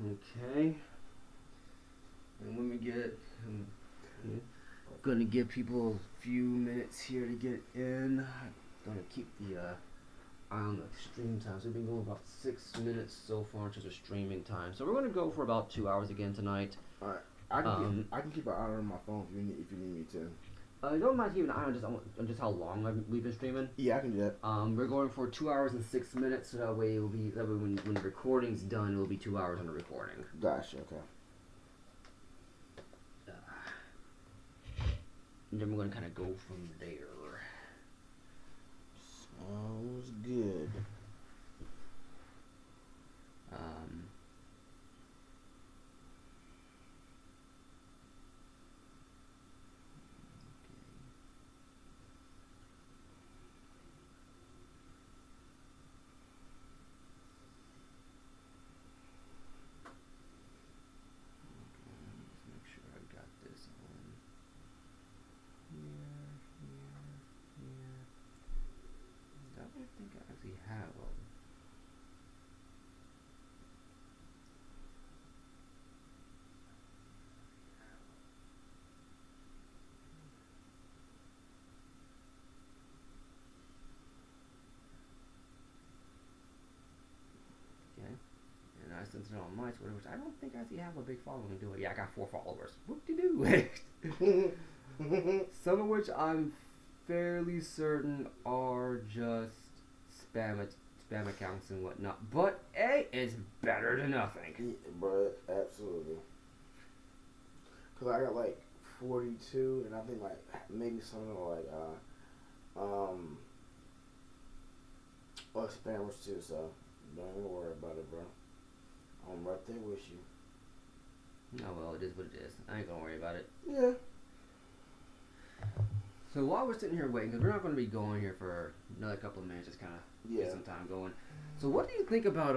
Okay. And when we get, I'm gonna give people a few minutes here to get in. I'm gonna keep the eye on the stream time. So we've been going about 6 minutes so far in terms of streaming time. So we're gonna go for about 2 hours again tonight. All right. I can keep an eye on my phone if you need me to. You don't mind keeping an eye on just how long we've been streaming. Yeah, I can do that. We're going for 2 hours and 6 minutes, so that way when the recording's done, it'll be 2 hours on the recording. Gotcha. Okay. And then we're gonna kind of go from there. Sounds good. I think I actually have them. Okay. And I sent it on my Twitter, which I don't think I actually have a big following to it. Yeah, I got 4 followers. Whoop-de-doo. Some of which I'm fairly certain are just spam accounts and whatnot. But A is better than nothing. Yeah, but absolutely. Cause I got like 42, and I think like maybe something like spammers too. So don't even worry about it, bro. I'm right there with you. Oh well, it is what it is. I ain't gonna worry about it. Yeah. So while we're sitting here waiting, because we're not going to be going here for another couple of minutes, just kind of get some time going. So what do you think about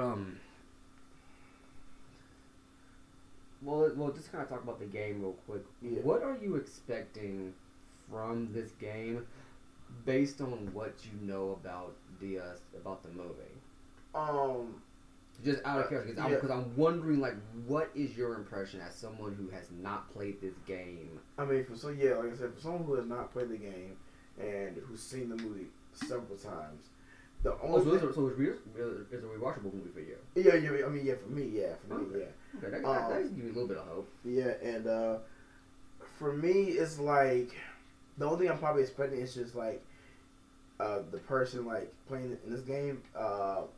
Well, just kind of talk about the game real quick. Yeah. What are you expecting from this game, based on what you know about the movie? Just out of curiosity, because I'm wondering, like, what is your impression as someone who has not played this game? I mean, like I said, for someone who has not played the game and who's seen the movie several times, the only so it's a rewatchable movie for you. Yeah. I mean, for me, yeah. Okay, that gives me a little bit of hope. Yeah, and for me, it's like the only thing I'm probably expecting is just like the person like playing in this game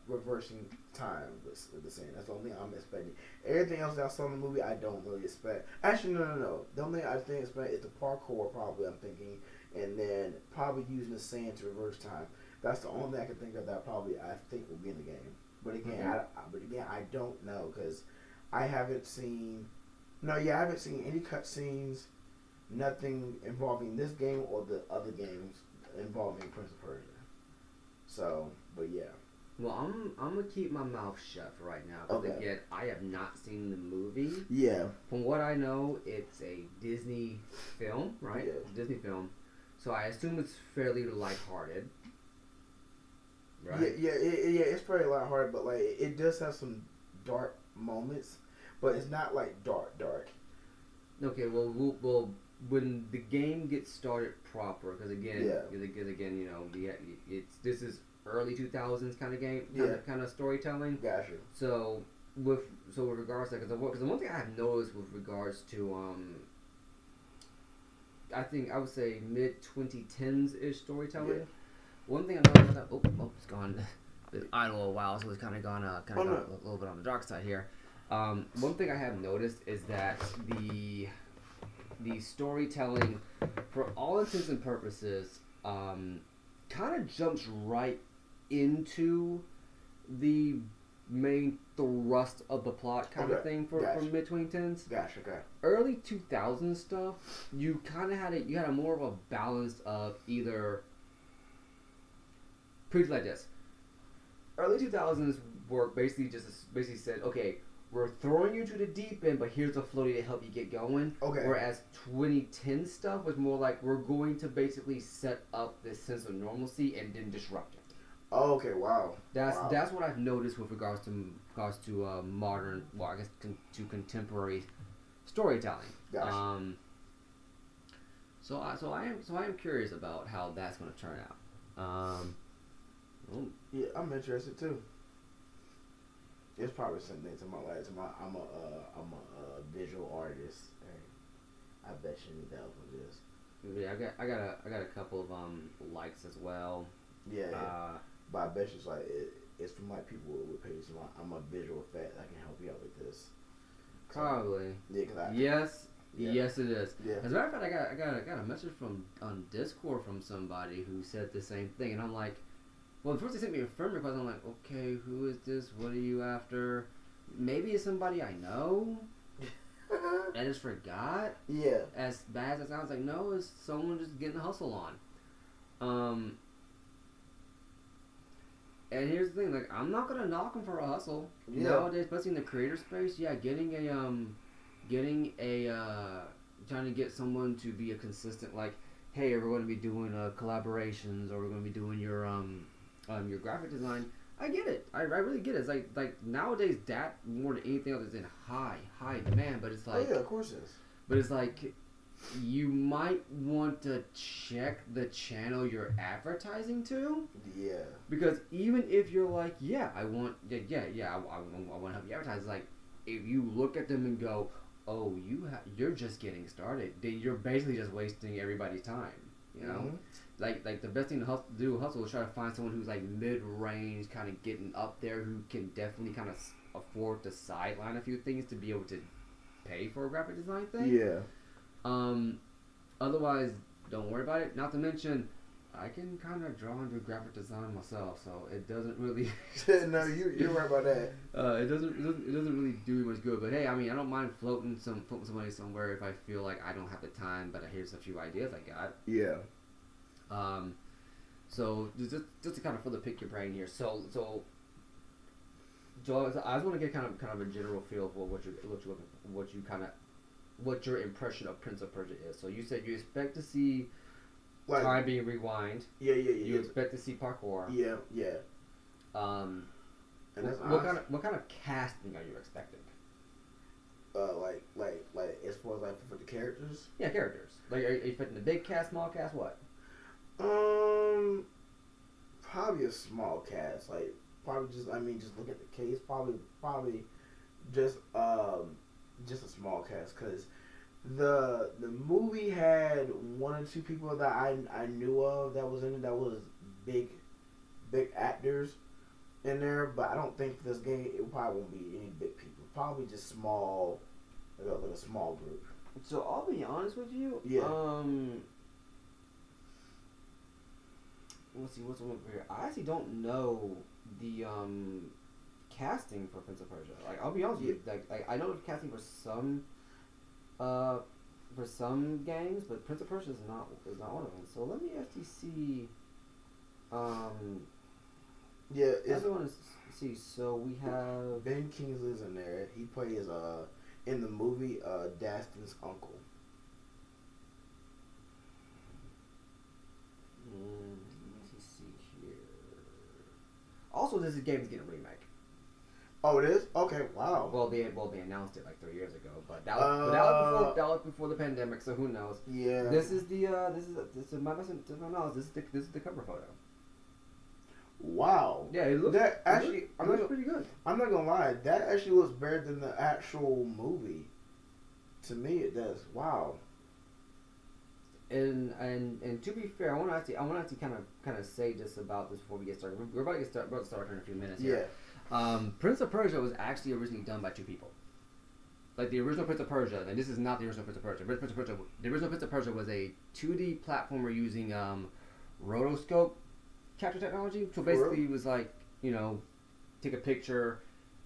reversing time with the same. That's the only thing I'm expecting. Everything else that I saw in the movie, I don't really expect. Actually, no. The only thing I think expect is the parkour. Probably I'm thinking, and then probably using the sand to reverse time. That's the only thing I can think of that probably I think will be in the game. But again, I don't know because I haven't seen. No, yeah, I haven't seen any cutscenes. Nothing involving this game or the other games involving Prince of Persia. So, but yeah. Well, I'm gonna keep my mouth shut for right now because again, I have not seen the movie. Yeah. From what I know, it's a Disney film, right? Yeah. It's a Disney film, so I assume it's fairly lighthearted. Right. Yeah. It's pretty lighthearted, but like it does have some dark moments, but it's not like dark. Okay. Well, when the game gets started proper, because again, you know, this is early 2000s kind of game, kind of storytelling. Gotcha. So with regards to that, because the one thing I have noticed with regards to I think I would say mid 2010s ish storytelling. Yeah. One thing I noticed it's gone. It's idle a while, so it's kind of gone a little bit on the dark side here. One thing I have noticed is that the storytelling, for all intents and purposes, kind of jumps right into the main thrust of the plot kind of thing for mid 2010s. Gotcha. Okay. Early 2000s stuff, you kind of had a more of a balance of either. Pretty like this. Early 2000s work basically said, okay, we're throwing you to the deep end, but here's a floaty to help you get going. Okay. Whereas 2010 stuff was more like we're going to basically set up this sense of normalcy and then disrupt it. Oh, okay. Wow. Wow. That's what I've noticed with regards to modern, well, I guess to contemporary storytelling. Gotcha. So I am curious about how that's going to turn out. Well, Yeah, I'm interested too. It's probably something to my life. I'm a visual artist. Hey, I bet you need help with this. yeah, I got a couple of likes as well. Yeah, Uh, but I bet you it's from like people with pages. I'm a visual effect. I can help you out with this. So, Probably. yeah, cause I Yes. yeah. Yes, it is. Yeah. As a matter of fact, I got a message from on Discord from somebody who said the same thing, and I'm like, well, first they sent me a friend request. I'm like, okay, who is this? What are you after? Maybe it's somebody I know. I just forgot. Yeah. As bad as it sounds, like no, it's someone just getting a hustle on. And here's the thing, like I'm not gonna knock them for a hustle. Yeah. Nowadays, especially in the creator space, yeah, getting a trying to get someone to be a consistent, like, hey, we're going to be doing collaborations, or we're going to be doing your graphic design. I get it. I really get it. It's like nowadays that more than anything else is in high demand. But it's like, oh yeah, of course it is. But it's like you might want to check the channel you're advertising to. Yeah. Because even if you're like, yeah, I want I want to help you advertise. It's like if you look at them and go, oh, you're just getting started, then you're basically just wasting everybody's time. You know, like the best thing to do hustle is try to find someone who's like mid range, kind of getting up there, who can definitely kind of afford to sideline a few things to be able to pay for a graphic design thing. Yeah. Otherwise, don't worry about it. Not to mention, I can kind of draw and do graphic design myself, so it doesn't really. No, you're right about that. It doesn't really do me much good. But hey, I mean, I don't mind floating some money somewhere if I feel like I don't have the time. But here's a few ideas I got. Yeah. So just to kind of further pick your brain here. So Joel, I just want to get kind of a general feel for what your impression of Prince of Persia is. So you said you expect to see Like, time being rewind. Yeah. You expect to see parkour. Yeah. And that's what kind of casting are you expecting? Like as far as like for the characters. Yeah, characters. Like, are you expecting a big cast, small cast, what? Probably a small cast. Like probably just look at the case. Probably just a small cast, because the movie had one or two people that I knew of that was in it, that was big actors in there, but I don't think for this game it probably won't be any big people. Probably just small, like a small group. So I'll be honest with you. Yeah. Let's see what's over here. I actually don't know the casting for Prince of Persia. Like, I'll be honest with you. Like I know the casting for some games, but Prince of Persia is not one of them. So let me actually see. Yeah, I want to see. So we have Ben Kingsley's in there. He plays in the movie Dastin's uncle. Let me see here. Also, this game is getting a remake. Oh, it is? Okay, wow. Well, they announced it like 3 years ago, but that was before the pandemic. So who knows? Yeah. This is my knowledge. This is the cover photo. Wow. Yeah, it looks pretty good. I'm not gonna lie, that actually looks better than the actual movie. To me, it does. Wow. And to be fair, I want to actually kind of say this about this before we get started. We're about to start in a few minutes here. Yeah. Prince of Persia was actually originally done by two people. Like the original Prince of Persia, and this is not the original Prince of Persia. The original Prince of Persia was a 2D platformer using rotoscope capture technology. So basically, it was like, take a picture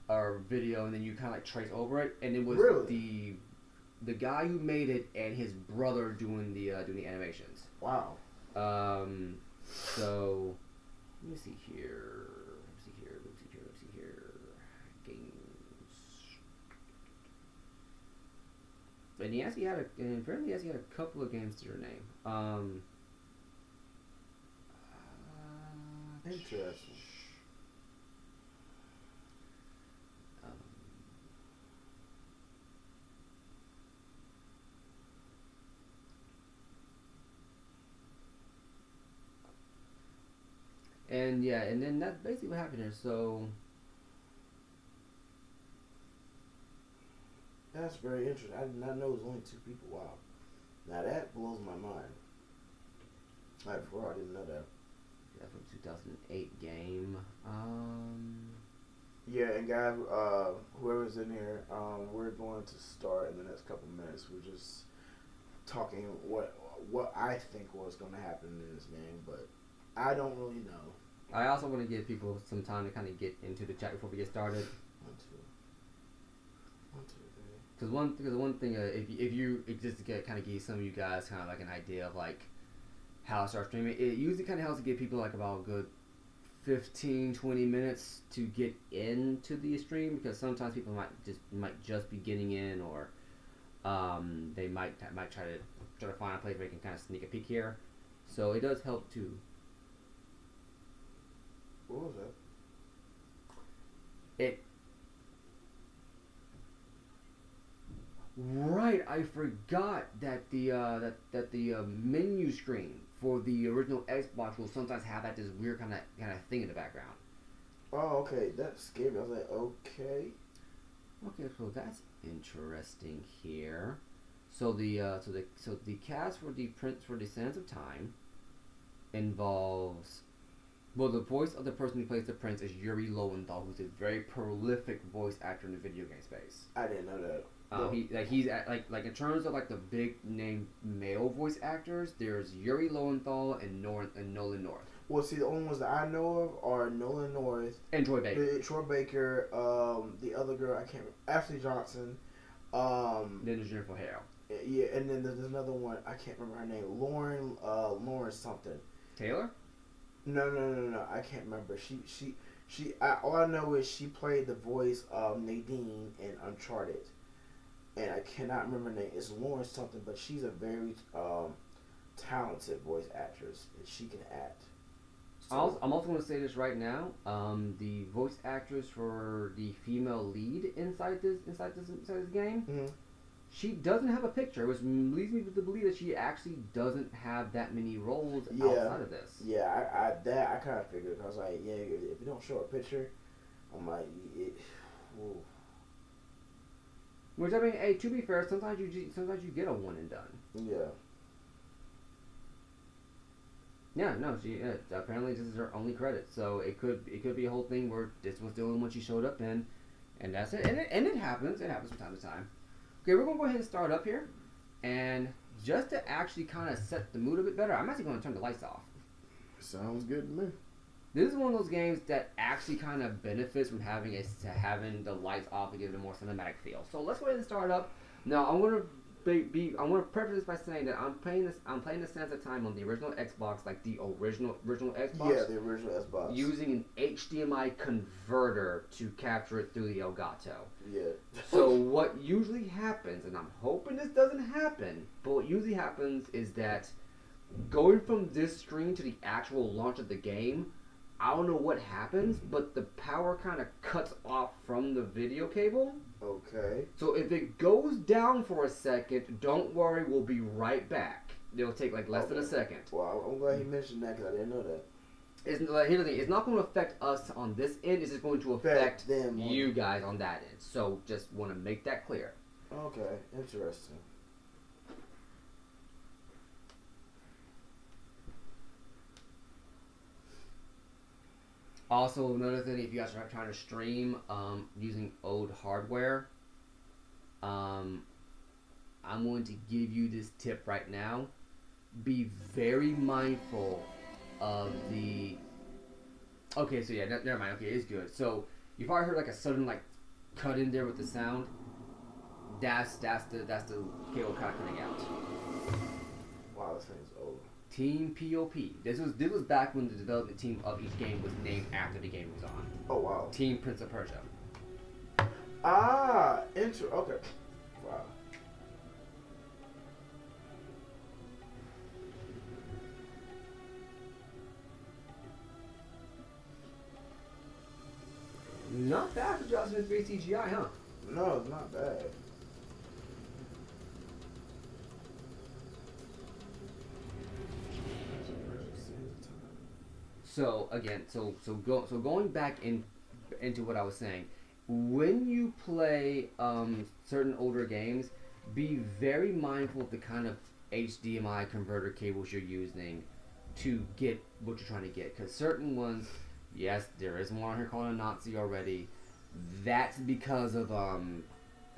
or video, and then you kind of like trace over it, and it was the guy who made it and his brother doing the animations. Wow. So let me see here. Games. And he actually had a couple of games to your name. Interesting. Um, and yeah, and then that's basically what happened here. So That's very interesting. I did not know it was only two people. Wow. Now that blows my mind. Like, for real, I didn't know that. yeah, from 2008 game. Yeah, and guys, whoever's in here, we're going to start in the next couple minutes. We're just talking what I think was going to happen in this game, but I don't really know. I also want to give people some time to kind of get into the chat before we get started. One, two, three. Because one thing, if you just to get kind of give some of you guys kind of like an idea of like how to start streaming, it usually kind of helps to give people like about a good 15-20 minutes to get into the stream, because sometimes people might just be getting in, or they might try to find a place where they can kind of sneak a peek here. So it does help to. What was that? Right, I forgot that the menu screen for the original Xbox will sometimes have that this weird kind of thing in the background. Oh, okay. That scared me. I was like, okay. Okay, so that's interesting here. So the cast for the Prince for the Sands of Time involves, well, the voice of the person who plays the prince is Yuri Lowenthal, who's a very prolific voice actor in the video game space. I didn't know that. He's in terms of like the big name male voice actors, there's Yuri Lowenthal and Nolan North. Well, see, the only ones that I know of are Nolan North and Troy Baker. The other girl, I can't remember, Ashley Johnson. Then there's Jennifer Hale. Yeah, and then there's another one, I can't remember her name. Lauren something. Taylor? No. I can't remember. All I know is she played the voice of Nadine in Uncharted. And I cannot remember her name. It's Lauren something, but she's a very talented voice actress, and she can act. So, I'm also going to say this right now. The voice actress for the female lead inside this game, mm-hmm. she doesn't have a picture, which leads me to believe that she actually doesn't have that many roles outside of this. Yeah, I kind of figured. I was like, yeah, if you don't show a picture, I'm like, whoa. Which, I mean, hey, to be fair, sometimes you get a one and done. Yeah. Yeah, no, apparently this is her only credit, so it could be a whole thing where this was the only one she showed up in, and that's it. And it happens from time to time. Okay, we're gonna go ahead and start up here, and just to actually kind of set the mood a bit better, I'm actually gonna turn the lights off. Sounds good to me. This is one of those games that actually kind of benefits from having the lights off to give it a more cinematic feel. So let's go ahead and start up. Now I'm gonna preface this by saying that I'm playing the Sands of Time on the original Xbox, like the original Xbox. Yeah, the original Xbox. Using an HDMI converter to capture it through the Elgato. Yeah. So what usually happens, and I'm hoping this doesn't happen, but what usually happens is that going from this screen to the actual launch of the game, I don't know what happens, but the power kind of cuts off from the video cable. Okay. So if it goes down for a second, don't worry, we'll be right back. It'll take like less than a second. Well, I'm glad you mentioned that because I didn't know that. Here's the thing, it's not going to affect us on this end, it's just going to affect them you guys on that end. So just want to make that clear. Okay, interesting. Also, another thing, if you guys are trying to stream using old hardware, I'm going to give you this tip right now. Be very mindful of the... Okay, so yeah, never mind. Okay, it's good. So, you've already heard like a sudden like cut in there with the sound. That's the cable kind of cutting out. Wow, this thing's old. Team POP. This was back when the development team of each game was named after the game was on. Oh wow. Team Prince of Persia. Okay. Wow. 2003 CGI, huh? No, it's not bad. So again, going back into what I was saying, when you play certain older games, be very mindful of the kind of HDMI converter cables you're using to get what you're trying to get. Because certain ones, yes, there is one here called Anansi already. That's because of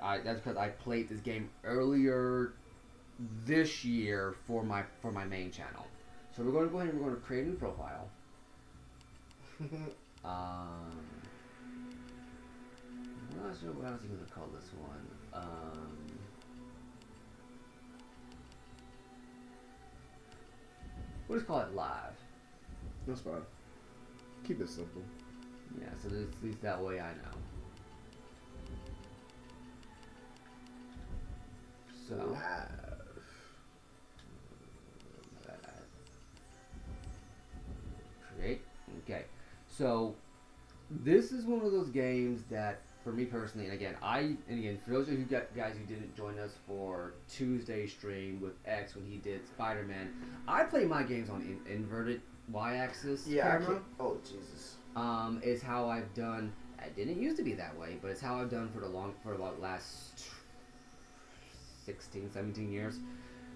that's because I played this game earlier this year for my main channel. So we're going to go ahead and we're going to create a new profile. I'm not sure what I was going to call this one. We'll just call it live. That's fine. Keep it simple. Yeah, so at least that way I know. So Live. Create. Okay. So this is one of those games that, for me personally, and again, for those of you guys who didn't join us for Tuesday's stream with X when he did Spider-Man, I play my games on inverted Y-axis camera. Oh Jesus. Is how I've done. I didn't used to be that way, but it's how I've done for about last 16, 17 years.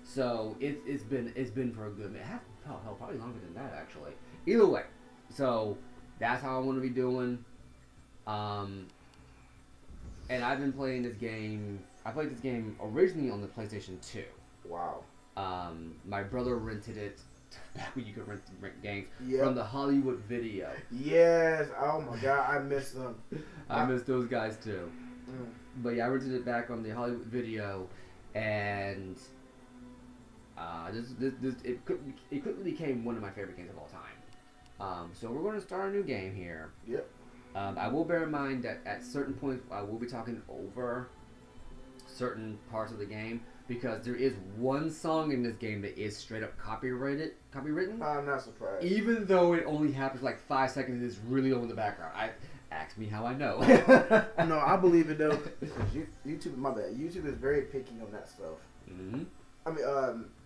So it's been for a good minute. Hell, probably longer than that actually. Either way, so that's how I want to be doing. And I've been playing this game. I played this game originally on the PlayStation 2. Wow. My brother rented it back when you could rent games Yep. from the Hollywood Video. Yes. Oh my God, I miss them. I miss those guys too. Mm. But yeah, I rented it back on the Hollywood Video, and it quickly became one of my favorite games of all time. So we're going to start a new game here. Yep. I will bear in mind that at certain points I will be talking over certain parts of the game because there is one song in this game that is straight up copywritten. I'm not surprised. Even though it only happens like 5 seconds, it's really over the background. Ask me how I know. No, I believe it though. YouTube, my bad. YouTube is very picky on that stuff. Mm-hmm. I mean,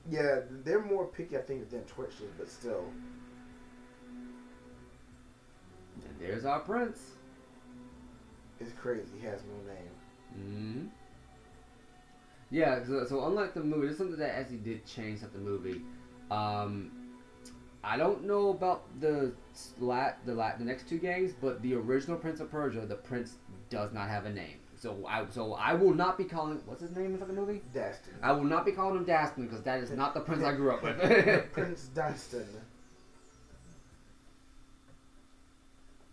yeah, they're more picky, I think, than Twitch is, but still. And there's our prince. It's crazy. He has no name. Mm-hmm. Yeah, so unlike the movie, there's something that actually did change at the movie. I don't know about the next two games, but the original Prince of Persia, the prince does not have a name. So I will not be calling, what's his name in the movie? Dastin. I will not be calling him Dastin because that is not the prince I grew up with. Prince Dastin.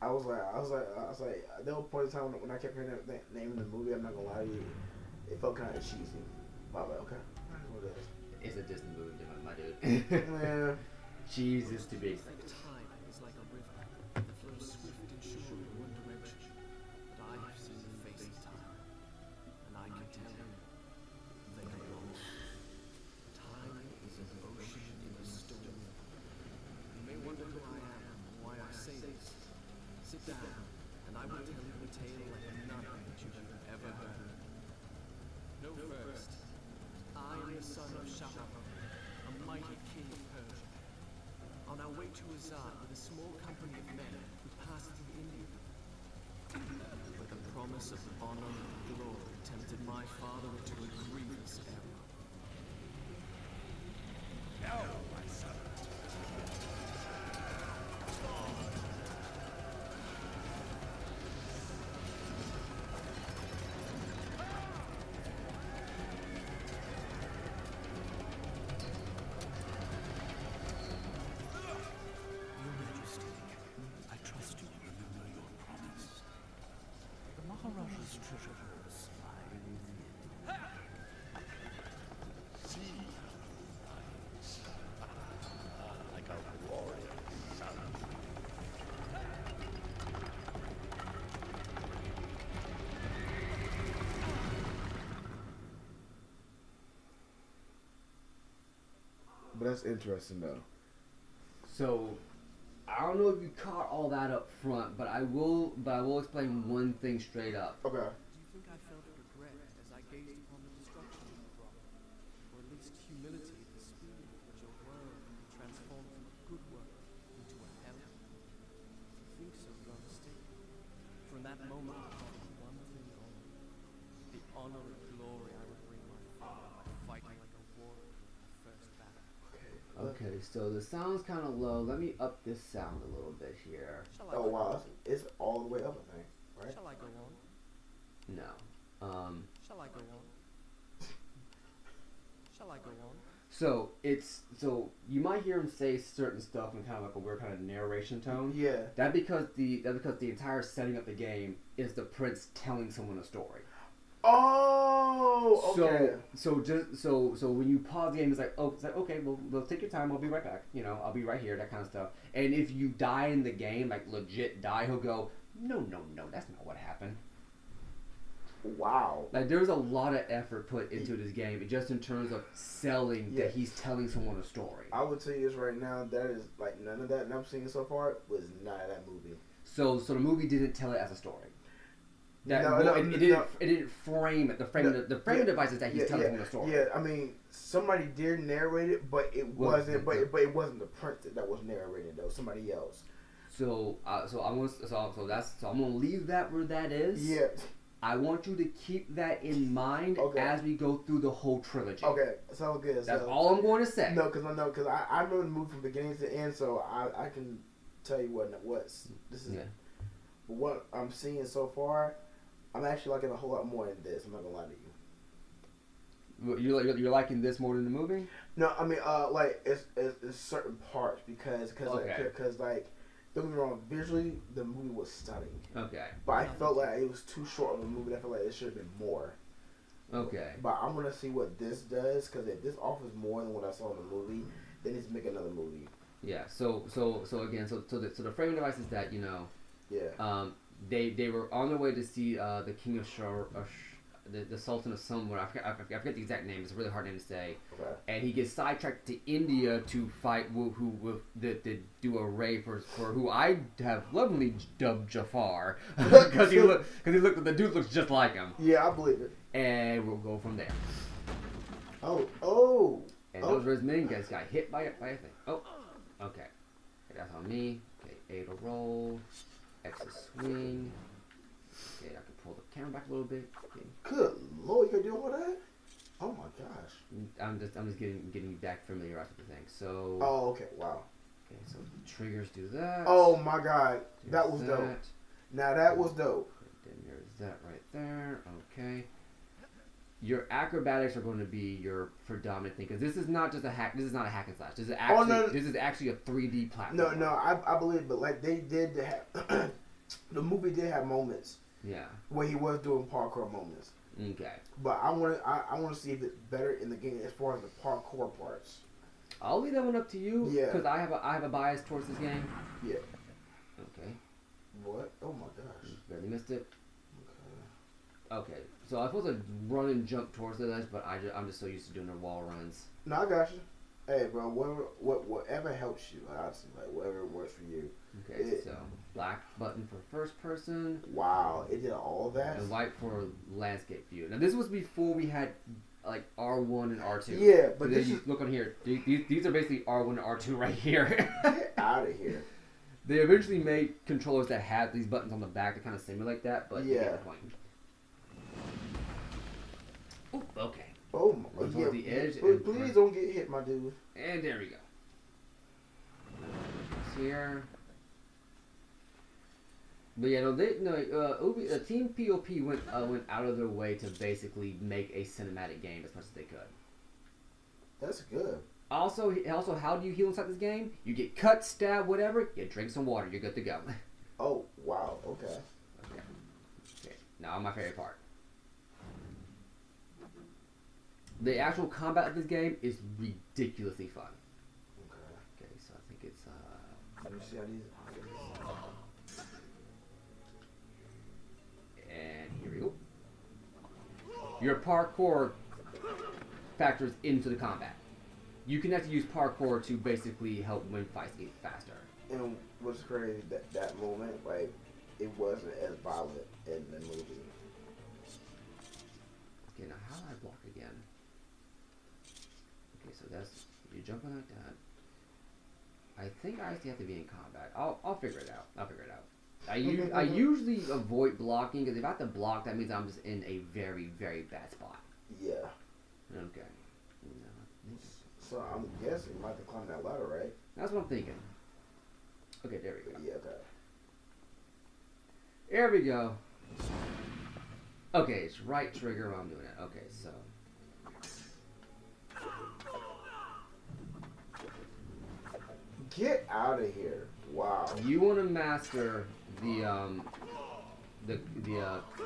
I was like, there were points in time when I kept hearing that name in the movie. I'm not gonna lie to you, it felt kind of cheesy. But I'm like, okay, I know what it is. It's a Disney movie, my dude. Yeah. Jesus to be. Time is like a river that flows swift and sure in one direction. But I have seen the face of time, and I can tell you, they are wrong. Time is an ocean in a storm. You may wonder who I am and why I say this. Sit down, and I will tell you a tale like none that you have ever heard. Know first, I am the son of Shahar, a mighty king of Persia. On our way to Azad with a small company of men who passed through India. But the promise of honor and glory tempted my father into a grievous error. No, my son. Your Majesty, I trust you will remember your promise. The Maharaja's treasure hoards lie within. See, like a warrior son. But that's interesting though. So, I don't know if you caught all that up front, but I will. But I will explain one thing straight up. Okay. Do you think I felt regret as I gazed upon the destruction you brought? Or at least humility at the speed with which your world can be transformed from a good world into a hell? If you think so, you are mistaken. For in that moment I thought of one thing only. The honor and glory I would bring my father by fighting like a warrior in my first battle. Okay, so the sound's kind of low. Let me up this sound a little bit here. Shall I Oh go wow, on? it's all the way up, I think. Right? Shall I go on? No. Shall I go on? Shall I go on? So you might hear him say certain stuff in kind of like a weird kind of narration tone. Yeah. That's because the entire setting of the game is the prince telling someone a story. Oh, okay. So when you pause the game, it's like okay, well take your time. I'll be right back. You know, I'll be right here. That kind of stuff. And if you die in the game, like legit die, he'll go, no, that's not what happened. Wow. Like there's a lot of effort put into this game, just in terms of selling that he's telling someone a story. I would tell you this right now. That is like none of that I'm seeing so far was not that movie. So the movie didn't tell it as a story. It didn't frame it. The framing device is that he's telling someone a story. Yeah, I mean somebody did narrate it, but it wasn't. But it wasn't the prince that was narrating though. Somebody else. So I'm gonna leave that where that is. Yeah. I want you to keep that in mind as we go through the whole trilogy. Okay, sounds good. That's all I'm going to say. No, because I know the movie from beginning to end, so I can tell you what's this is. Yeah. What I'm seeing so far, I'm actually liking a whole lot more than this. I'm not gonna lie to you. You're liking this more than the movie? No, I mean like it's certain parts because like. Don't get me wrong, visually, the movie was stunning. Okay. But I felt like it was too short of a movie. I felt like it should have been more. Okay. But I'm going to see what this does, because if this offers more than what I saw in the movie, then it's make another movie. Yeah, so the framing device is that, you know, they were on their way to see the King of the Sultan of somewhere. I forget the exact name. It's a really hard name to say. Okay. And he gets sidetracked to India to fight who do a raid for who I have lovingly dubbed Jafar because the dude looks just like him. Yeah, I believe it. And we'll go from there. Oh. And those were his main guys got hit by a thing. Oh, okay. That's on me. Okay, A to roll. X to swing. Okay, I can pull the camera back a little bit. Okay. Good Lord, you can do all that? Oh my gosh. I'm just getting you back familiarized with the thing. So. Oh, okay. Wow. Okay, so triggers do that. Oh my God, that was that. dope. Now that was dope. Then there's that right there. Okay. Your acrobatics are going to be your predominant thing because this is not just a hack. This is not a hack and slash. This is actually this is actually a 3D platform. No, I believe, but like they did have the movie did have moments. Yeah. Where he was doing parkour moments. Okay. But I want to see if it's better in the game as far as the parkour parts. I'll leave that one up to you. Yeah. Because I have a bias towards this game. Yeah. Okay. What? Oh my gosh. Barely missed it. Okay. So I was supposed to run and jump towards the ledge, but I'm just so used to doing the wall runs. No, I got you. Hey, bro, whatever helps you, honestly, like whatever works for you. Okay, so black button for first person. Wow, it did all that. And white for landscape view. Now this was before we had like R1 and R2. Yeah, but so then look on here. These are basically R1 and R2 right here. Get out of here. They eventually made controllers that had these buttons on the back to kind of simulate that, but you get the point. Ooh, okay. Oh my God. Yeah, the edge. Please don't get hit, my dude. And there we go. Here. But yeah, Team POP went out of their way to basically make a cinematic game as much as they could. That's good. Also, how do you heal inside this game? You get cut, stabbed, whatever. You drink some water. You're good to go. Oh wow. Okay. Okay. Now my favorite part. The actual combat of this game is ridiculously fun. Okay, so I think it's Let me see how these. And here we go. Your parkour factors into the combat. You can actually use parkour to basically help win fights faster. And what's crazy that moment, like, it wasn't as violent in the movie. Okay, now how do I block again? Okay, so that's you're jumping like that. I think I actually have to be in combat. I'll figure it out. I usually avoid blocking because if I have to block, that means I'm just in a very, very bad spot. Yeah. Okay. So I'm guessing you might have to climb that ladder, right? That's what I'm thinking. Okay, there we go. Yeah, okay. There we go. Okay, it's right trigger while I'm doing it. Okay, so. Get out of here! Wow. You want to master the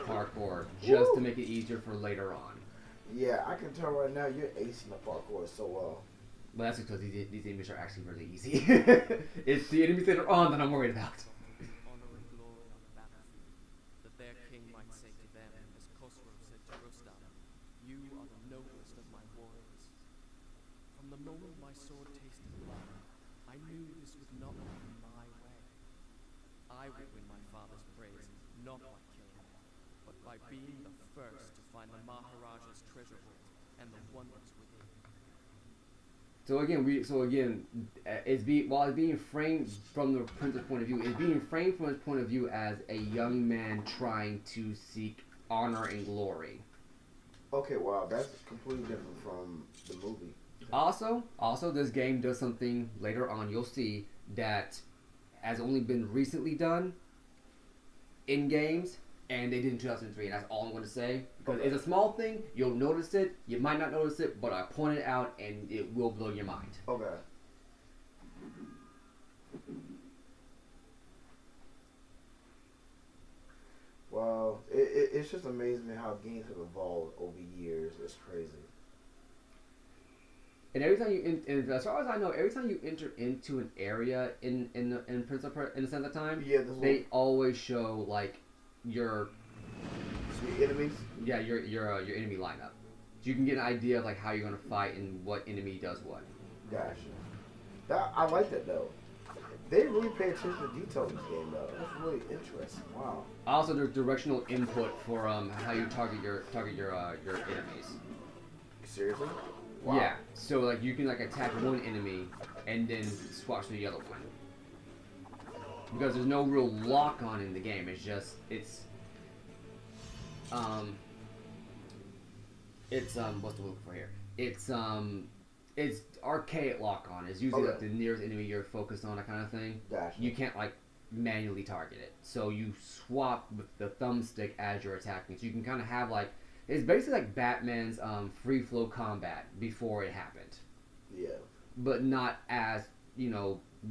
parkour just to make it easier for later on. Yeah, I can tell right now you're acing the parkour so well. But that's because these enemies are actually really easy. It's the enemies that are on that I'm worried about. Honor and glory on the battlefield, that their king might say to them, as Khosrow said to Rustam, "You are the noblest of my warriors." From the moment my sword tasted blood, I knew this would not be my way. I would win my father's praise, not by killing him, but by being the first to find the Maharaja's treasure vault and the wonders within. So again, while it's being framed from the prince's point of view, it's being framed from his point of view as a young man trying to seek honor and glory. Okay, wow, that's completely different from the movie. Also, this game does something later on. You'll see that has only been recently done in games, and they did in 2003. And that's all I'm going to say because it's a small thing. You'll notice it. You might not notice it, but I point it out, and it will blow your mind. Okay. Wow, it's just amazing how games have evolved over years. It's crazy. And every time and as far as I know, every time you enter into an area in Prince of Persia, in the sense of time, Yeah, they always show like your enemies. Yeah, your enemy lineup. So you can get an idea of like how you're gonna fight and what enemy does what. Gotcha. I like that though. They really pay attention to detail in this game though. That's really interesting. Wow. Also, there's directional input for how you target your enemies. Seriously? Wow. Yeah. So like you can like attack one enemy and then swap to the other one. Because there's no real lock on in the game. It's what's the word for here? It's archaic lock on. It's usually like the nearest enemy you're focused on, that kind of thing. Gotcha. You can't like manually target it. So you swap with the thumbstick as you're attacking. So you can kind of have like it's basically like Batman's free flow combat before it happened. Yeah. But not as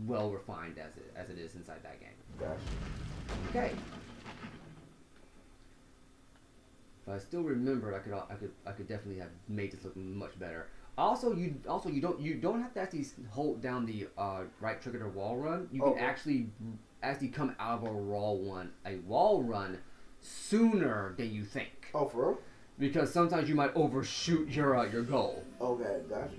well refined as it is inside that game. Gotcha. Okay. If I still remembered, I could definitely have made this look much better. Also, you don't have to actually hold down the right trigger to wall run. You can actually come out of a wall run sooner than you think. Oh, for real? Because sometimes you might overshoot your goal. Okay, gotcha.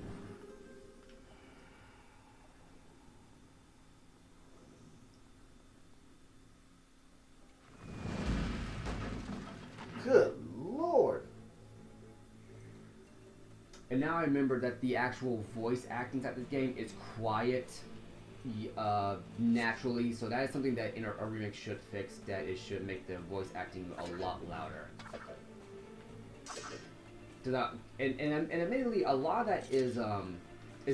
Good Lord. And now I remember that the actual voice acting type of this game is quiet, naturally. So that is something that a remake should fix. That it should make the voice acting a lot louder. And admittedly, a lot of that is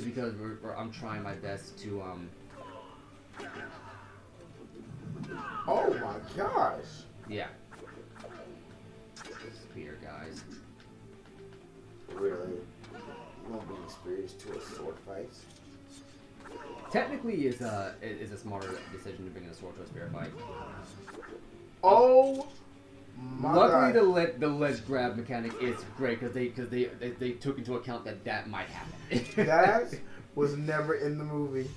because I'm trying my best to Oh my gosh. Yeah. Spear guys. Really? You won't be experienced to a sword fight? Technically, is a smarter decision to bring in a sword to a spear fight. Oh my Luckily, God. the ledge grab mechanic is great because they took into account that might happen. That was never in the movie.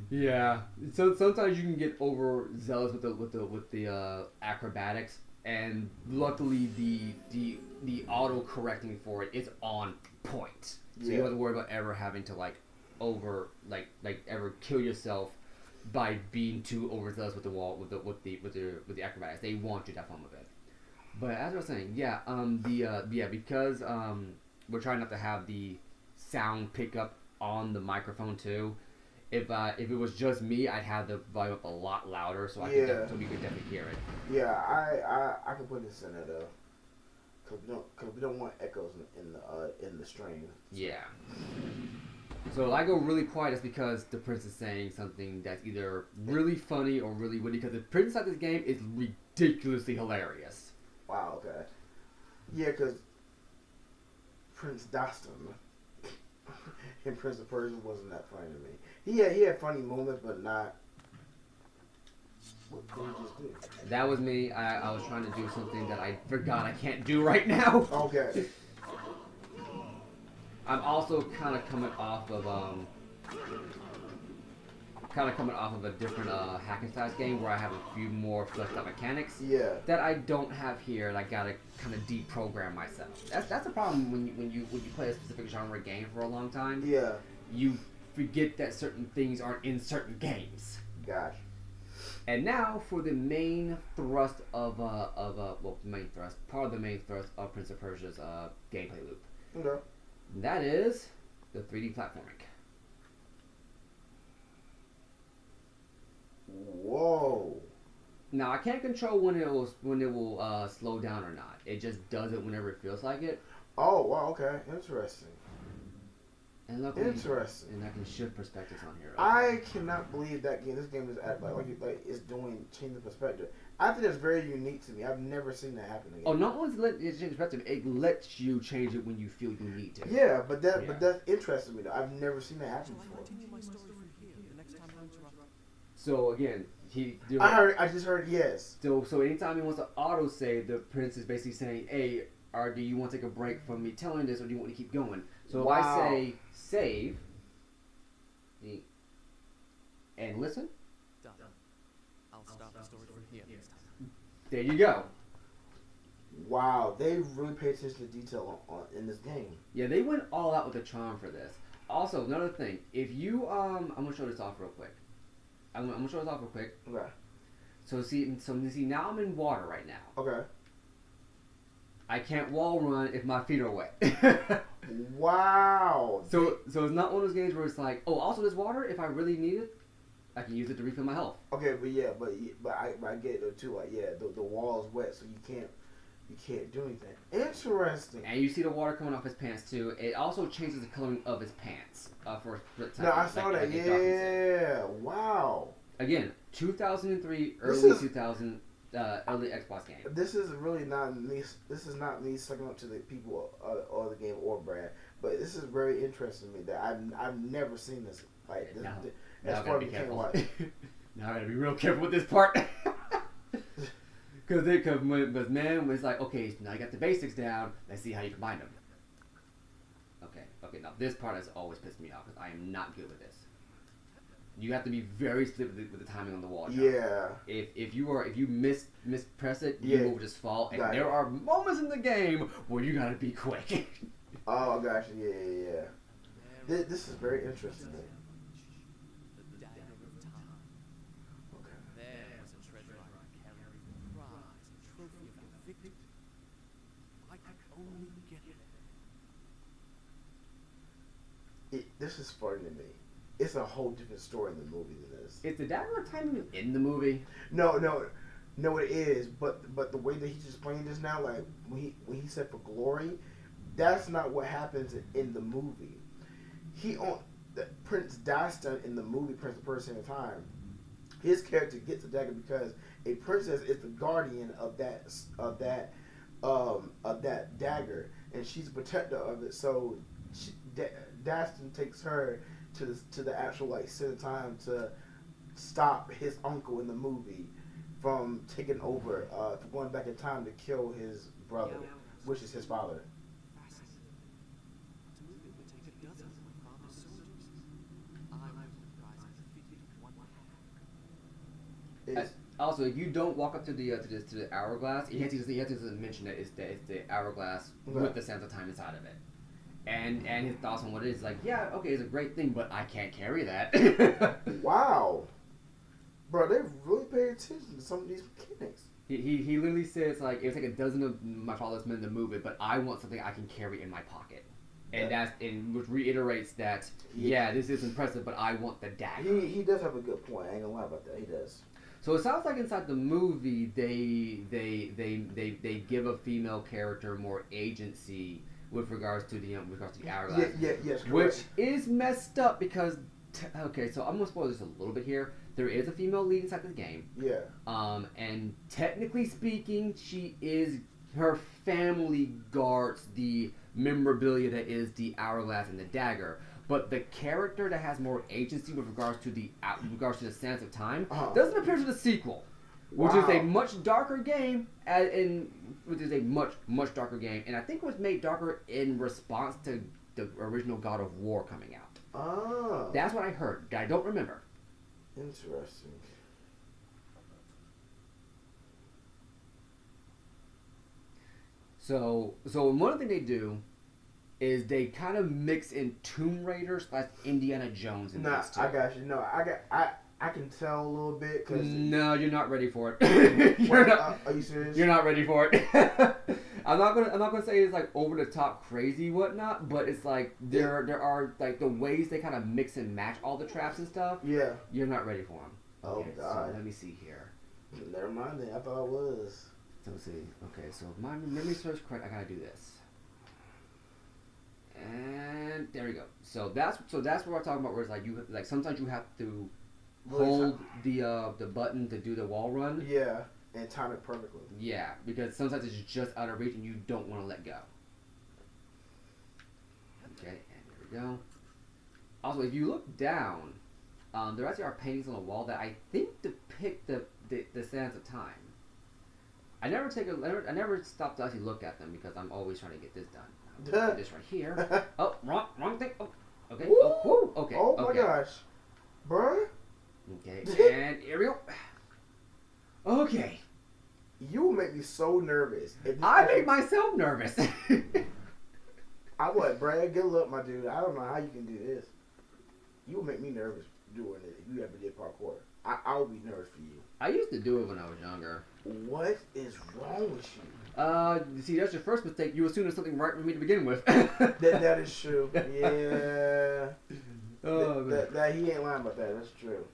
Yeah. So sometimes you can get overzealous with the acrobatics, and luckily the auto correcting for it is on point. So you don't have to worry about ever having to ever kill yourself by being too overzealous with the wall with the acrobatics. They want you to have fun with it. But as I was saying, yeah, because we're trying not to have the sound pick up on the microphone too. If it was just me, I'd have the volume up a lot louder so so we could definitely hear it. Yeah, I can put this in there though, cause we don't want echoes in the stream. Yeah. So if I go really quiet, it's because the prince is saying something that's either really funny or really witty. Because the prince at this game is ridiculously hilarious. Wow. Okay. Yeah, cause Prince Dastan in Prince of Persia wasn't that funny to me. He had funny moments, but not. What did he just do? That was me. I was trying to do something that I forgot I can't do right now. Okay. I'm also kind of coming off of a different hack and slash game where I have a few more fleshed out mechanics that I don't have here, and I gotta kind of deprogram myself. That's a problem when you play a specific genre game for a long time. Yeah. You forget that certain things aren't in certain games. Gosh. And now for the main thrust of part of the main thrust of Prince of Persia's gameplay loop. Okay. That is the 3D platforming. Whoa. Now I can't control when it will slow down or not. It just does it whenever it feels like it. Oh wow. Okay. Interesting. And luckily, Interesting. And I can shift perspectives on here. I cannot believe that game. This game is like it's doing change the perspective. I think that's very unique to me. I've never seen that happen again. Oh, not only does it change perspective, it lets you change it when you feel you need to. Yeah, but that interested me though. I've never seen that happen before. So again, I just heard yes. So anytime he wants to auto save, the prince is basically saying, "Hey, or do you want to take a break from me telling this, or do you want to keep going?" So if I say save and listen, Done. I'll stop the story from here next time. There you go. Wow, they really pay attention to detail in this game. Yeah, they went all out with the charm for this. Also, another thing, if you I'm gonna show this off real quick. Okay. So now I'm in water right now. Okay. I can't wall run if my feet are wet. Wow. So it's not one of those games where it's like, oh, also this water, if I really need it, I can use it to refill my health. Okay, but I get it though too. Like the wall is wet, so you can't do anything. Interesting. And you see the water coming off his pants too. It also changes the coloring of his pants for a split time. No, I saw that. Yeah. Wow. Again, 2003, early 2000, early Xbox game. This is really not me. This is not me sucking up to the people or the game or brand. But this is very interesting to me that I've never seen this. Like this, now that's I gotta be you careful. can't watch. Now I gotta be real careful with this part. Because when it's like, okay, now you got the basics down, let's see how you combine them. Okay, now this part has always pissed me off because I am not good with this. You have to be very specific with the timing on the wall jump. Yeah. If you mispress it, Yeah. you will just fall. And Got there it. are moments in the game where you gotta be quick. Oh, gosh, yeah. This is very interesting. The dagger of time. Okay. There was a treasure I could carry with prize, a trophy of your victory. I could only get there. This is funny to me. It's a whole different story in the movie than this. Is the dagger of time in the movie? No, it is. But the way that he's explaining this now, like when he said for glory, that's not what happens in the movie. Prince Dastan in the movie Prince of Persia in Time. His character gets the dagger because a princess is the guardian of that dagger, and she's a protector of it. So Dastan takes her to the actual like center time to stop his uncle in the movie from taking over, for going back in time to kill his brother, which is his father. To move it would take a dozen of my father's soldiers. I was the prize I defeated one hand. Also, if you don't walk up to the hourglass, he has to mention that it's the hourglass with the sands of time inside of it. And his thoughts on what it is like, yeah, okay, it's a great thing, but I can't carry that. Wow. Bro, they really pay attention to some of these mechanics. He literally says like it would take a dozen of my father's men to move it, but I want something I can carry in my pocket, and which reiterates that this is impressive, but I want the dagger. He does have a good point. I ain't gonna lie about that. He does. So it sounds like inside the movie they give a female character more agency with regards to the hourglass. Yes, correct. Which is messed up because so I'm gonna spoil this a little bit here. There is a female lead inside this game. Yeah. And technically speaking, her family guards the memorabilia that is the hourglass and the dagger. But the character that has more agency with regards to the Sands of Time doesn't appear to the sequel, which is a much darker game, and I think it was made darker in response to the original God of War coming out. Oh. That's what I heard. I don't remember. Interesting. So one of the things they do is they kind of mix in Tomb Raider / Indiana Jones in this too. I got you. No, I can tell a little bit because. No, you're not ready for it. Are you serious? You're not ready for it. I'm not gonna say it's like over the top crazy whatnot, but it's like there are like the ways they kind of mix and match all the traps and stuff. Yeah. You're not ready for them. Oh God. So let me see here. Never mind then. I thought I was. So let's see. Okay, so if my memory serves correct, I gotta do this. And there we go. So that's what we're talking about. Where it's like sometimes you have to hold the button to do the wall run. Yeah, and time it perfectly. Yeah, because sometimes it's just out of reach and you don't want to let go. Okay, and there we go. Also, if you look down, there actually are paintings on the wall that I think depict the Sands of Time. I never stop to actually look at them because I'm always trying to get this done. I'll do this right here. Oh, wrong thing. Oh, okay. Woo! Oh, okay. Oh my gosh, bruh. Okay, and here we go. Okay. You will make me so nervous. I make myself nervous. I would, Brad. Good luck, my dude. I don't know how you can do this. You will make me nervous doing it if you ever did parkour. I would be nervous for you. I used to do it when I was younger. What is wrong with you? See, that's your first mistake. You assume there's something right with me to begin with. that is true. Yeah. Oh, that he ain't lying about that. That's true.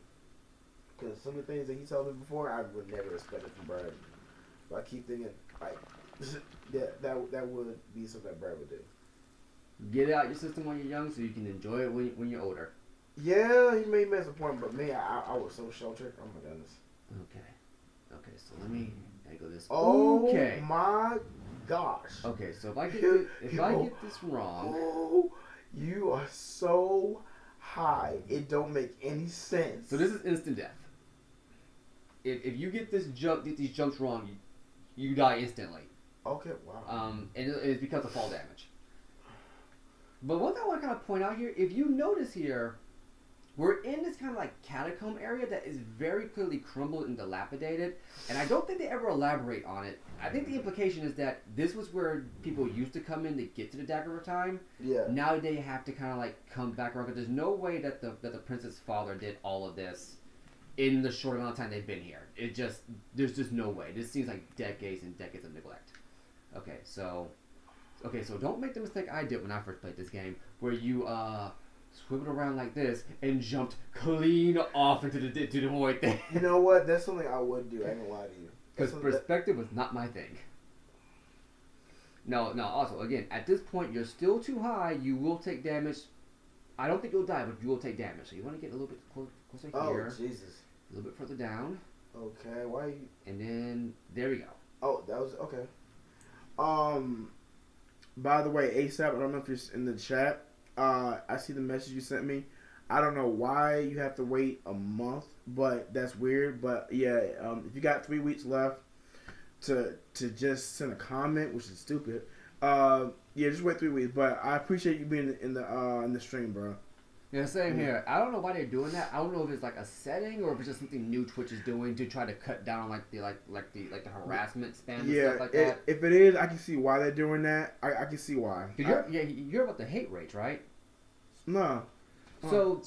Because some of the things that he told me before, I would never expect it from Brad. But I keep thinking, like, that would be something that Brad would do. Get it out your system when you're young so you can enjoy it when you're older. Yeah, he may miss a point, but me, I was so sheltered. Oh my goodness. Okay, so let me angle this. Oh okay. My gosh. Okay, so if I get this wrong. Oh, you are so high. It don't make any sense. So this is instant death. If you get these jumps wrong, you die instantly. Okay, wow. And it's because of fall damage. But one thing I want to kind of point out here, if you notice here, we're in this kind of like catacomb area that is very clearly crumbled and dilapidated, and I don't think they ever elaborate on it. I think the implication is that this was where people used to come in to get to the Dagger of Time. Yeah. Now they have to kind of like come back around, because there's no way that the prince's father did all of this in the short amount of time they've been here. There's just no way. This seems like decades and decades of neglect. Okay, so don't make the mistake I did when I first played this game, where you swiveled around like this and jumped clean off into the void thing. You know what? That's something I would do. I ain't gonna lie to you. Because perspective was not my thing. No. Also, again, at this point, you're still too high. You will take damage. I don't think you'll die, but you will take damage. So you want to get a little bit closer here. Oh, Jesus. A little bit further down. Okay, why you... And then, there we go. Oh, that was... Okay. By the way, ASAP, I don't know if you're in the chat. I see the message you sent me. I don't know why you have to wait a month, but that's weird. But yeah, if you got 3 weeks left to just send a comment, which is stupid. Yeah, just wait 3 weeks. But I appreciate you being in the stream, bro. Yeah, same here. I don't know why they're doing that. I don't know if it's like a setting or if it's just something new Twitch is doing to try to cut down the harassment spam and stuff like that. If it is, I can see why they're doing that. I can see why. You're about the hate rates, right? No. So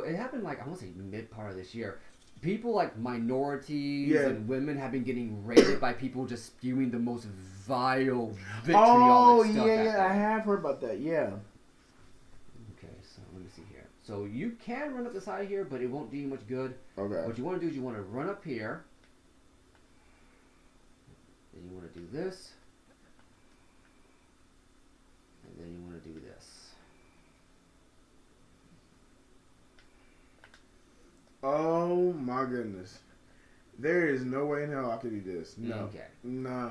it happened like I want to say mid part of this year. people like minorities Yeah. and women have been getting raided by people just spewing the most vile vitriolic Oh stuff. yeah, I have heard about that. Yeah. Okay, so let me see here. So you can run up the side here, but it won't do you much good. Okay. What you want to do is you want to run up here. Then you want to do this. And then you want to do this. Oh my goodness. There is no way in hell I could do this. No. Okay. Nah.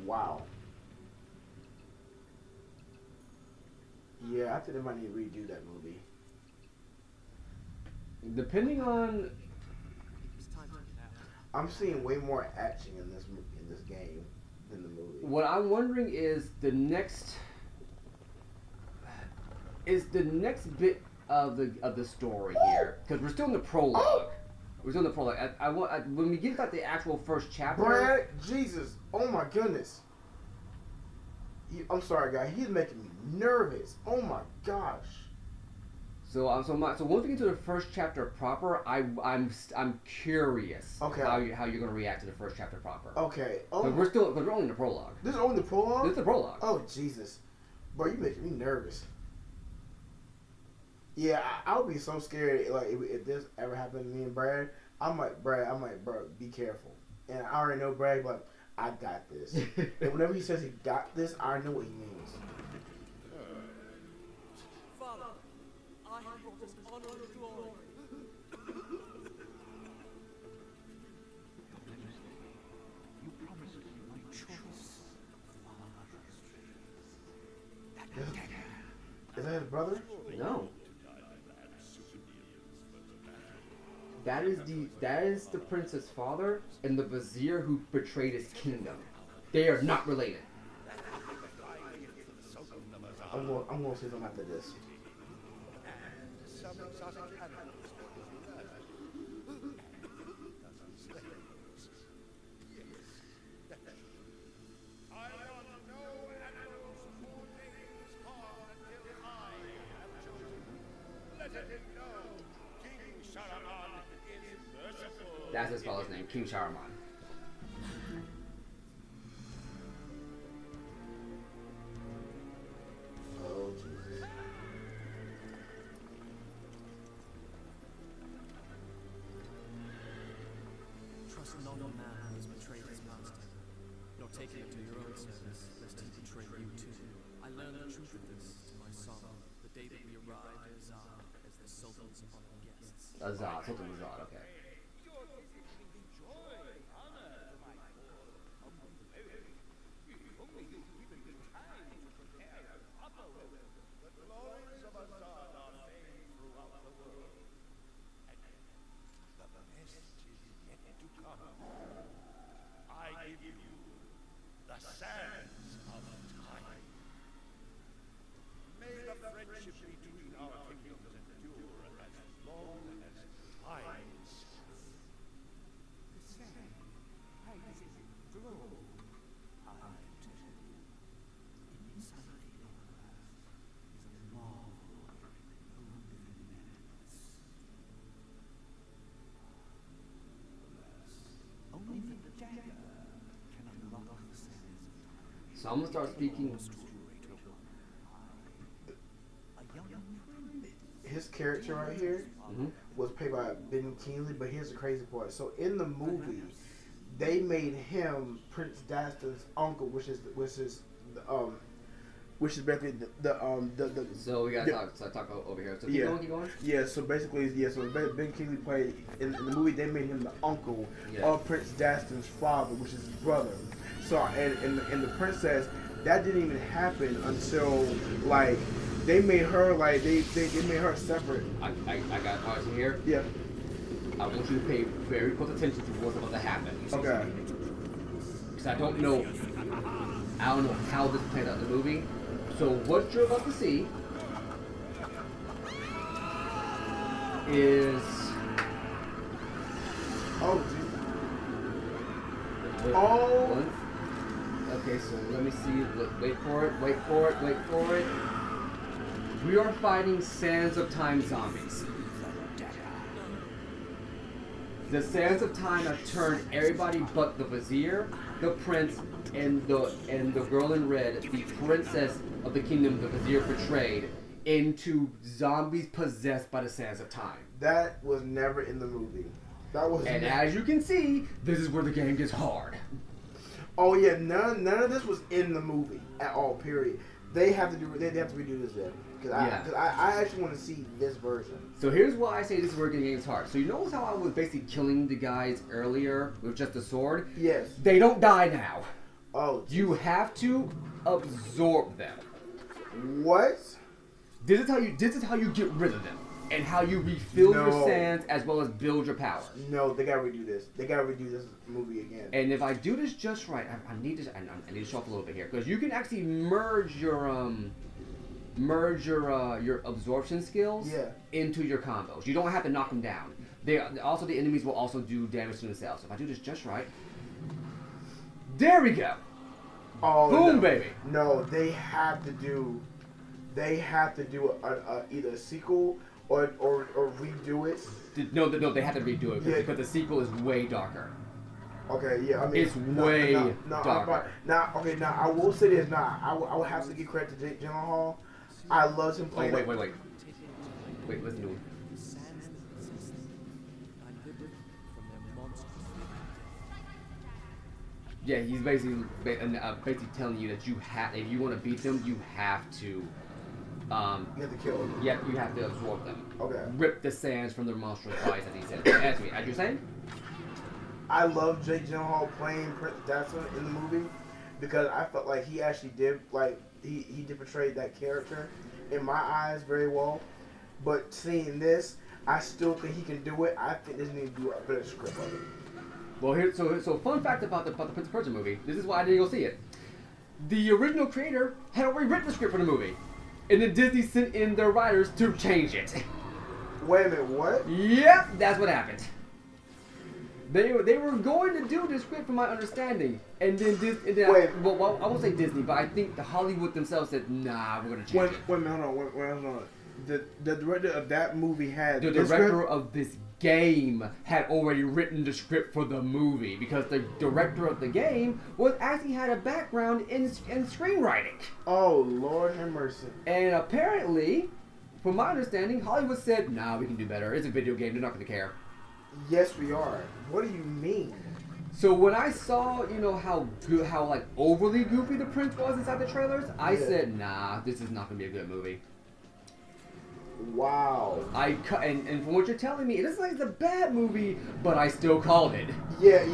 Wow. Yeah, I think they might need to redo that movie. Depending on It's time to get out. I'm seeing way more action in this game than the movie. what I'm wondering is the next bit of the story here, because we're still in the prologue. We're still in the prologue. When we get to like the actual first chapter. Brad, Jesus, oh my goodness. I'm sorry, guy. He's making me nervous. Oh my gosh. So once we get to the first chapter proper, I'm curious Okay. how you're gonna react to the first chapter proper. Okay. Oh, Because we're only in the prologue. this is only the prologue. This is the prologue. Oh Jesus, bro, you making me nervous. Yeah, I would be so scared. Like if this ever happened to me and Brad, I'm like, bro, be careful. And I already know Brad, like, I got this. And whenever he says he got this, I know what he means. Father, I have brought us honor and glory. You promised me my choice. Is that his brother? No. That is the prince's father and the vizier who betrayed his kingdom. They are not related. I'm going to see them after this. Some exotic animals I want no animals or things harm until I have chosen. Let it know, King Sharaman is merciful. That's his father's name, King Sharaman. Oh Jesus. Trust not a man who has betrayed his master, nor take him into your own service, lest he betray you too. I learned the truth of this to my son, the day that we arrived at Azar as the Sultan's honored guests. Azad, Sultan Azad, okay. The glories of Azad are famed throughout the world. And the best is yet to come. I give you the sands of time. May the friendship between our kingdoms endure as long as time itself. The sand rises in glow. I tell you, inside the earth is a marvel of openness. Only the dagger can unlock the sands of time. So I'm gonna start speaking. His character right here was played by Ben Kingsley, but here's the crazy part. So in the movie, they made him Prince Daston's uncle, which is basically the So we gotta talk over here. So keep going. Yeah, so basically, so Ben Kingsley played in the movie. They made him the uncle Yeah. of Prince Daston's father, which is his brother. So and the princess, that didn't even happen until like they made her like they made her separate. I got parts in here. Yeah. I want you to pay very close attention to what's about to happen. Okay. Because I don't know how this played out in the movie. So what you're about to see is Oh, geez. Wait, Oh. one. Okay, so let me see. Wait for it. Wait for it. Wait for it. We are fighting Sands of Time zombies. The Sands of Time have turned everybody but the Vizier, the Prince, and the girl in red, the princess of the kingdom the Vizier portrayed, into zombies possessed by the Sands of Time. That was never in the movie. That was. And as you can see, this is where the game gets hard. Oh yeah, none of this was in the movie at all. Period. They have to redo this then, because I actually want to see this version. So here's why I say this is where the game gets hard. So you notice how I was basically killing the guys earlier with just a sword? Yes. They don't die now. Oh. You have to absorb them. What? This is how you get rid of them. And how you refill your No. sands as well as build your power. No, they gotta redo this. They gotta redo this movie again. And if I do this just right, I need to show off a little bit here because you can actually merge your absorption skills into your combos. You don't have to knock them down. The enemies will also do damage to themselves. If I do this just right, there we go. Oh, boom, no. baby. No, they have to do a either a sequel or redo it. No, they have to redo it Yeah. because the sequel is way darker. Okay, yeah, I mean It's way darker. Now I will say this. Now I will have to give credit to Jake Gyllenhaal. I loved him playing. Wait, listen to him. Yeah, he's basically telling you that if you want to beat them, you have to. You have to kill him. Yeah, you have to absorb them. Okay. Rip the sands from their monstrous bodies, as he said. Ask me, as you're saying? I love Jake Gyllenhaal playing Prince Dazzler in the movie because I felt like he actually did he did portray that character in my eyes very well. But seeing this, I still think he can do it. I think this needs to do a better script of it. Well, so fun fact about the Prince of Persia movie. This is why I didn't go see it. The original creator had already written the script for the movie, and then Disney sent in their writers to change it. Wait a minute, what? Yep, that's what happened. They were going to do the script, from my understanding, and then I won't say Disney, but I think the Hollywood themselves said, "Nah, we're gonna change it." Wait a minute, hold on. The director of that movie had The director of this game had already written the script for the movie because the director of the game had a background in screenwriting. Oh, Lord have mercy. And apparently, from my understanding, Hollywood said, "Nah, we can do better. It's a video game. They're not gonna care." Yes, we are. What do you mean? So when I saw, how overly goofy the prince was inside the trailers, I said, "Nah, this is not gonna be a good movie." Wow. And from what you're telling me, it isn't like it's a bad movie, but I still called it. Yeah.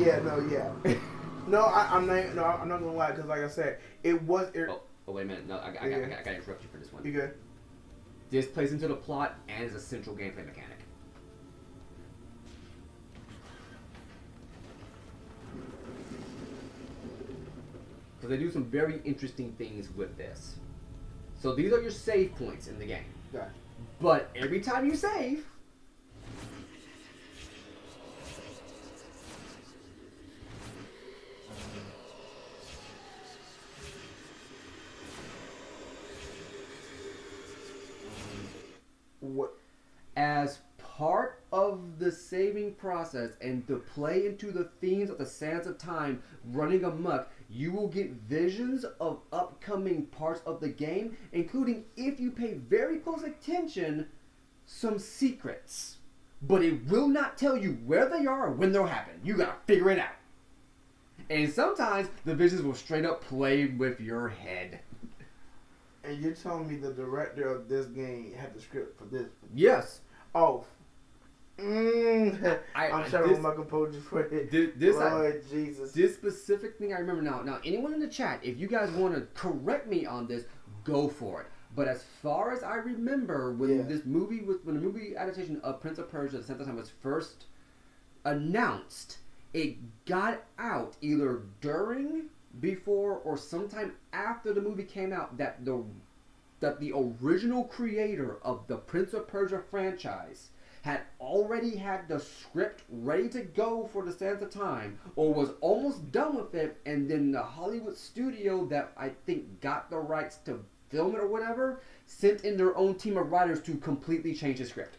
No, I'm not gonna lie, because like I said, it was. Oh, wait a minute. No, I gotta interrupt you for this one. You good? This plays into the plot and is a central gameplay mechanic. So they do some very interesting things with this. So these are your save points in the game. Yeah. But every time you save, What? as part of the saving process and to play into the themes of the Sands of Time running amok, you will get visions of upcoming parts of the game, including, if you pay very close attention, some secrets. But it will not tell you where they are or when they'll happen. You gotta figure it out. And sometimes the visions will straight up play with your head. And you're telling me the director of this game had the script for this? Yes. Oh. I'm trying to hold my composure for it. Lord Jesus. This specific thing I remember now. Now, anyone in the chat, if you guys want to correct me on this, go for it. But as far as I remember, when the movie adaptation of Prince of Persia: The Sands of Time was first announced, it got out either during, before, or sometime after the movie came out that the that the original creator of the Prince of Persia franchise had already had the script ready to go for the Sands of Time, or was almost done with it, and then the Hollywood studio that I think got the rights to film it or whatever sent in their own team of writers to completely change the script.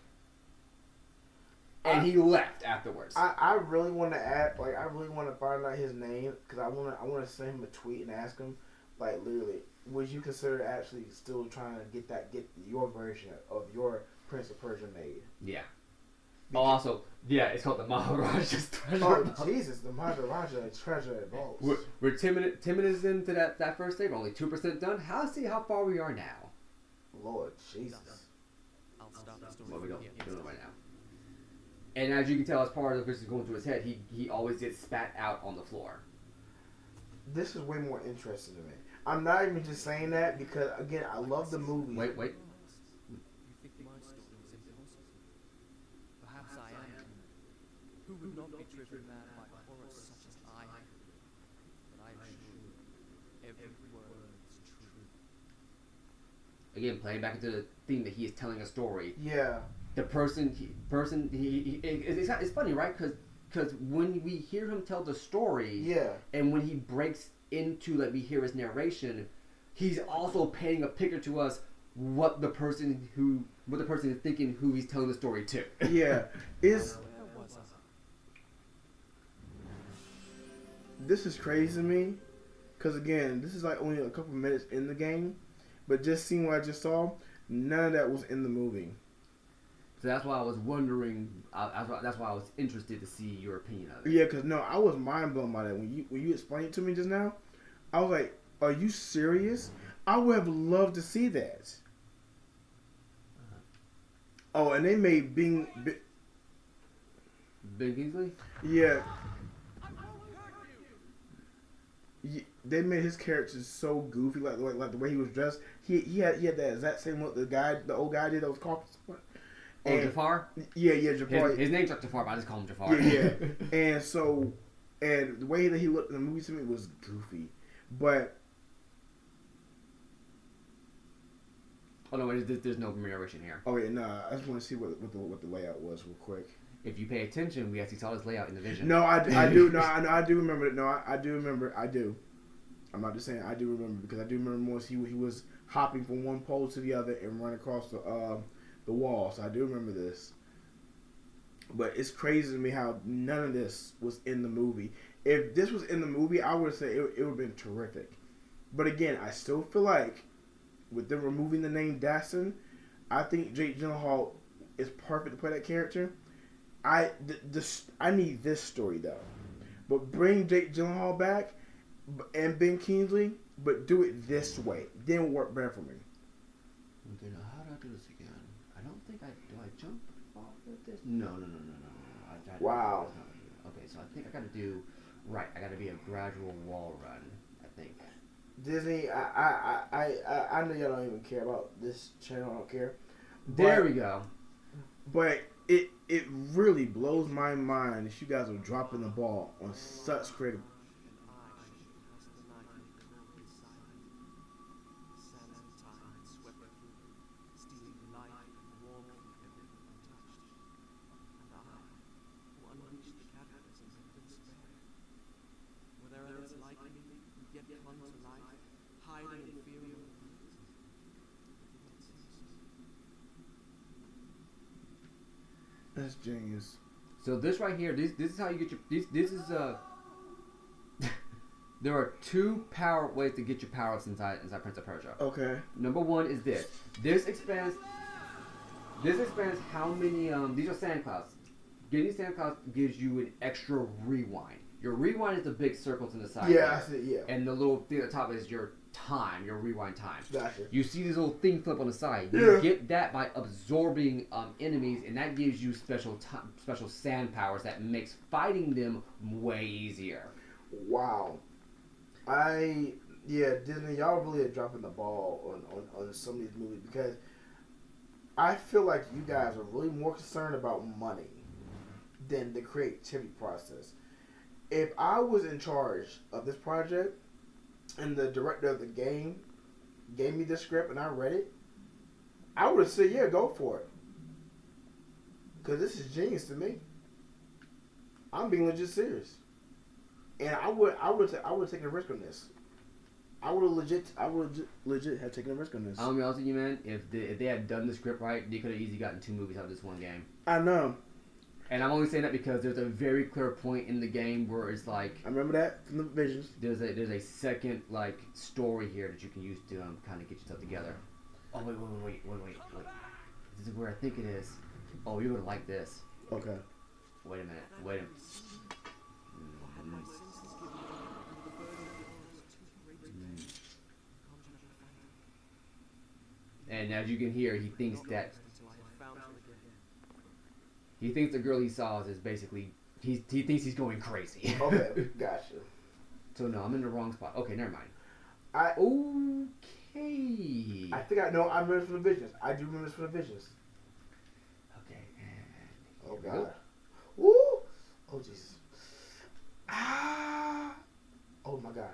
And he left afterwards. I really want to add, like, I really want to find out his name, because I want to send him a tweet and ask him, like, literally, would you consider actually still trying to get your version of your Prince of Persia made? Yeah. Also, yeah, it's called the Maharaja's Treasure. Oh, Jesus, the Maharaja Treasure Vaults. We're 10 minutes into that first save, only 2% done. See how far we are now. Lord Jesus. I'll start the story. Well, we from don't here. do it right now. And as you can tell, as part of this is going through his head, he always gets spat out on the floor. This is way more interesting to me. I'm not even just saying that because, again, I love the movie. Wait. You think my story is impossible? Perhaps I am. Who would not be driven mad by horror such as I have? But I am sure every word is true. Again, playing back into the theme that he is telling a story. Yeah. The it's funny, right? Because when we hear him tell the story, Yeah. and when he breaks into, like, we hear his narration, he's also painting a picture to us what the person is thinking, who he's telling the story to. Yeah. Is Where was I? this is crazy to me, because again, this is like only a couple minutes in the game, but just seeing what I just saw, none of that was in the movie. So that's why I was wondering. That's why I was interested to see your opinion of it. Yeah, because no, I was mind blown by that when you explained it to me just now. I was like, "Are you serious?" I would have loved to see that. Oh, and they made Ben Kingsley? yeah. They made his character so goofy, like the way he was dressed. He had that exact same look the old guy did that was called. Oh, Jafar? Yeah, Jafar. His name's not Jafar, but I just call him Jafar. Yeah. And so, and the way that he looked in the movie to me was goofy, but Oh no, there's no narration here. oh yeah, no, I just want to see what the layout was real quick. If you pay attention, we actually saw this layout in the vision. No, I do. No, I do remember it. No, I do remember. I do. I'm not just saying. I do remember because I do remember once he was hopping from one pole to the other and running across the wall. So I do remember this. But it's crazy to me how none of this was in the movie. If this was in the movie, I would say it would have been terrific. But again, I still feel like with them removing the name Dassin, I think Jake Gyllenhaal is perfect to play that character. I need this story though, but bring Jake Gyllenhaal back and Ben Kingsley, but do it this way. Then it'll work better for me. Okay, now how do I do this again? I don't think do I jump off of this? No. Wow. Okay, so I think I gotta do right. I gotta be a gradual wall run. I think. Disney, I know y'all don't even care about this channel. I don't care. There we go. But it really blows my mind that you guys are dropping the ball on such creative. That's genius. So this right here, this is how you get your this is there are two ways to get your powers inside Prince of Persia. Okay. Number one is this. This expands how many these are sand clouds. Getting sand clouds gives you an extra rewind. Your rewind is the big circles in the side. Yeah, I see. Yeah. And the little thing at the top is your time, your rewind time. Gotcha. You see this little thing flip on the side. Yeah. You get that by absorbing enemies, and that gives you special sand powers that makes fighting them way easier. Wow. Disney, y'all really are dropping the ball on some of these movies because I feel like you guys are really more concerned about money than the creativity process. If I was in charge of this project and the director of the game, gave me the script and I read it, I would have said, yeah, go for it. Because this is genius to me. I'm being legit serious. And I would have taken a risk on this. I would legit have taken a risk on this. I'll be honest with you, man. If they had done the script right, they could have easily gotten 2 movies out of this one game. I know. And I'm only saying that because there's a very clear point in the game where it's like I remember that from the visions. there's a second like story here that you can use to kind of get yourself together. Oh wait. This is where I think it is. Oh, you're gonna like this. Okay. Wait a minute. And as you can hear, he thinks the girl he saw is basically he thinks he's going crazy. Okay, gotcha. So no, I'm in the wrong spot. Okay, never mind. Okay. I think I know. I remember this from the visions. I do remember this from the visions. Okay. Oh God. Woo! Oh Jesus. Oh my God.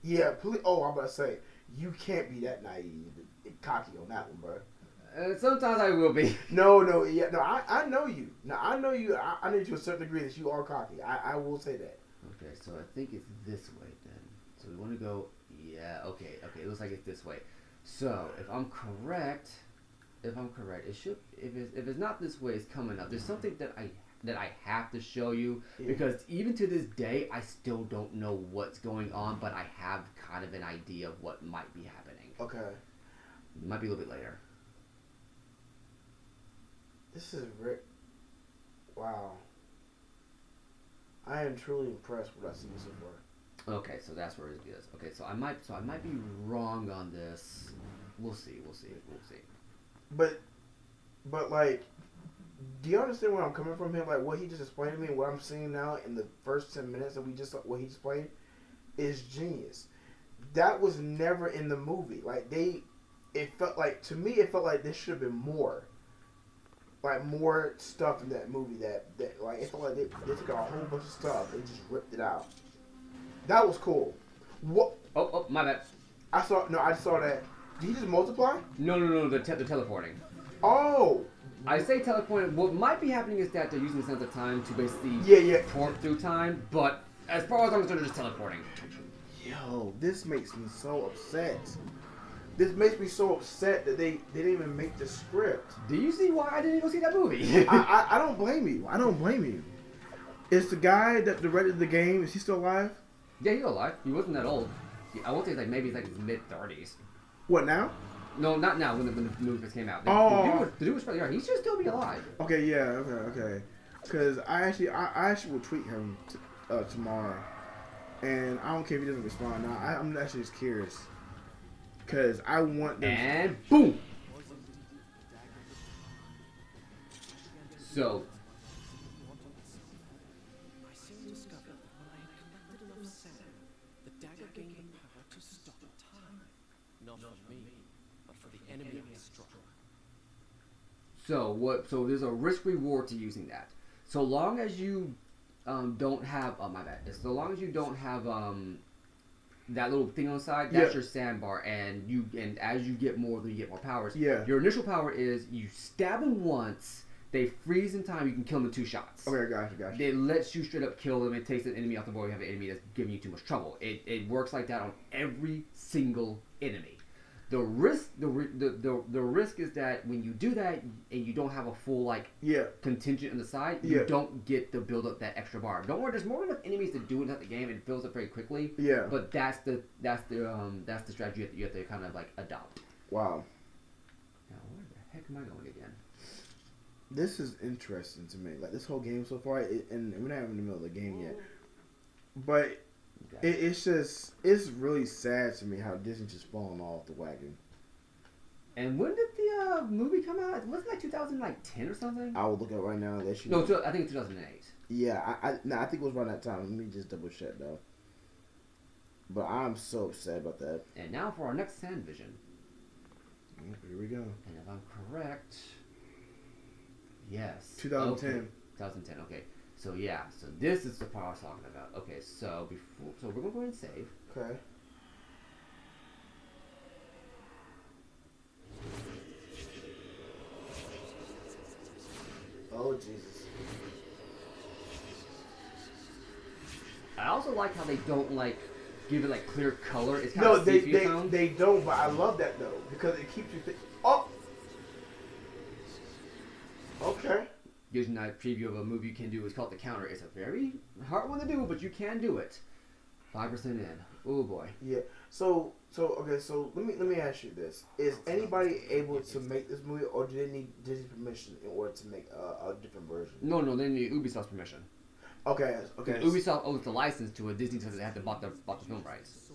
Yeah. Please. Oh, I'm about to say you can't be that naive and cocky on that one, bro. Sometimes I will be. No. Yeah. No. I know you. No. I know you. I know you to a certain degree that you are cocky. I will say that. Okay. So I think it's this way then. So we want to go. Yeah. Okay. It looks like it's this way. So if I'm correct, it should. If it's not this way, it's coming up. There's something that I have to show you because even to this day, I still don't know what's going on, but I have kind of an idea of what might be happening. Okay. It might be a little bit later. This is wow. I am truly impressed with what I've seen so far. Okay, so that's where it is. Okay, so I might be wrong on this. We'll see. But like, do you understand where I'm coming from here? Like what he just explained to me, and what I'm seeing now in the first 10 minutes that what he just played, is genius. That was never in the movie. Like it felt like there should have been more. Like more stuff in that movie that like it felt like they took a whole bunch of stuff and just ripped it out. That was cool. What? Oh, my bad. I saw that. Did he just multiply? No, the teleporting. Oh. I say teleporting. What might be happening is that they're using the sense of time to basically port through time, but as far as I'm concerned, they're just teleporting. Yo, this makes me so upset. This makes me so upset that they didn't even make the script. Do you see why I didn't go see that movie? I don't blame you. Is the guy that directed the game, is he still alive? Yeah, he's alive. He wasn't that old. I won't say maybe he's like his mid-30s. What, now? No, not now, when the movie first came out. The dude was probably young. He should still be alive. Okay, yeah, okay. Because I actually will tweet him tomorrow. And I don't care if he doesn't respond now. I'm actually just curious. Because I want them and boom! So, I soon discovered that when I had collected enough sand, the dagger gained the power to stop time. Not for me, but for the enemy I struck. So there's a risk reward to using that. So long as you don't have my bad. So long as you don't have that little thing on the side, that's your sandbar, and as you get more, you get more powers. Yeah. Your initial power is you stab them once, they freeze in time, you can kill them in 2 shots. Okay, gotcha. It lets you straight up kill them. It takes an enemy off the board. You have an enemy that's giving you too much trouble. It works like that on every single enemy. The risk is that when you do that and you don't have a full contingent on the side, you don't get to build up that extra bar. Don't worry, there's more than enough enemies to do it at the game, and it fills up very quickly. Yeah. But that's the strategy you have to kind of like adopt. Wow. Now where the heck am I going again? This is interesting to me. Like this whole game so far, and we're not even in the middle of the game yet. But it's really sad to me how Disney's just falling off the wagon. And when did the movie come out? Wasn't it like 2010 or something? I will look at it right now and let you know. No, I think 2008. Yeah, I think it was around that time. Let me just double check though. But I'm so upset about that. And now for our next Sand Vision. Yep, here we go. And if I'm correct, yes. 2010. Okay. 2010. Okay. So yeah. So this is the part I was talking about. Okay. So we're gonna go ahead and save. Okay. also like how they don't like give it like clear color. It's kind No, of sepia tone. they don't, but I love that though because it keeps you thinking. Oh, okay. Gives you a nice preview of a movie you can do. It's called The Counter. It's a very hard one to do, but you can do it. 5% in. Oh boy. Yeah. So okay. So let me ask you this: is anybody able to make this movie, or do they need Disney permission in order to make a different version? No, they need Ubisoft's permission. Okay. Okay. Ubisoft owes the license to a Disney because they had to bought the film rights.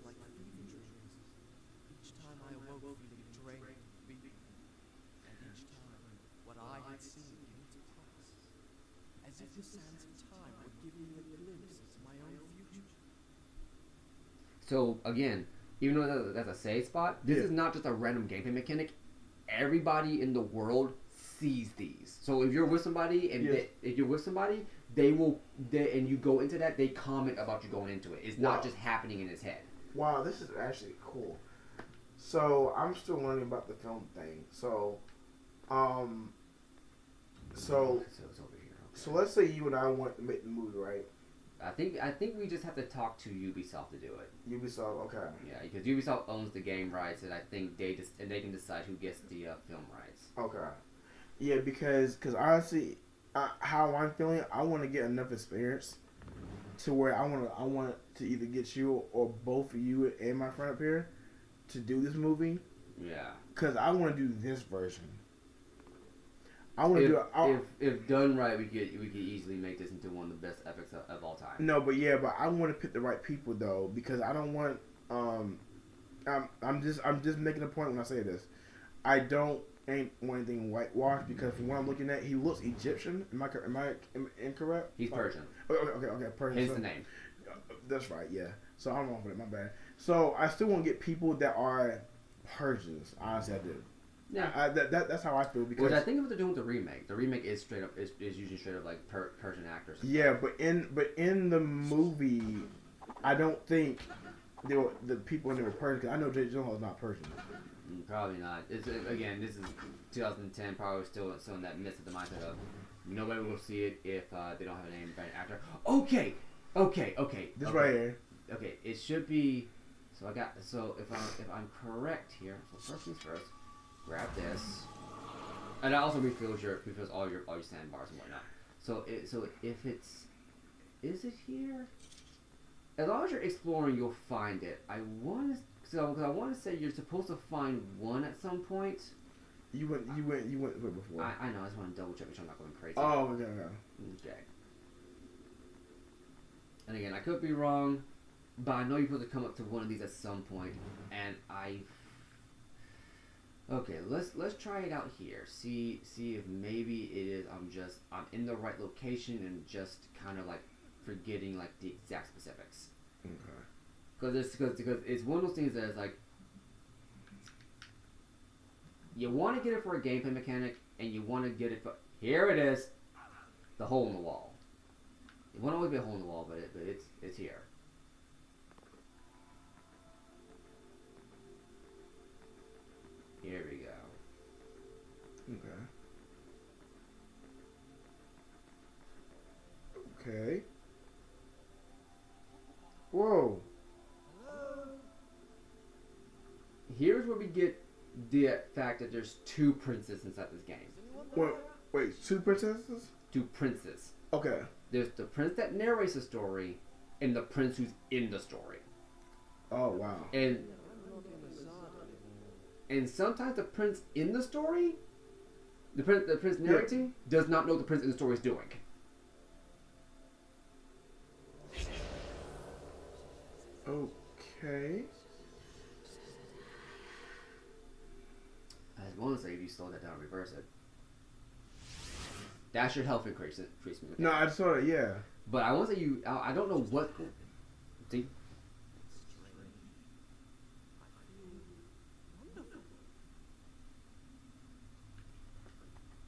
Like fever dreams. Each time I awoke feeling drained, beaten, and each time what I had seen came to pass, as if the sands of time were giving me a glimpse into my own future. So again, even though that's a save spot, this is not just a random gameplay mechanic. Everybody in the world sees these. So if you're with somebody and and you go into that, they comment about you going into it. It's not just happening in his head. Wow, this is actually cool. So I'm still learning about the film thing. So it's over here. So let's say you and I want to make the movie, right? I think we just have to talk to Ubisoft to do it. Ubisoft, okay. Yeah, because Ubisoft owns the game rights, and I think they can decide who gets the film rights. Okay. Yeah, because honestly, how I'm feeling, I want to get enough experience to where I want to either get you or both of you and my friend up here to do this movie. Yeah. Because I want to do this version. I want to do it. If done right, we could easily make this into one of the best epics of all time. No, but I want to pick the right people though, because I don't want. I'm just making a point when I say this. I don't ain't want anything whitewashed because from what I'm looking at, he looks Egyptian. Am I incorrect? He's Persian. Okay, Persian. Hence the name. That's right. Yeah. So I'm wrong with it. My bad. So I still want to get people that are Persians. Honestly, I do. Yeah, that's how I feel because. Which I think what they're doing with the remake. The remake is straight up is usually straight up like Persian actors. Yeah, but in the movie, I don't think the people in there were Persian. Cause I know Jay Gyllenhaal is not Persian. Probably not. It's again, this is 2010. Probably still in that midst of the mindset of nobody will see it if they don't have a name by an actor. Okay. This right here. Okay, it should be. So if I'm correct here. So first things first. Grab this, and it also refills all your sandbars and whatnot. So if it's, is it here? As long as you're exploring, you'll find it. I want to say you're supposed to find one at some point. You went before. I know. I just want to double check make sure I'm not going crazy. Oh, okay. And again, I could be wrong, but I know you're supposed to come up to one of these at some point, and Okay, let's try it out here. See if maybe it is I'm in the right location and just kind of like forgetting like the exact specifics. Okay. Because it's one of those things that is like you want to get it for a gameplay mechanic and you want to get it for here it is, the hole in the wall. It won't always be a hole in the wall, but it's here. Here we go. Okay. Whoa. Here's where we get the fact that there's two princes inside this game. Wait, two princesses? Two princes. Okay. There's the prince that narrates the story and the prince who's in the story. Oh, wow. And sometimes the prince in the story, the prince narrating, does not know what the prince in the story is doing. Okay. I want to say if you slow that down, reverse it. That's your health increase. No, I saw it. Yeah. But I want to say I don't know what. See.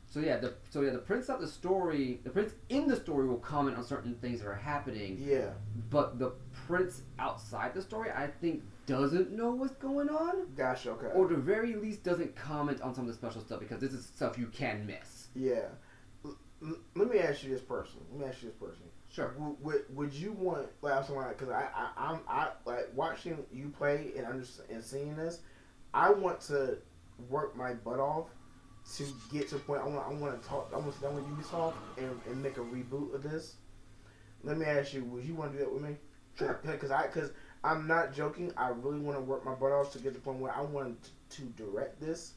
So the prince of the story, the prince in the story will comment on certain things that are happening. Yeah. But the prince outside the story, I think, doesn't know what's going on. Gotcha. Okay. Or at the very least, doesn't comment on some of the special stuff because this is stuff you can miss. Yeah. Let me ask you this person. Sure. Would you want like something like because I like watching you play and and seeing this. I want to work my butt off to get to the point. I want to talk. I want to sit down with Ubisoft and make a reboot of this. Let me ask you: would you want to do that with me? Sure. Because I'm not joking. I really want to work my butt off to get to the point where I want to direct this,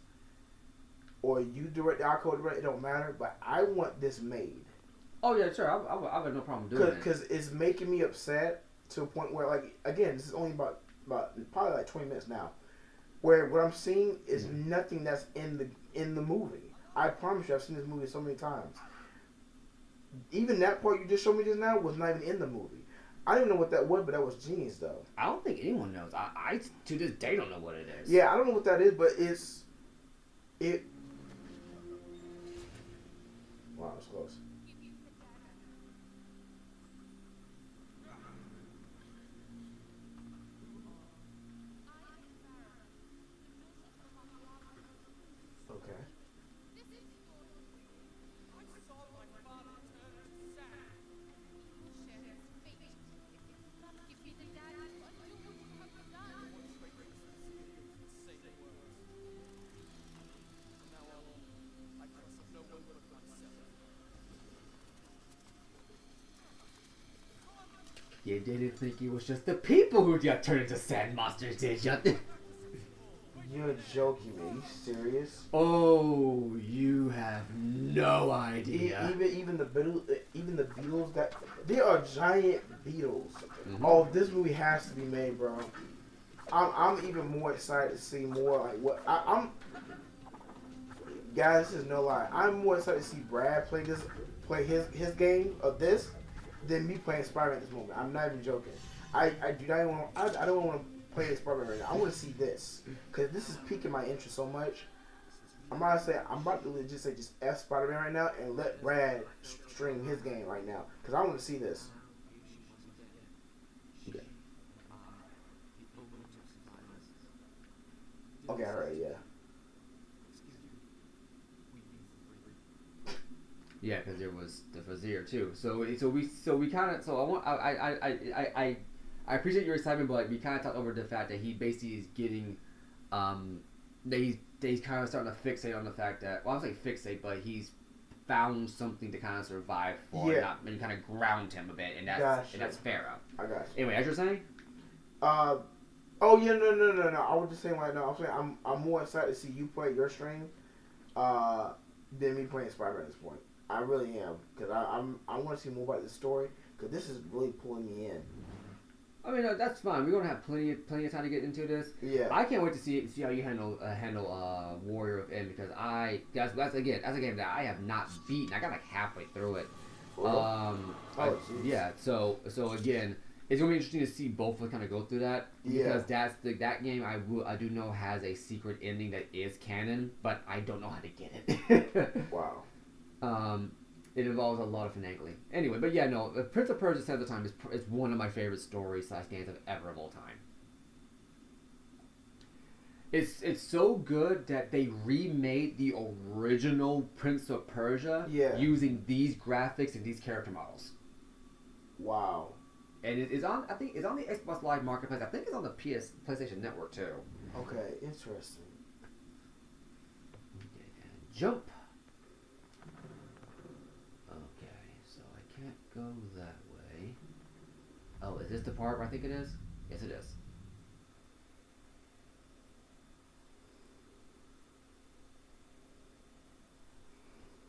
or you direct. I code direct. It don't matter. But I want this made. Oh yeah, sure. I have no problem doing it. Because it's making me upset to a point where, like, again, this is only about probably like 20 minutes now, where what I'm seeing is nothing that's in the movie. I promise you, I've seen this movie so many times. Even that part you just showed me just now was not even in the movie. I didn't know what that was, but that was genius, though. I don't think anyone knows. I to this day don't know what it is. Yeah, I don't know what that is, but it. Wow, it's close. Okay. You didn't think it was just the people who got turned into sand monsters, did you? You're joking me. Are you serious? Oh, you have no idea. Even the beetles that there are giant beetles. Mm-hmm. Oh, this movie has to be made, bro. I'm even more excited to see more like what I'm. Guys, this is no lie. I'm more excited to see Brad play his game of this than me playing Spider-Man at this moment. I'm not even joking. I do not even want. I don't want to play Spider-Man right now. I want to see this because this is piquing my interest so much. I'm about to legit say just F Spider-Man right now and let Brad stream his game right now because I want to see this. Okay, all right, yeah. Yeah, because there was the Vizier too. So we kind of I appreciate your excitement, but like we kind of talked over the fact that he basically is getting that he's kind of starting to fixate on the fact that well, I don't say fixate, but he's found something to kind of survive for, Yeah. and kind of ground him a bit, and that's Gotcha. Pharaoh. I got you. Anyway, as you're saying, Oh yeah, no. I was just saying right now. I'm saying I'm more excited to see you play your stream, than me playing Spider-Man at this point. I really am because I want to see more about this story because this is really pulling me in. I mean that's fine. We're gonna have plenty of time to get into this. Yeah. I can't wait to see how you handle Warrior of N because that's a game that I have not beaten. I got like halfway through it. Jeez. Yeah. So again, it's gonna be interesting to see both of us kind of go through that because that game I do know has a secret ending that is canon, but I don't know how to get it. Wow. It involves a lot of finagling. Anyway, but yeah, no, Prince of Persia: Sands of Time is one of my favorite stories / games of ever of all time. It's so good that they remade the original Prince of Persia using these graphics and these character models. Wow. And it is on. I think it's on the Xbox Live Marketplace. I think it's on the PlayStation Network too. Okay, interesting. Okay, and jump. Okay, so I can't go that way. Oh, is this the part where I think it is? Yes, it is.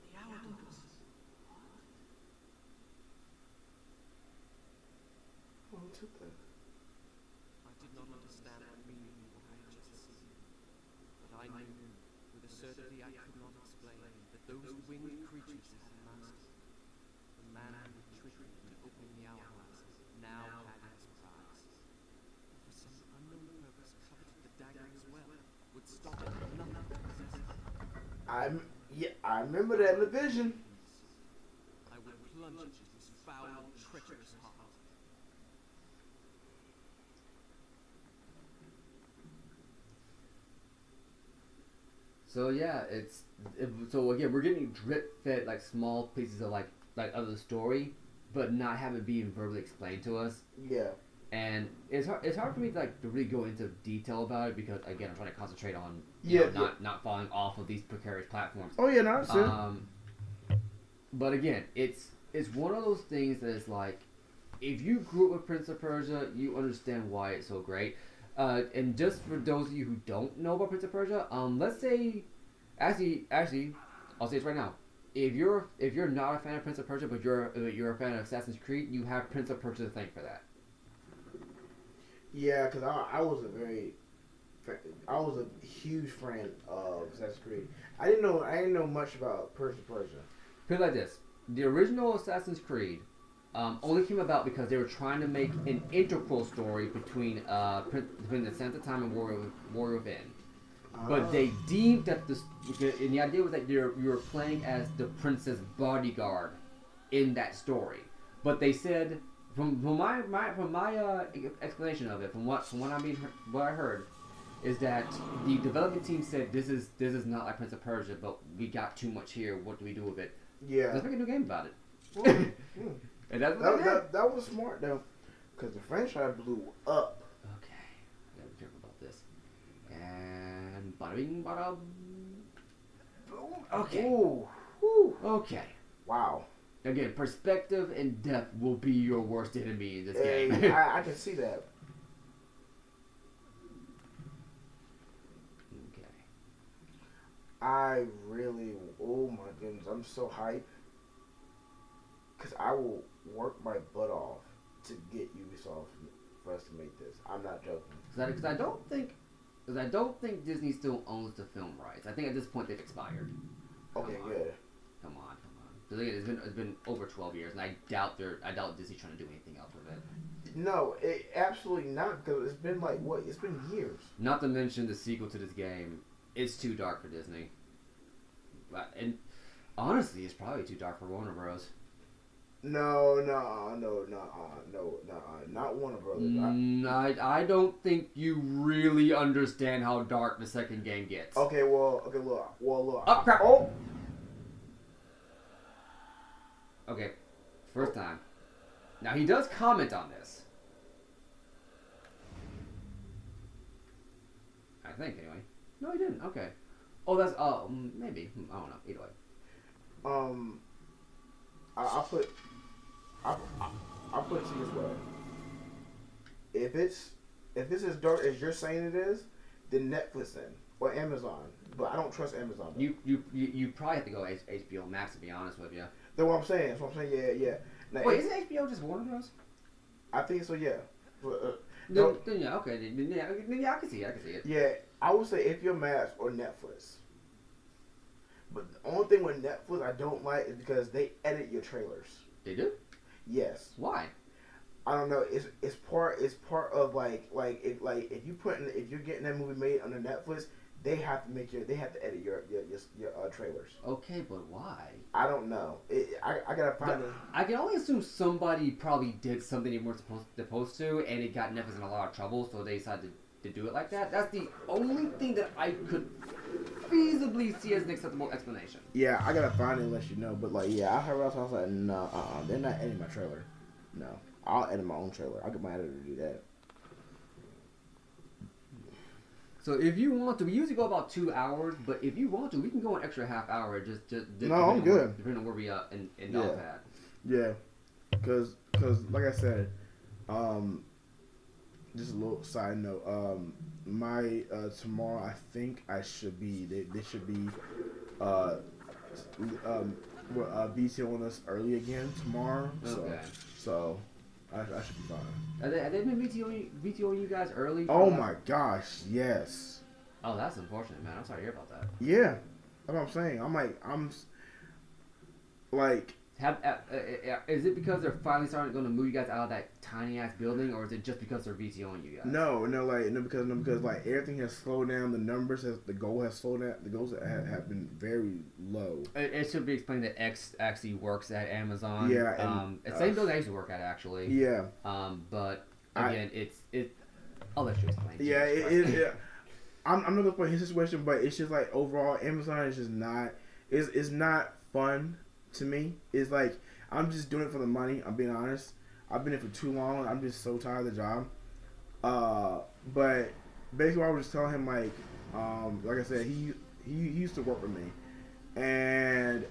The hourglass. Oh, who took that? I did not understand the meaning of what I had just seen, but I knew, with a certainty I could not explain, that those winged creatures had a master. The man who had tricked me into opening the hourglass now had his prize. For some unknown purpose, coveted the dagger as well. Would stop it, nothing could possess it. I remember that in the vision. I would plunge into his foul and treacherous heart. So yeah, so again we're getting drip fed like small pieces of like of the story but not have it being verbally explained to us. Yeah. And it's hard for me to really go into detail about it because again I'm trying to concentrate on not falling off of these precarious platforms. Oh yeah, no, that's it. But again, it's one of those things that is like, if you grew up with Prince of Persia, you understand why it's so great. And just for those of you who don't know about Prince of Persia, let's say, actually, I'll say it right now. If you're not a fan of Prince of Persia, but you're a fan of Assassin's Creed, you have Prince of Persia to thank for that. Yeah, because I was a huge fan of Assassin's Creed. I didn't know much about Persia. Put it like this: the original Assassin's Creed only came about because they were trying to make an integral story between the Sands of Time and Warrior Within. But they deemed that and the idea was that you were playing as the prince's bodyguard in that story. But they said, from my explanation of it, from what I heard, is that the development team said this is not like Prince of Persia, but we got too much here. What do we do with it? Yeah. Let's make a new game about it. And that's that, what they did. that was smart though, because the franchise blew up. Okay, I gotta be careful about this. And bada bing, bada boom. Okay. Ooh. Whew. Okay. Wow. Again, perspective and depth will be your worst enemy in this Hey, game. I can see that. Okay. I really, oh my goodness, I'm so hyped. Because I will work my butt off to get Ubisoft for us to make this. I'm not joking. Because I don't think Disney still owns the film rights. I think at this point they've expired. Okay, good. Come on. Because again, it's been over 12 years, and I doubt Disney's trying to do anything else with it. No, absolutely not. Because it's been like what? It's been years. Not to mention the sequel to this game. It's too dark for Disney. And honestly, it's probably too dark for Warner Bros. No, not Warner Brothers. I don't think you really understand how dark the second game gets. Okay, look. Oh, crap. Oh. Okay, first time. Now he does comment on this. I think anyway. No, he didn't. Okay. Oh, that's maybe I don't know. Either way. I'll put it to you this way. If it's as dark as you're saying it is, then Netflix then or Amazon. But I don't trust Amazon. Though. You probably have to go HBO Max to be honest with you. That's what I'm saying. Yeah. Now, wait, isn't HBO just Warner Bros? I think so. Yeah. Then yeah, okay. Then yeah, I can see it. Yeah, I would say HBO Max or Netflix. But the only thing with Netflix I don't like is because they edit your trailers. They do? Yes. Why? I don't know. It's part of if you're getting that movie made under Netflix, they have to edit your trailers. Okay, but why? I don't know. I gotta find it. I can only assume somebody probably did something they weren't supposed to, and it got Netflix in a lot of trouble, so they decided to do it like that. That's the only thing that I could feasibly see as an acceptable explanation. Yeah, I gotta find it and let you know. But I heard else. I was like, no, they're not editing my trailer. No, I'll edit my own trailer. I'll get my editor to do that. So if you want to, we usually go about 2 hours, but if you want to, we can go an extra half hour. Just no, I'm good. Depending on where we are in Dogpad. Yeah, because like I said, just a little side note. My tomorrow, I think I should be. They should be VTOing us early again tomorrow. Okay. So I should be fine. Have they been VTOing you guys early? Oh my gosh, yes. Oh, that's unfortunate, man. I'm sorry to hear about that. Yeah, that's what I'm saying. I'm like. Is it because they're finally starting going to move you guys out of that tiny ass building, or is it just because they're VTOing you guys? No, because like everything has slowed down. The goal has slowed down. The goals have been very low. It should be explained that X actually works at Amazon. Yeah, it's the same building I used to work at actually. Yeah. But again, I'll let you explain. Yeah, I'm not gonna put his situation, but it's just like overall, Amazon is just not. It's not fun. To me, it's like I'm just doing it for the money. I'm being honest. I've been in for too long. I'm just so tired of the job. But basically, I was just telling him like I said, he used to work with me, and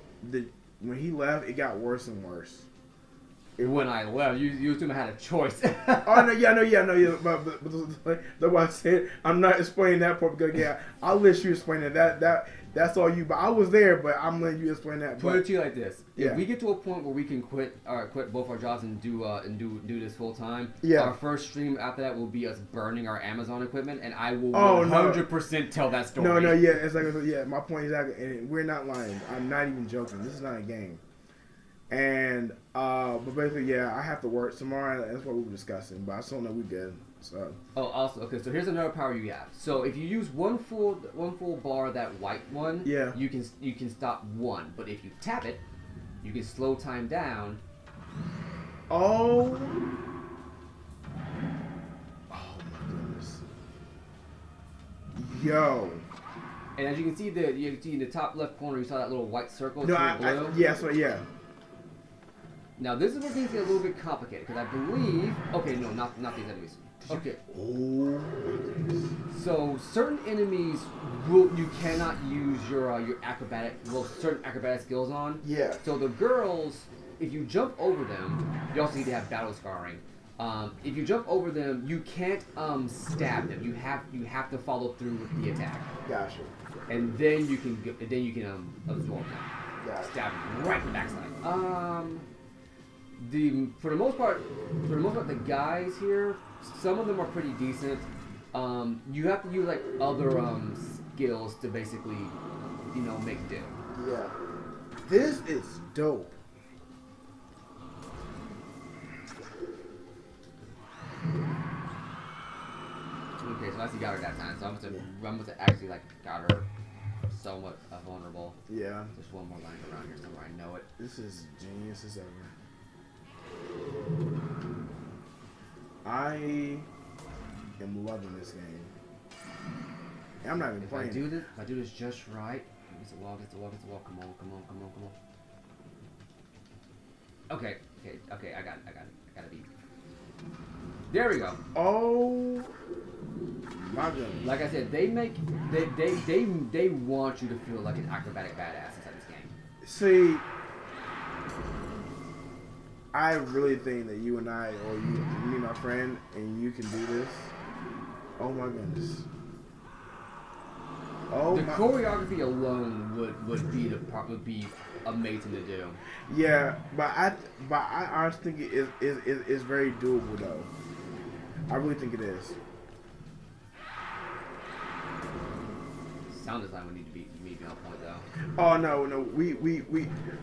when he left, it got worse and worse. When I left, you assume I had a choice. Oh no, yeah. But that's why I said I'm not explaining that part because I'll let you explain it. That's all you. But I was there, but I'm letting you explain that. Put it to you like this: Yeah. if we get to a point where we can quit both our jobs and do this full time, Yeah. our first stream after that will be us burning our Amazon equipment, and I will Oh, 100% tell that story. No, yeah, it's like my point exactly, and we're not lying. I'm not even joking. This is not a game. And but basically, I have to work tomorrow. That's what we were discussing. But I still know we're good. So. Oh, also, okay. So here's another power you have. So if you use one full bar, that white one, you can stop one. But if you tap it, you can slow time down. Oh. Oh my goodness. Yo. And as you can see, in the top left corner, you saw that little white circle. No, blue. yeah. Now this is where things get a little bit complicated because I believe. Okay, no, not these enemies. Okay. Oh. So certain enemies you cannot use your certain acrobatic skills on. Yeah. So the girls, if you jump over them, you also need to have battle scarring. If you jump over them, you can't stab them. You have to follow through with the attack. Gotcha. And then you can absorb them. Gotcha. Stab them right in the backside. For the most part, the guys here, some of them are pretty decent. You have to use like other skills to basically, make do. Yeah. This is dope. Okay, so I actually got her that time. So I'm going to actually got her somewhat vulnerable. Yeah. There's one more line around here somewhere. I know it. This is genius as ever. I am loving this game. I'm not even playing. If I do this just right, it's a wall. Come on. Okay. I got it. I gotta be. There we go. Oh my goodness. Like I said, they want you to feel like an acrobatic badass inside this game. See, I really think that you and I, or me, my friend, and you can do this. Oh my goodness. The choreography alone would be amazing to do. Yeah, but I honestly think it is very doable though. I really think it is. Sound design would need to be on point though. Oh no, we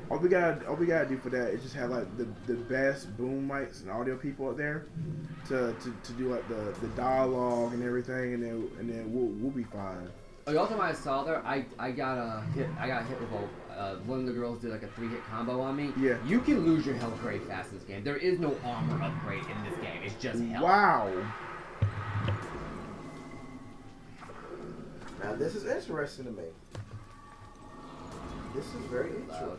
all we gotta do for that is just have like the best boom mics and audio people out there to do like the dialogue and everything, and then we'll be fine. Oh, you also might have saw there. I got hit with one of the girls did like a 3-hit combo on me. Yeah. You can lose your health very fast in this game. There is no armor upgrade in this game. It's just health. Wow. Now this is interesting to me. This is very interesting.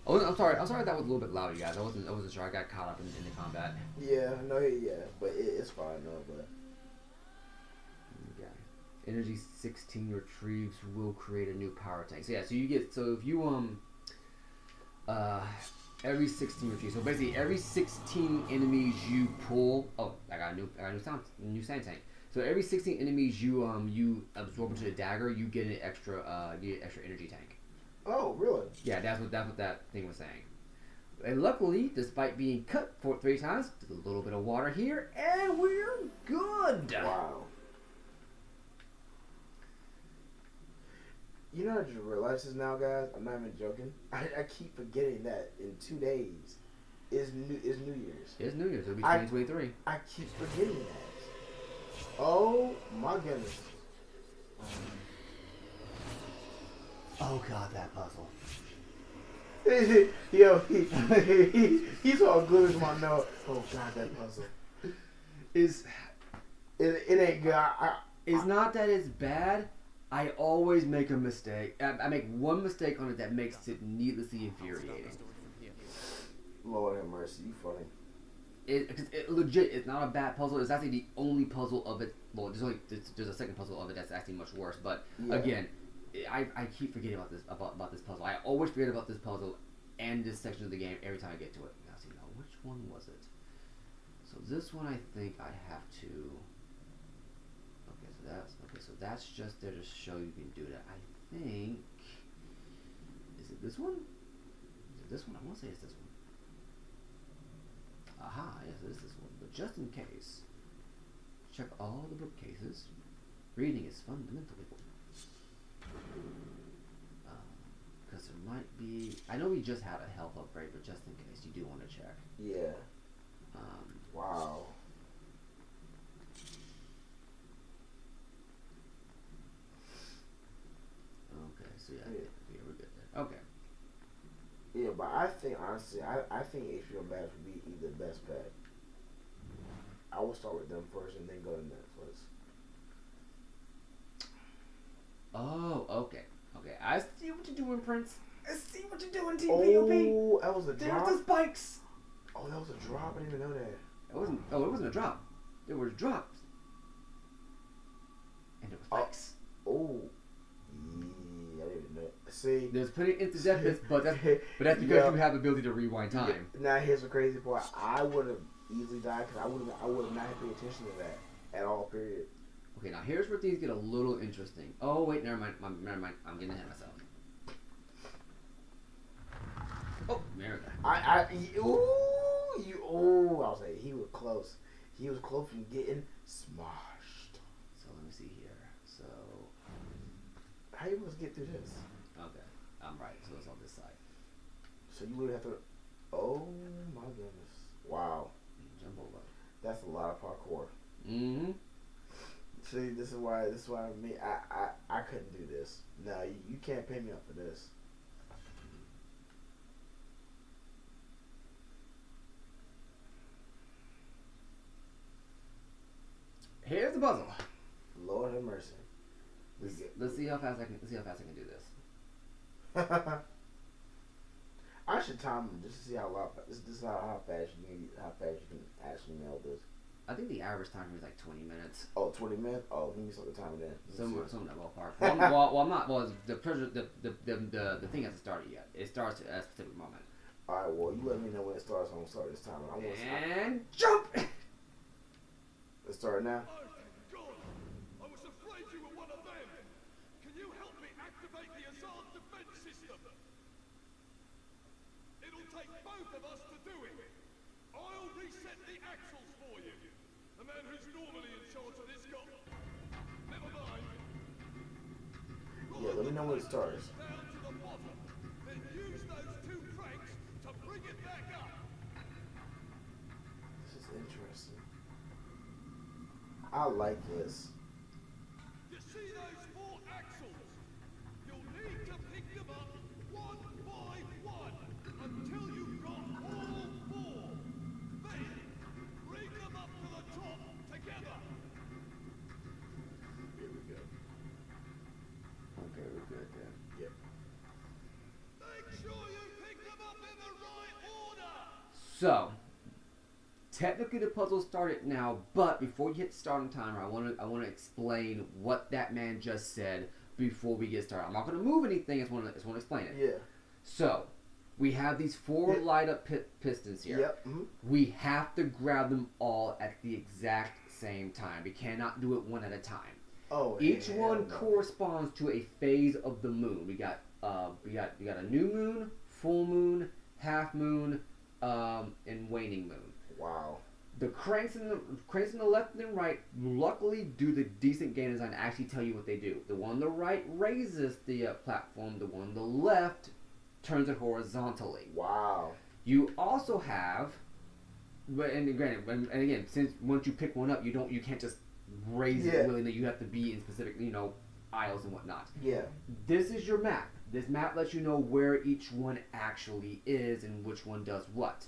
Oh, I'm sorry that was a little bit loud, you guys. I wasn't sure. I got caught up in the combat. Yeah, no, yeah, but it's fine, no, but. Yeah. Energy 16 retrieves will create a new power tank. So yeah, if you every 16 retrieves. So basically every 16 enemies you pull. Oh, I got a new sand tank. So every 16 enemies you absorb into the dagger, you get an extra energy tank. Oh, really? Yeah, that's what that thing was saying. And luckily, despite being cut 3 times, there's a little bit of water here, and we're good. Wow. You know, I just realized this now, guys. I'm not even joking. I keep forgetting that in 2 days is New Year's. It's New Year's. It'll be 2023. I keep forgetting that. Oh my goodness. Oh God, that puzzle. Yo, he's all good as my nose. Oh God, that puzzle. It ain't good. It's not that it's bad. I always make a mistake. I make one mistake on it that makes it needlessly infuriating. Lord have mercy, you funny. It legit, it's not a bad puzzle. It's actually the only puzzle of it. Well, there's a second puzzle of it that's actually much worse. But Yeah. again, I keep forgetting about this puzzle. I always forget about this puzzle and this section of the game every time I get to it. Now, see, now which one was it? So this one, I think I have to. So that's just there to show you can do that. I think. Is it this one? Is it this one? I want to say it's this one. Aha, yes, it is this one. But just in case, check all the bookcases. Reading is fundamentally important. Because there might be... I know we just had a health upgrade, but just in case, you do want to check. Yeah. Wow. Okay, so yeah, we're good there. Okay. Yeah, but I think, honestly, I think HBO Max would be the best bet. I will start with them first and then go to Netflix. Oh, okay. Okay, I see what you're doing, Prince. I see what you're doing, TPOP. Oh, that was a drop? There's the spikes. Oh, that was a drop? I didn't even know that. It wasn't a drop. There were drops. And there were spikes. Oh. Yeah, I didn't even know. See? There's plenty of instant death, but that's because you have the ability to rewind time. Now, here's the crazy part. I would have easily died because I would have not paid attention to that at all, period. Okay, now here's where things get a little interesting. Oh, wait, never mind. I'm getting ahead of myself. Oh, there we go. I was like, he was close. He was close from getting smashed. So let me see here. So, how you supposed to get through this? okay, I'm right. So it's on this side. So you would have to. Oh my goodness! Wow, Jump over. that's a lot of parkour. Mm-hmm. See, this is why I couldn't do this. No, you can't pay me up for this. Here's the puzzle. Lord have mercy. Let's see how fast I can do this. I should time them just to see how fast you can actually nail this. I think the average time is like 20 minutes. Oh, 20 minutes? Oh, let me start the timer then. Somewhere in that ballpark. Well, I'm not. Well, the thing hasn't started yet. It starts at a specific moment. Alright, well, you let me know when it starts. I'm going to start this timer. And jump! Let's start now. Oh, God! I was afraid you were one of them! Can you help me activate the Azad defense system? It'll take both of us to do it. I'll reset the axles for you. The man who's normally in charge of this got... Never mind. Yeah, let me know when it starts. Down to the bottom. Then use those two cranks to bring it back up. This is interesting. I like this. You see those four axles? You'll need to pick them up one by one until you've got all four. Then bring them up to the top together. Here we go. Okay, we're good then. Yep. Make sure you pick them up in the right order. So, technically the puzzle started now, but before you hit the starting timer, I want to explain what that man just said before we get started. I'm not going to move anything. I just want to explain it. Yeah. So, we have these four light up pistons here. Yep. Mm-hmm. We have to grab them all at the exact same time. We cannot do it one at a time. Oh, Each hell one no. corresponds to a phase of the moon. We got a new moon, full moon, half moon, and waning moon. Wow. The cranks in the left and right luckily do the decent game design to actually tell you what they do. The one on the right raises the platform. The one on the left turns it horizontally. Wow. You also have, and again, since once you pick one up, you can't just raise it willy-nilly. You have to be in specific aisles and whatnot. Yeah. This is your map. This map lets you know where each one actually is and which one does what.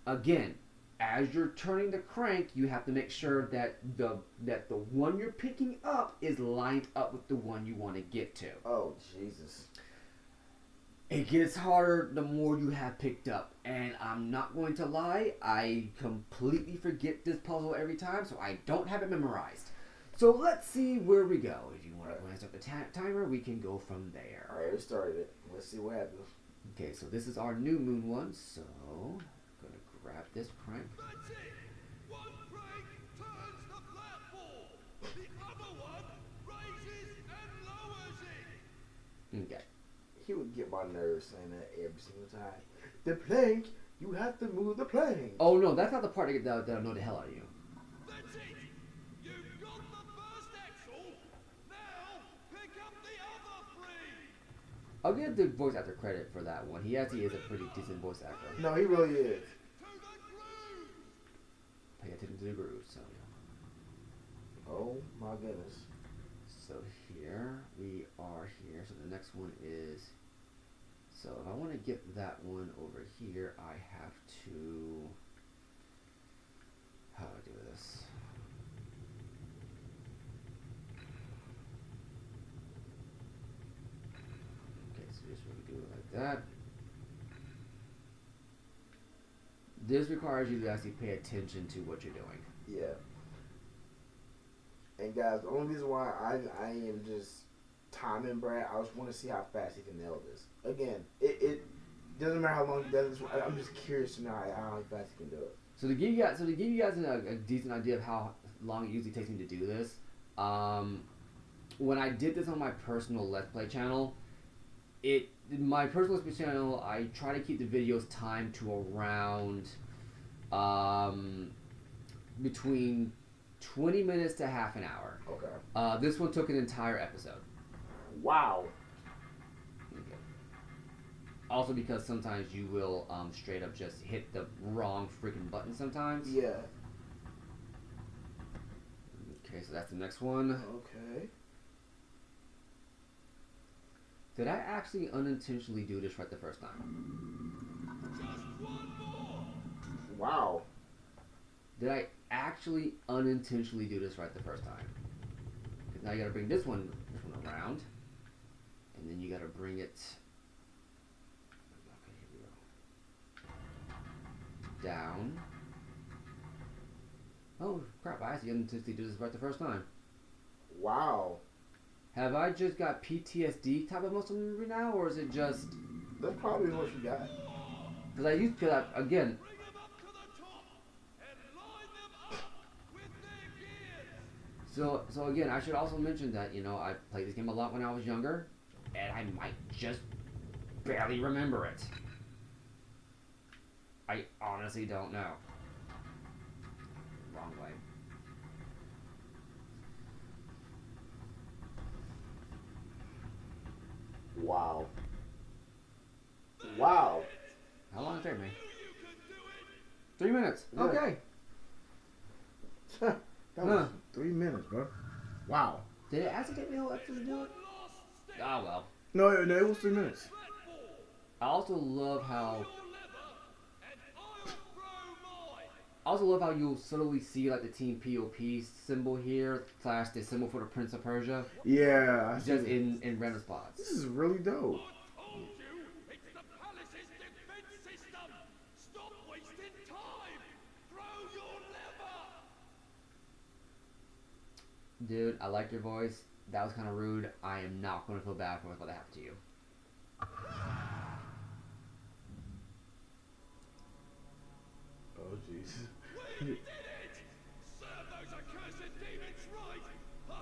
Again, as you're turning the crank, you have to make sure that the one you're picking up is lined up with the one you want to get to. Oh, Jesus. It gets harder the more you have picked up. And I'm not going to lie, I completely forget this puzzle every time, so I don't have it memorized. So let's see where we go. If you want to glance up the timer, we can go from there. Alright, we started it. Let's see what happens. Okay, so this is our new moon one, so I'm going to grab this crank. That's it! One crank turns the platform. The other one raises and lowers it. Okay. He would get my nerves saying that every single time. The plank, you have to move the plank. Oh no, that's not the part that'll know the hell out of you. That's it! You've got the first axle. Now pick up the other three. I'll give the voice actor credit for that one. He actually is a pretty decent voice actor. No, he really is. To the groove. Pay attention to the groove, so yeah. Oh my goodness. So here we are here. So the next one is. So if I want to get that one over here, I have to. How do I do this? Okay, so just really do it like that. This requires you to actually pay attention to what you're doing. Yeah. And guys, the only reason why I am just timing Brad, I just want to see how fast he can nail this. Again, it doesn't matter how long he does this. I'm just curious to know how fast he can do it. So to give you guys a decent idea of how long it usually takes me to do this, when I did this on my personal Let's Play channel, my personal Let's Play channel, I try to keep the videos timed to around between 20 minutes to half an hour. Okay. This one took an entire episode. Wow. Okay. Also because sometimes you will straight up just hit the wrong freaking button sometimes. Yeah. Okay, so that's the next one. Okay. Did I actually unintentionally do this right the first time? Just one more. Wow. Did I actually unintentionally do this right the first time? Because now you gotta bring this one around. And then you gotta bring it... Okay, here we go. Down. Oh, crap, I actually unintentionally did this right the first time. Wow. Have I just got PTSD type of muscle memory now, or is it just... That's probably what you got. Because I used to, again... Bring them up to the top and line them up with their gears. So again, I should also mention that, I played this game a lot when I was younger, and I might just barely remember it. I honestly don't know. Wrong way. Wow. Wow. How long did it take me? You can do it. 3 minutes. Yeah. Okay. That was 3 minutes, bro. Wow. Did it actually take me a whole episode to do it? Last step. Oh well. No, it was 3 minutes. Platform. I also love how... Your lever, and I'll throw mine. I also love how you'll subtly see like the Team POP symbol here, / the symbol for the Prince of Persia, Yeah. I see just that. in random spots. This is really dope. I told you, it's the palace's defense system. Stop wasting time. Throw your lever. Dude, I like your voice. That was kind of rude. I am not going to feel bad for what's about to happen to you. Oh, jeez. We did it! Serve those accursed demons right! Oh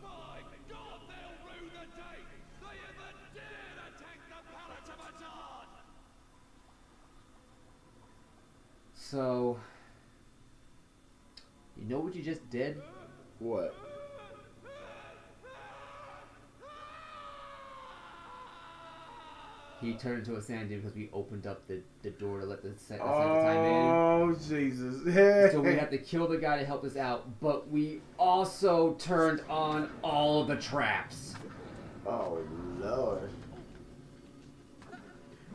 my God, they'll rue the day they ever dared attack the palace of Azad! So, you know what you just did? What? He turned into a sand dune because we opened up the door to let the Santa time in. Oh, Jesus. So we had to kill the guy to help us out, but we also turned on all of the traps. Oh, Lord.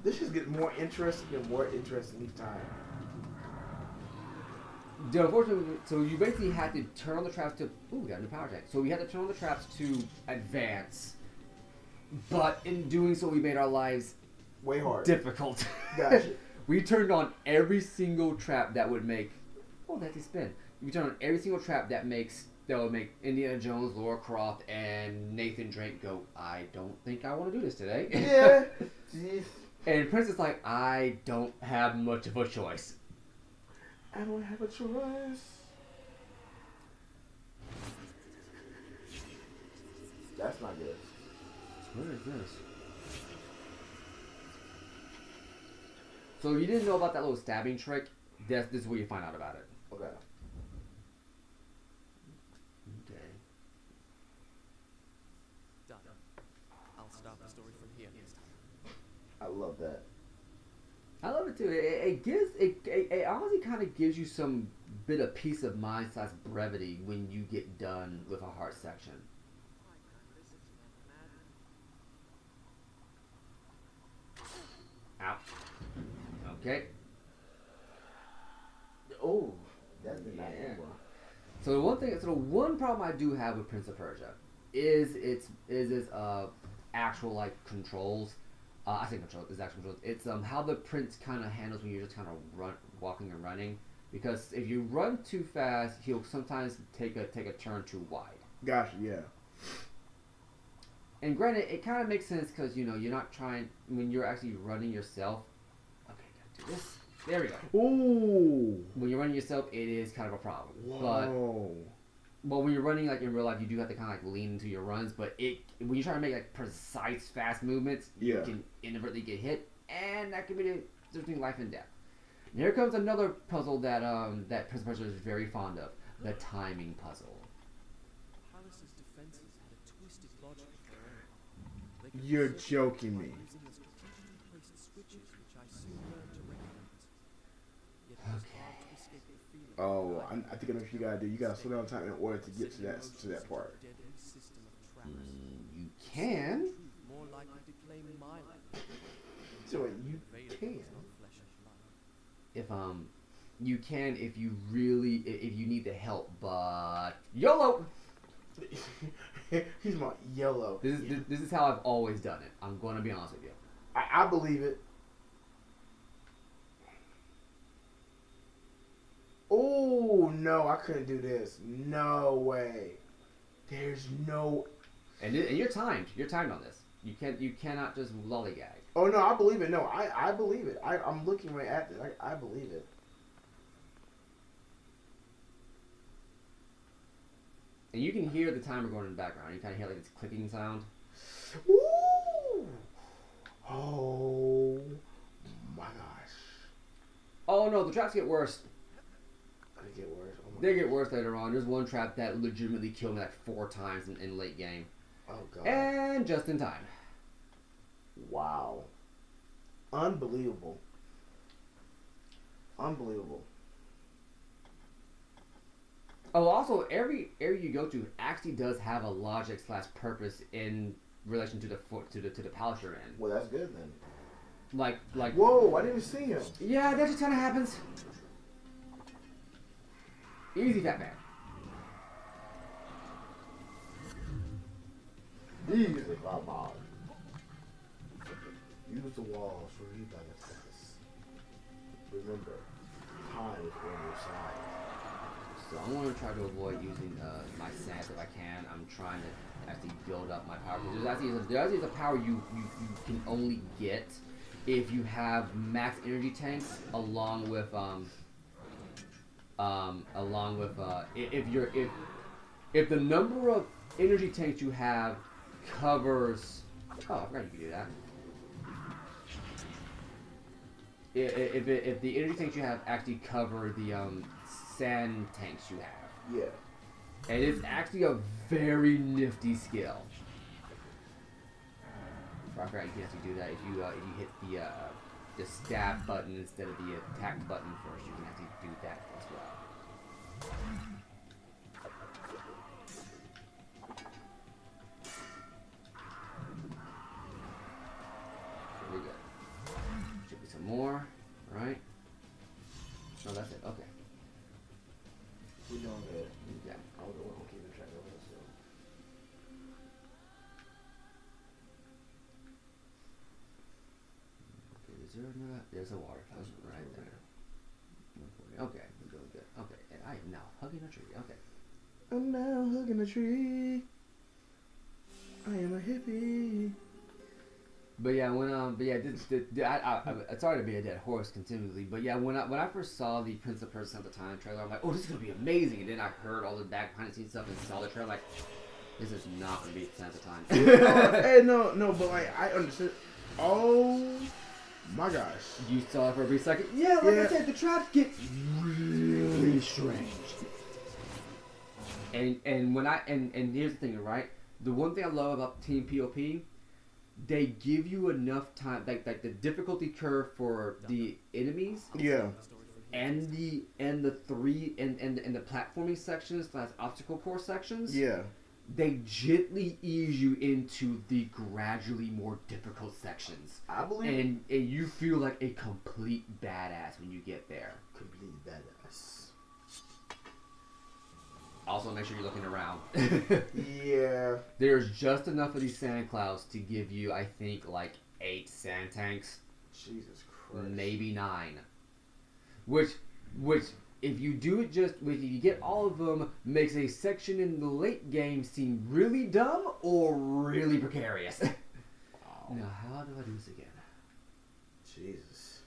This is getting more interesting and more interesting each time. Dude, unfortunately, so you basically had to turn on the traps to... Ooh, we got a new power tank. So we had to turn on the traps to advance. But in doing so, we made our lives Way hard. difficult. Gotcha. We turned on every single trap that would make. Oh, that's a spin. We turned on every single trap that would make Indiana Jones, Laura Croft, and Nathan Drake go, I don't think I want to do this today. Yeah. Jeez. And Prince is like, I don't have much of a choice. I don't have a choice. That's not good. What is this? So if you didn't know about that little stabbing trick, this is where you find out about it. Okay. Okay. Done. I'll start the story from here this time. I love that. I love it too. It honestly kind of gives you some bit of peace of mind / brevity when you get done with a hard section. Ow. Okay. Oh, that's the nice one. So the one problem I do have with Prince of Persia is its actual like controls. I think controls is actual controls. It's how the prince kind of handles when you're just kind of walking and running. Because if you run too fast, he'll sometimes take a turn too wide. Gotcha. Yeah. And granted, it kind of makes sense because you're not trying when you're actually running yourself. Okay, gotta do this. There we go. Ooh. When you're running yourself, it is kind of a problem. Whoa. But when you're running like in real life, you do have to kind of like lean into your runs. But when you try to make like precise, fast movements, you can inadvertently get hit, and that could be the difference between life and death. And here comes another puzzle that Prince of Persia is very fond of: the timing puzzle. Palace's defenses had a twisted logic of their own. They could You're assert joking by me. using the strategically placed switches, which I soon learned to recognize. Yet it was hard to escape the feeling Oh, that I think I know what you gotta do. You gotta slow down time in order to get to that part. deadly system of traps. You can. Truth more likely to claim my life. So you Vader can. was not flesh and blood. If you can if you need the help, but YOLO. He's my yellow. This is how I've always done it. I'm going to be honest with you. I believe it. Oh no, I couldn't do this. No way. There's no. And you're timed. You're timed on this. You cannot just lollygag. Oh no, I believe it. No, I believe it. I'm looking right at this. I believe it. And you can hear the timer going in the background. You kind of hear like this clicking sound. Ooh. Oh my gosh. Oh no, the traps get worse. They get worse. Oh my They get worse later on. There's one trap that legitimately killed me like 4 times in late game. Oh god. And just in time. Wow. Unbelievable. Unbelievable. Oh, also, every area you go to actually does have a logic / purpose in relation to the palace you're in. Well, that's good then. Like. Whoa! I didn't see him. Yeah, that just kind of happens. Easy, fat man. Easy, Bob. Use the walls for rebound. Remember, time is on your side. So I'm going to try to avoid using my sand if I can. I'm trying to actually build up my power. Because there actually is a power you can only get if you have max energy tanks along with if the number of energy tanks you have covers. Oh, I forgot you could do that. If the energy tanks you have actually cover the sand tanks you have. Yeah. And it's actually a very nifty skill. I forgot you can actually do that if you hit the stab button instead of the attack button first. You can actually do that as well. Very good. Should be some more, right? No, that's it. Okay. We're doing good. Yeah. I was the one keeping track of it, so. there's a water fountain right there. 140. Okay, we're doing good. Okay, and I am now hugging a tree. Okay. I'm now hugging a tree. I am a hippie. But yeah, it's sorry to be a dead horse continually, but yeah, when I first saw the Prince of Persia at the time trailer, I'm like, oh, this is gonna be amazing, and then I heard all the back behind the scenes stuff and saw the trailer, like, this is not gonna be Santa time. Hey, no, but like I understood. Oh my gosh! You saw it for a brief second. Yeah, like I said, the traps get really strange. And when and here's the thing, right? The one thing I love about Team POP. They give you enough time, like the difficulty curve for the enemies, and the platforming sections, / obstacle course sections. Yeah, they gently ease you into the gradually more difficult sections. I believe, and you feel like a complete badass when you get there. Complete badass. Also, make sure you're looking around. Yeah. There's just enough of these sand clouds to give you, I think, like 8 sand tanks. Jesus Christ. Maybe 9. Which, if you do it if you get all of them, makes a section in the late game seem really dumb or really precarious. Wow. Now, how do I do this again? Jesus.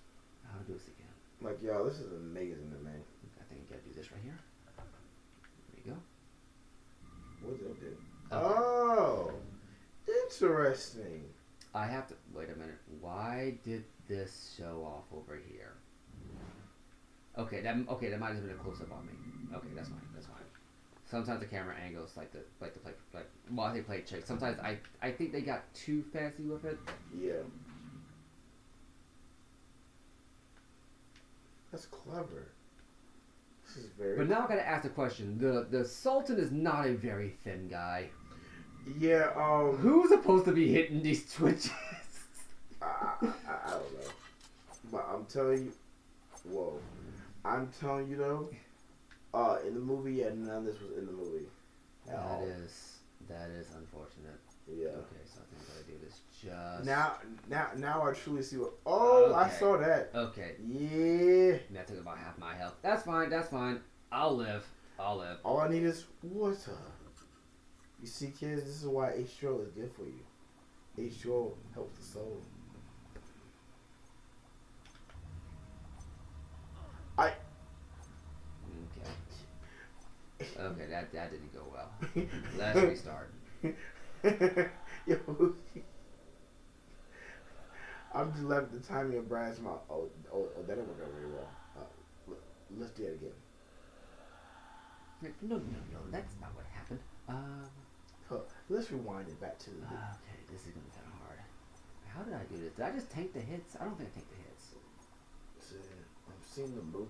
How do I do this again? Like, yo, this is amazing to me. I think I gotta do this right here. Go. What did I do? Okay. Oh, interesting. I have to wait a minute. Why did this show off over here? Okay, that might have been a close up on me. Okay, that's fine. Sometimes the camera angles I play trick. Sometimes I think they got too fancy with it. Yeah. That's clever. But now I gotta ask the question. The Sultan is not a very thin guy. Yeah, who's supposed to be hitting these twitches? I don't know. But I'm telling you, though, in the movie, yeah, none of this was in the movie. That is unfortunate. Yeah. Okay, so I think I gotta do this just now I truly see what. Oh, okay. I saw that. Okay. Yeah. That took about half my health. That's fine. I'll live. All I need is water. You see, kids, this is why H2O is good for you. H2O helps the soul. Okay, that didn't go well. Let's restart. Yo, I'm just laughing at the timing of Brad's mouth. Oh, that didn't work out very well. Let's do it again. No, that's not what happened. Let's rewind it back to the. Okay, this is gonna be kind of hard. How did I do this? Did I just tank the hits? I don't think I tanked the hits. I'm seeing the move.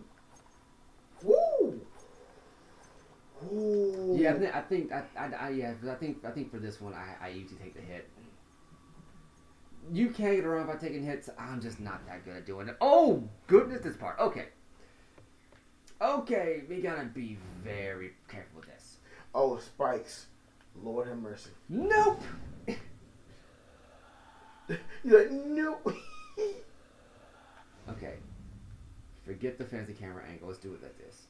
Woo! Ooh. Yeah, I think for this one I usually take the hit. You can't get around by taking hits. I'm just not that good at doing it. Oh goodness, this part. Okay, we gotta be very careful with this. Oh, spikes. Lord have mercy. Nope. You're like, nope. Okay. Forget the fancy camera angle. Let's do it like this.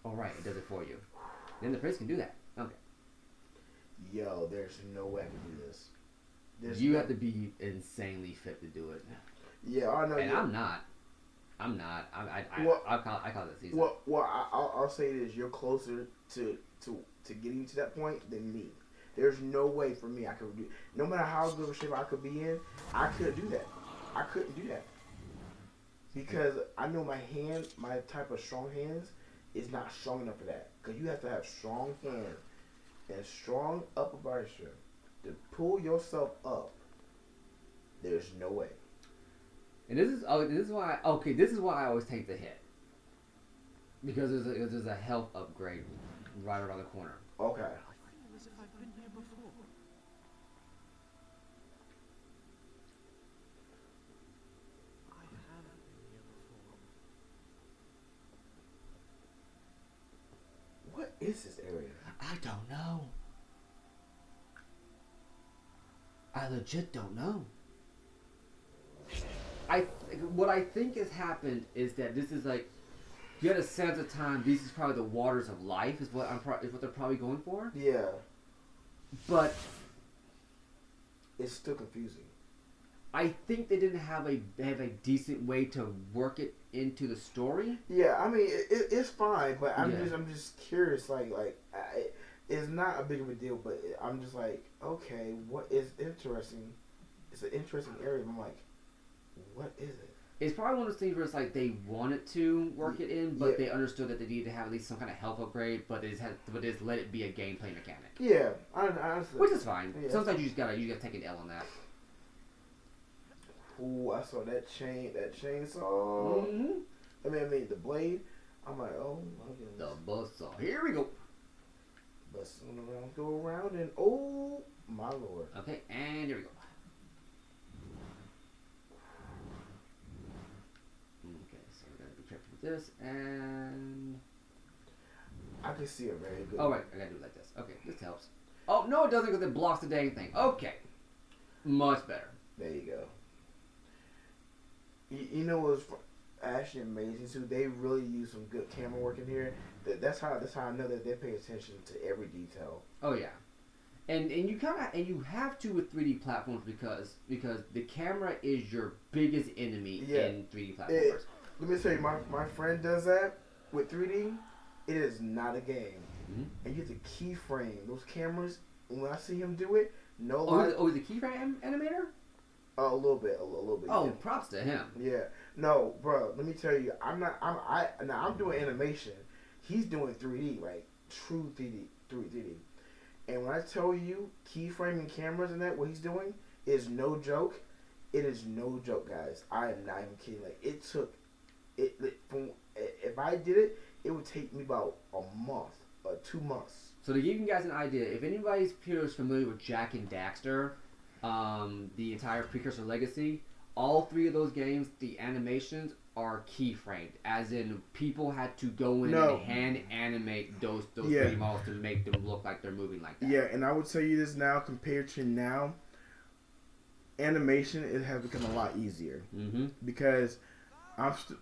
Alright, it does it for you. Then the prince can do that. Okay. Yo, there's no way I can do this. You have to be insanely fit to do it. Yeah, I know. And I'm not. I call this easy. Well, I'll say this: you're closer to getting to that point than me. There's no way for me I could do. No matter how good of shape I could be in, I couldn't do that. I couldn't do that because I know my type of strong hands is not strong enough for that. Because you have to have strong hands and strong upper body strength to pull yourself up. There's no way. And this is why I always take the hit, because there's a health upgrade right around the corner. Okay. I feel as if I've been here before. I have been here before. What is this area? I don't know. I legit don't know. what I think has happened is that this is like, you had a sense of time. This is probably the waters of life. Is what is what they're probably going for. Yeah. But It's still confusing. I think they didn't have a decent way to work it into the story. Yeah, I mean it's fine, but I'm Yeah. just curious. It's not a big of a deal, but I'm just like, okay, what is interesting? It's an interesting area. I'm like, what is it? It's probably one of those things where it's like they wanted to work it in, but Yeah. they understood that they needed to have at least some kind of health upgrade. But they just let it be a gameplay mechanic, Yeah, I honestly. which is fine. Yeah. Sometimes you just gotta take an L on that. Ooh, I saw that chainsaw. Mm-hmm. I mean the blade. I'm like, oh my goodness. The buzzsaw. Here we go. Busting around, go around, and oh my lord. Okay, and here we go. Okay, so we gotta be careful with this, and I can see a very good. oh right, I gotta do it like this. Okay, this helps. Oh no, it doesn't because it blocks the dang thing. Okay, much better. There you go. You know what's actually amazing too? They really use some good camera work in here. That's how I know that they pay attention to every detail. Oh yeah, and you you have to with 3D platforms because the camera is your biggest enemy in 3D platformers. Let me tell you, my friend does that with 3D. It is not a game, and you have to keyframe those cameras. When I see him do it, no lie. Oh, he's a keyframe animator? A little bit. Oh, Yeah. props to him. Yeah. No, bro. Let me tell you, I'm doing animation. He's doing 3D, like true 3D. And when I tell you keyframing cameras and that, what he's doing is no joke. It is no joke, guys. I am not even kidding. Like if I did it, it would take me about a month or 2 months. So to give you guys an idea, if anybody's here is familiar with Jack and Daxter, the entire Precursor Legacy, all 3 of those games, the animations are keyframed, as in people had to go in and hand animate those 3D models to make them look like they're moving like that. Yeah, and I would tell you this now, compared to now, animation it has become a lot easier because I'm still.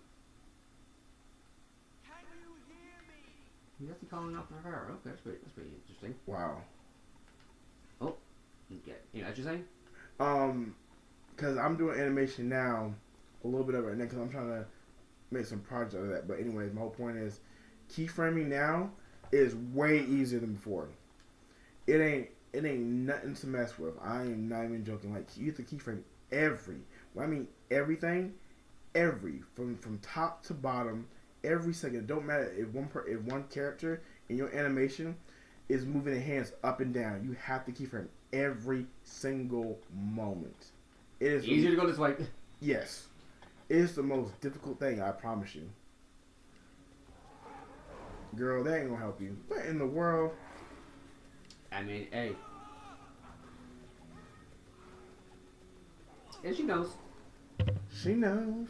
You got to calling out for her. Okay, that's pretty interesting. Wow. Oh, okay. You know what you're saying? Because I'm doing animation now, a little bit of it, because I'm trying to make some projects out of that. But anyways, my whole point is, keyframing now is way easier than before. It ain't nothing to mess with. I am not even joking. Like, you have to keyframe everything, from top to bottom, every second. It don't matter if one character in your animation is moving their hands up and down. You have to keyframe every single moment. It is easier to go this way. Yes, it is the most difficult thing. I promise you, girl. That ain't gonna help you. What in the world? I mean, hey. And she knows. She knows.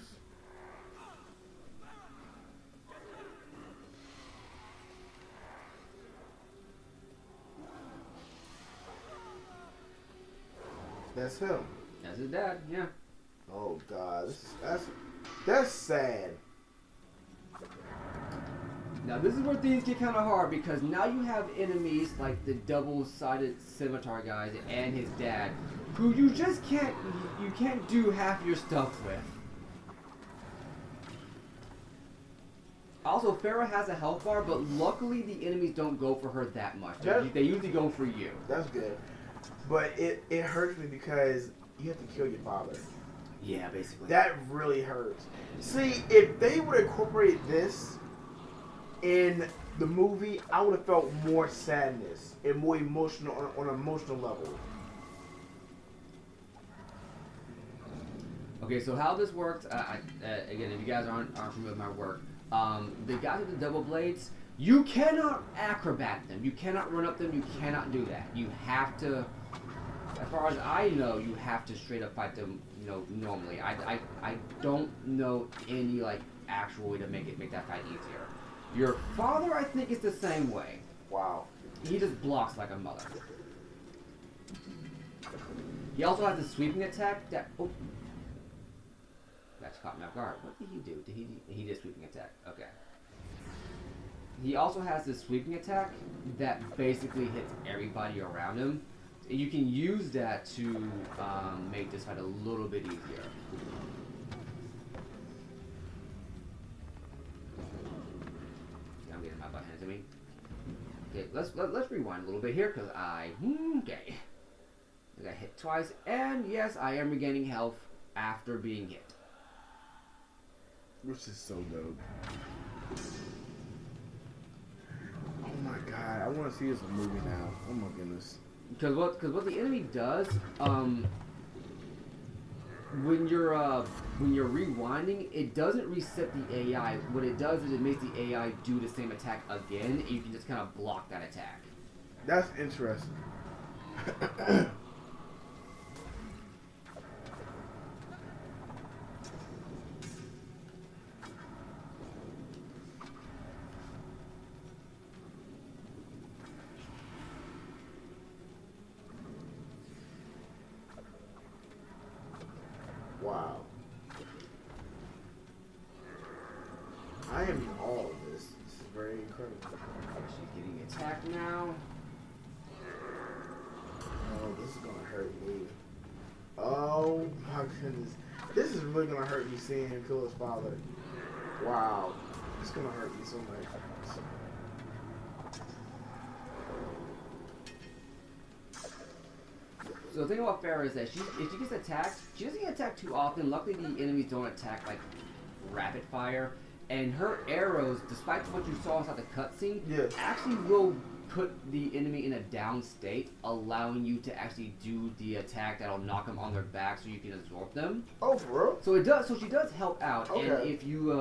That's him. That's his dad, yeah. Oh God, that's sad. Now this is where things get kind of hard because now you have enemies like the double-sided scimitar guys and his dad, who you just can't do half your stuff with. Also, Farah has a health bar, but luckily the enemies don't go for her that much. They usually go for you. That's good. But it hurts me because you have to kill your father. Yeah, basically. That really hurts. See, if they would incorporate this in the movie, I would have felt more sadness and more emotional on an emotional level. Okay, so how this works, again, if you guys aren't familiar with my work, the guys with the double blades, you cannot acrobat them. You cannot run up them. You cannot do that. You have to, as far as I know, you have to straight up fight them, normally. I don't know any, actual way to make that fight easier. Your father, I think, is the same way. Wow. He just blocks like a mother. He also has a sweeping attack that... Oh. That's caught me off guard. What did he do? He did sweeping attack. Okay. He also has this sweeping attack that basically hits everybody around him. You can use that to make this fight a little bit easier. I'm getting my butt handed to me. Okay, let's rewind a little bit here because okay. I got hit twice, and yes, I am regaining health after being hit. Which is so dope. Oh my god, I want to see this movie now. Oh my goodness. Because what the enemy does, when you're rewinding, it doesn't reset the AI. What it does is it makes the AI do the same attack again, and you can just kind of block that attack. That's interesting. Wow. I am in awe of this. This is very incredible. She's getting attacked now. Oh, this is gonna hurt me. Oh my goodness. This is really gonna hurt me seeing him kill his father. Wow. It's gonna hurt me so much. So the thing about Farah is that if she gets attacked, she doesn't get attacked too often. Luckily, the enemies don't attack like rapid fire, and her arrows, despite what you saw inside the cutscene, Yes. actually will put the enemy in a down state, allowing you to actually do the attack that'll knock them on their back, so you can absorb them. Oh, for real? So it does. So she does help out, and Okay. if you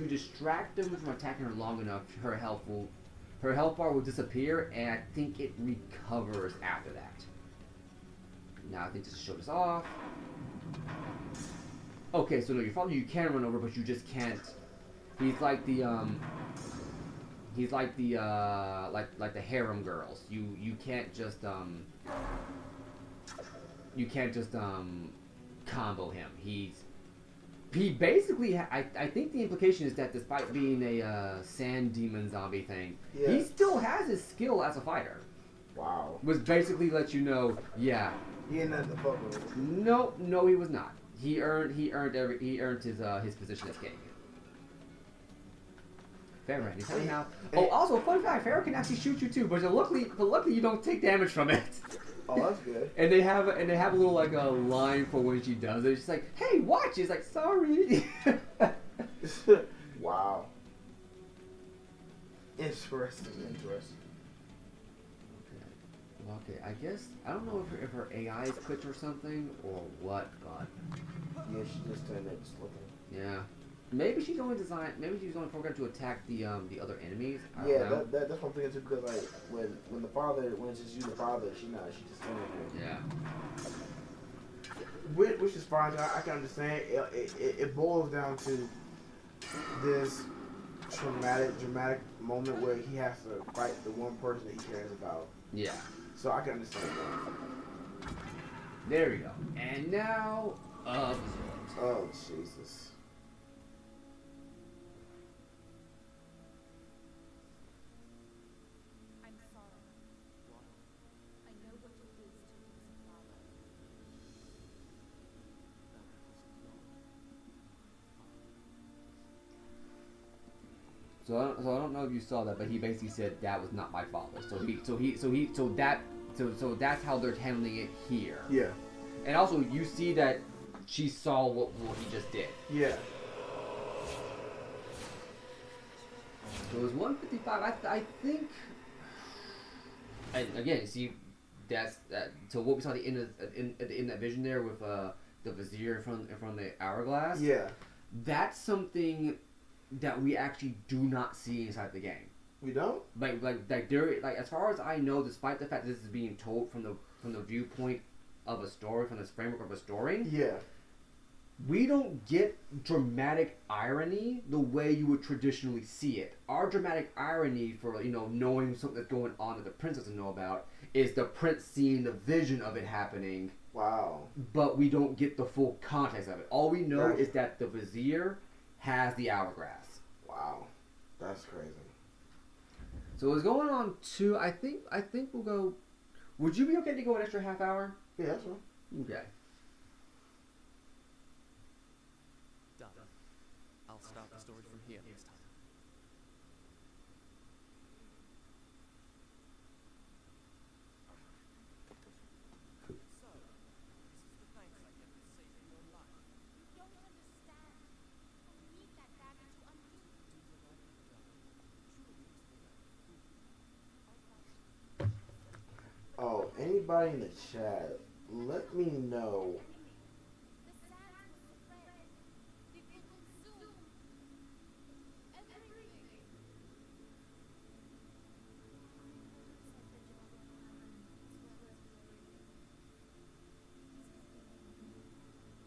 distract them from attacking her long enough, her health bar will disappear, and I think it recovers after that. Now I think just to show this off. Okay, so no, your father you can run over, but you just can't. He's like the like the harem girls. You can't just combo him. He basically I think the implication is that despite being a sand demon zombie thing, Yeah. he still has his skill as a fighter. Wow. Was basically let you know, yeah. He ain't nothing to fuck with. No, he was not. He earned his position as king. Farah, you tell me now. Oh, also, fun fact: Farah can actually shoot you too, but luckily you don't take damage from it. Oh, that's good. And they have a little like a line for when she does it. She's like, "Hey, watch!" She's like, "Sorry." Wow. Interesting. Okay, I guess I don't know if her AI is glitched or something or what, but Yeah, she just turned it looking. yeah, maybe she's only programmed to attack the other enemies. I don't Yeah, know. that's what I'm thinking too. Because like when it's just you the father, she just turned it. Yeah. Which is fine. I can understand. It boils down to this dramatic moment where he has to fight the one person that he cares about. Yeah. So I can understand that. There we go. And now, absorb. Oh, Jesus. I'm sorry. I know what it is to lose a father. So I don't know if you saw that, but he basically said that was not my father. So that's how they're handling it here. Yeah. And also, you see that she saw what he just did. Yeah. So it was 155. I think. And again, see, that's so what we saw at the end of that vision there with the vizier from the hourglass. Yeah. That's something that we actually do not see inside the game. We don't? Like there, like as far as I know, despite the fact that this is being told from the viewpoint of a story, from this framework of a story, Yeah. we don't get dramatic irony the way you would traditionally see it. Our dramatic irony for knowing something that's going on that the prince doesn't know about is the prince seeing the vision of it happening, Wow. but we don't get the full context of it. All we know Gotcha. is that the vizier has the hourglass. Wow. That's crazy. So it's going on two. I think we'll go. Would you be okay to go an extra half hour? Yeah, that's fine. Okay. Done. I'll start the story from here this time. So, this is the thanks I get for saving your life. You don't understand. I need that dagger to undo. Do what I have done. Surely it's the right Oh, anybody in the chat, let me know. The sands will spread. They will consume everything.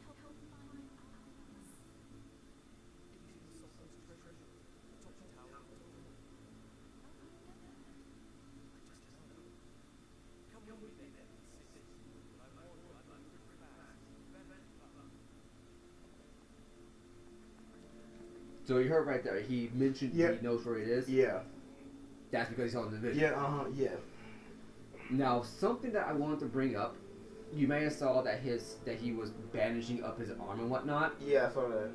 Help them find us. It is the Sultan's treasure. The top tower of Totem. I just know. Come with me then, sis. But I warn you, I'm moving fast. Very fast. So you heard right there. He mentioned Yeah. he knows where it is. Yeah. That's because he saw the vision. Yeah, yeah. Now, something that I wanted to bring up, you may have saw that he was bandaging up his arm and whatnot. Yeah, I saw that.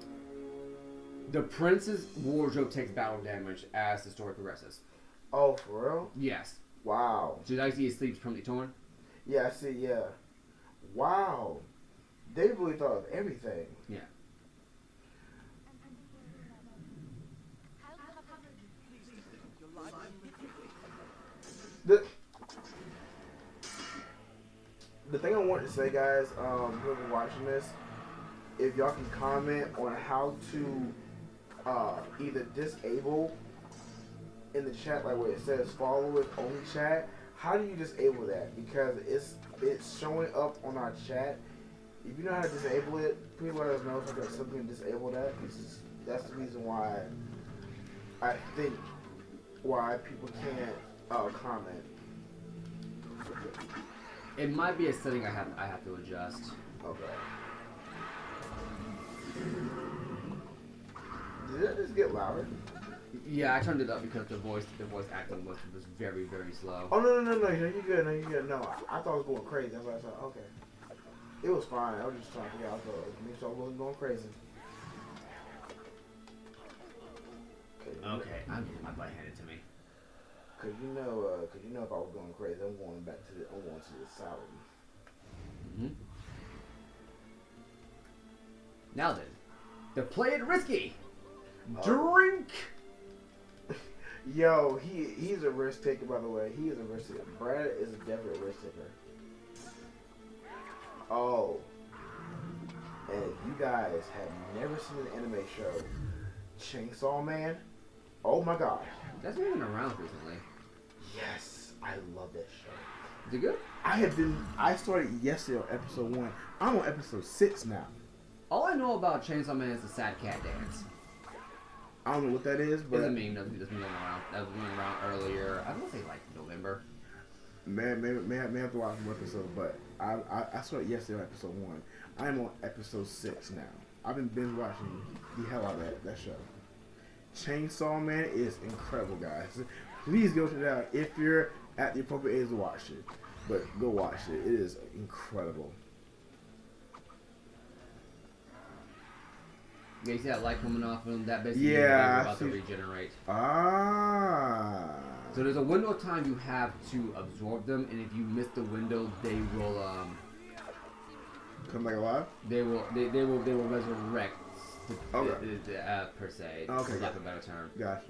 The prince's wardrobe takes battle damage as the story progresses. Oh, for real? Yes. Wow. So now you see his sleeves permanently torn. Yeah, I see, yeah. Wow. They really thought of everything. Yeah. I'll cover you. Please, your life The, the thing I want to say, guys, whoever watching this, if y'all can comment on how to either disable in the chat, like where it says followers only chat, how do you disable that? Because it's showing up on our chat. If you know how to disable it, please let us know so that something can disable that. That's the reason why I think why people can't comment. It might be a setting I have to adjust. Okay. Did that just get louder? Yeah, I turned it up because the voice acting was very, very slow. Oh no, you're good. No, you're good. No, I thought it was going crazy. That's why I thought, okay. It was fine. I was just trying to figure out make sure I wasn't going crazy. Okay, I'm getting my butt handed to me. Cause you know if I was going crazy, I'm going to the salad. Mm-hmm. Now then, to play it risky, drink. Yo, he's a risk taker, by the way. He is a risk taker. Brad is definitely a risk taker. Oh, and if you guys have never seen an anime show, Chainsaw Man. Oh my god. That's been around recently. Yes, I love that show. Is it good? I started yesterday on episode 1. I'm on episode 6 now. All I know about Chainsaw Man is the sad cat dance. I don't know what that is, but It's a meme that's been going around. That was going around earlier. I want to say like November. may have to watch more episode, but I started yesterday on episode 1. I'm on episode 6 now. I've been binge watching the hell out of that show. Chainsaw Man is incredible, guys. Please go check it out if you're at the appropriate age to watch it. But go watch it. It is incredible. Yeah, you see that light coming off of him? That basically means Yeah, they're about to regenerate. Ah. So there's a window of time you have to absorb them, and if you miss the window, they will Come back alive? they will resurrect. Okay. Per se. Okay, For lack got of a better term. Gotcha.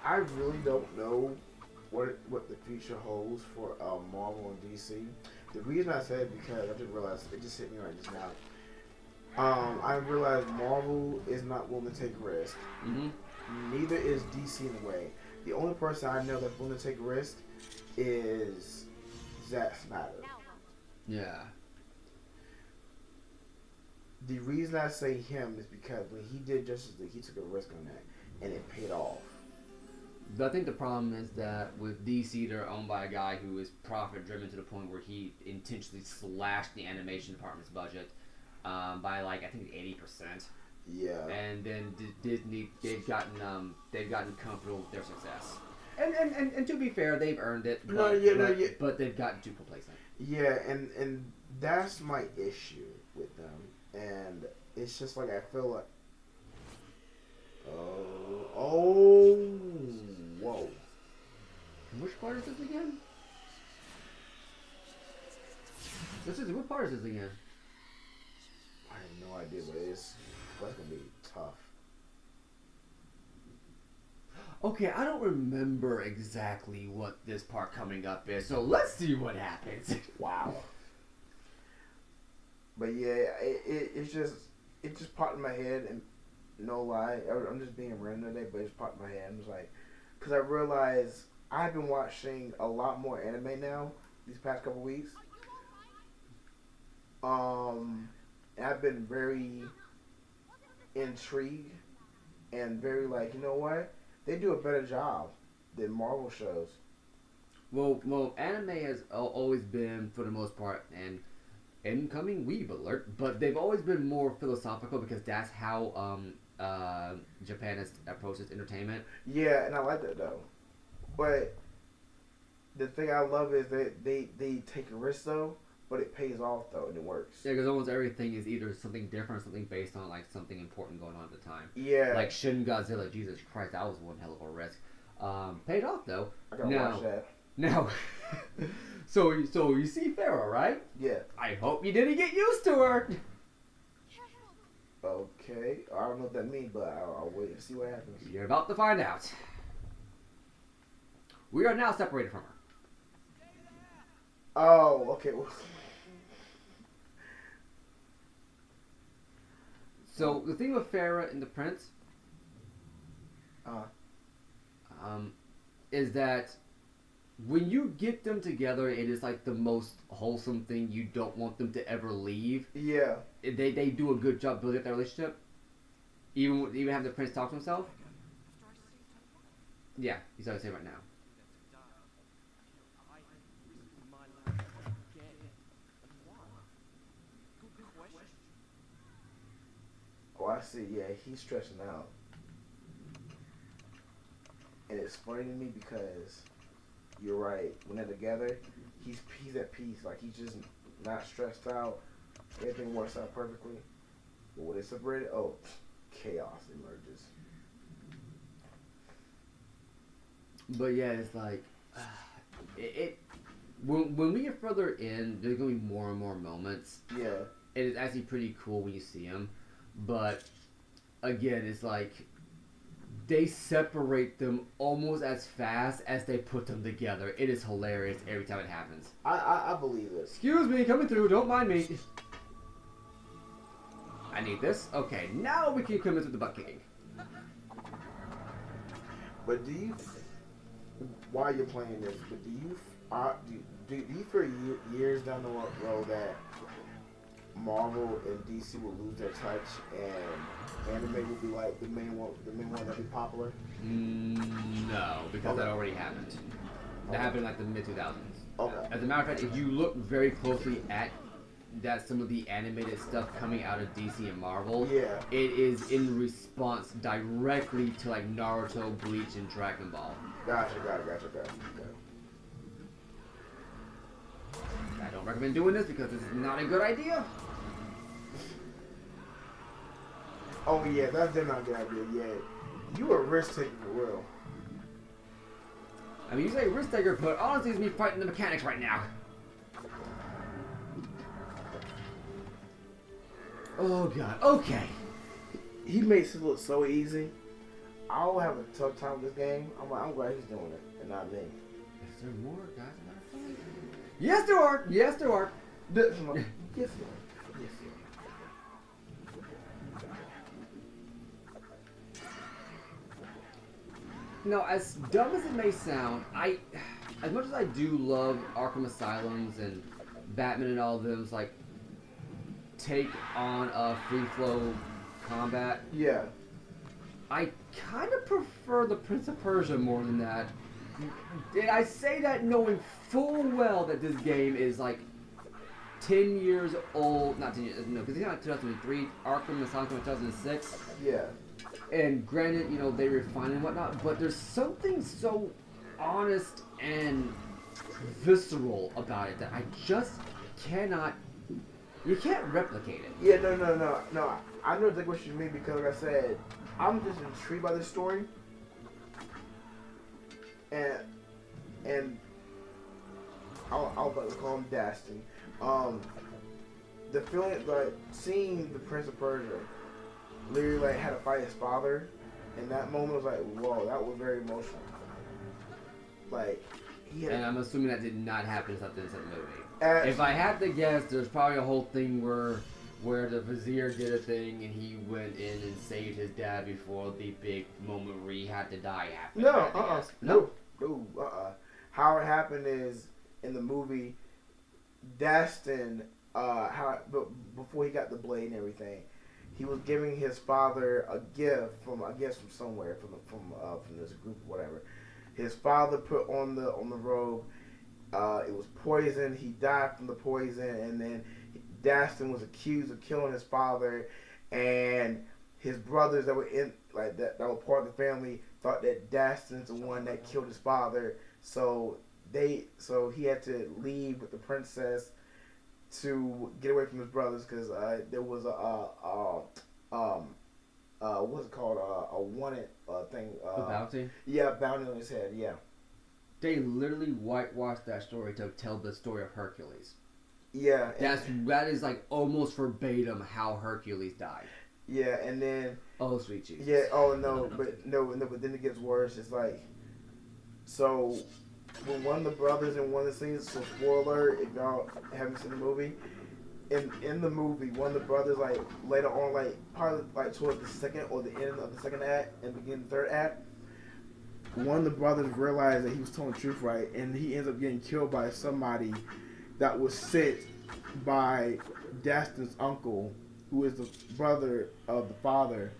I really don't know what the future holds for Marvel and DC. The reason I say it because I didn't realize it just hit me right just now. I realized Marvel is not willing to take risks. Mm-hmm. Neither is DC in a way. The only person I know that's willing to take a risk is Zack Snyder. Yeah. The reason I say him is because when he did Justice League, he took a risk on that, and it paid off. But I think the problem is that with DC, they're owned by a guy who is profit driven to the point where he intentionally slashed the animation department's budget by like I think 80%. Yeah. And then Disney, they've gotten comfortable with their success. And to be fair, they've earned it. But, but they've gotten too complacent. Yeah, and that's my issue with them, and it's just like I feel like, whoa. Which part is this again? What part is this again? I have no idea, but that's gonna be tough. Okay, I don't remember exactly what this part coming up is, so let's see what happens. Wow. But yeah, it just popped in my head, and no lie, I'm just being random today, but it just popped in my head. I'm just like, because I realized I've been watching a lot more anime now these past couple weeks. And I've been very intrigued and very like, you know what? They do a better job than Marvel shows. Well, anime has always been, for the most part, and incoming weeb alert, but they've always been more philosophical because that's how Japan has approaches entertainment. Yeah, and I like that though. But the thing I love is that they take a risk though, but it pays off though, and it works. Yeah, because almost everything is either something different or something based on like something important going on at the time. Yeah. Like Shin Godzilla, Jesus Christ, that was one hell of a risk. Paid off though. I gotta watch that. Now, so you see Pharaoh, right? Yeah. I hope you didn't get used to her. Okay. I don't know what that means, but I'll wait and see what happens. You're about to find out. We are now separated from her. Oh, okay. So the thing with Farah and the Prince, is that when you get them together, it is like the most wholesome thing. You don't want them to ever leave. Yeah. They do a good job building up their relationship. Even having the Prince talk to himself. Yeah, he's what I say right now. Oh, I see. Yeah, he's stressing out. And it's funny to me because you're right. When they're together, he's at peace. Like, he's just not stressed out. Everything works out perfectly. But when they separated, oh, chaos emerges. But yeah, it's like when we get further in, there's gonna be more and more moments. Yeah. It is actually pretty cool when you see them, but again, it's like they separate them almost as fast as they put them together. It is hilarious every time it happens. I believe this. Excuse me, coming through. Don't mind me. I need this. Okay, now we can commence with the butt kicking. But do you, while you're playing this, but do you for years down the road that Marvel and DC will lose their touch and anime will be like the main one that'll be popular? No, because that already happened. That happened in like the mid 2000s. Okay. As a matter of fact, if you look very closely at some of the animated stuff coming out of DC and Marvel, yeah, it is in response directly to like Naruto, Bleach, and Dragon Ball. Gotcha. I don't recommend doing this because this is not a good idea. Oh yeah, that's definitely not a good idea. Yeah, you a risk taker for real. I mean, you say risk taker, but honestly, it's me fighting the mechanics right now. Oh god. Okay. He makes it look so easy. I'll have a tough time with this game. I'm glad he's doing it and not me. Is there more guys in our fight? Yes, there are. Yes, there are. Yes. No, as dumb as it may sound, as much as I do love Arkham Asylums and Batman and all of them, it's like, take on a free flow combat. Yeah. I kind of prefer the Prince of Persia more than that. And I say that knowing full well that this game is like 10 years old. Not 10 years, no, because it's not 2003. Arkham Asylum 2006. Yeah. And granted, you know, they refine and whatnot, but there's something so honest and visceral about it that I just cannot. You can't replicate it. Yeah, no. I know exactly what you mean because, like I said, I'm just intrigued by this story, and I'll about to call him Dastin. The feeling like seeing the Prince of Persia literally like had to fight his father, and that moment was like, whoa, that was very emotional. Like he had. And I'm assuming that did not happen inside this movie. Absolutely. If I had to guess, there's probably a whole thing where the vizier did a thing and he went in and saved his dad before the big moment where he had to die happened. No. How it happened is in the movie, Dastin, before he got the blade and everything, he was giving his father a gift from somewhere from this group or whatever. His father put on the robe. It was poison. He died from the poison, and then Dastin was accused of killing his father, and his brothers that were in that were part of the family thought that Dastin's the one that killed his father. So he had to leave with the princess to get away from his brothers because there was what's it called, a wanted thing. The bounty? Yeah, bounty on his head. Yeah. They literally whitewashed that story to tell the story of Hercules. Yeah. That is like almost verbatim how Hercules died. Yeah, and then. Oh, sweet Jesus. Yeah. Oh no, but then it gets worse. It's like, so when one of the brothers in one of the scenes, so spoiler if y'all haven't seen the movie, in the movie, one of the brothers like later on, like probably like towards the second or the end of the second act and beginning of the third act, one of the brothers realized that he was telling the truth, right, and he ends up getting killed by somebody that was sent by Dastin's uncle, who is the brother of the father,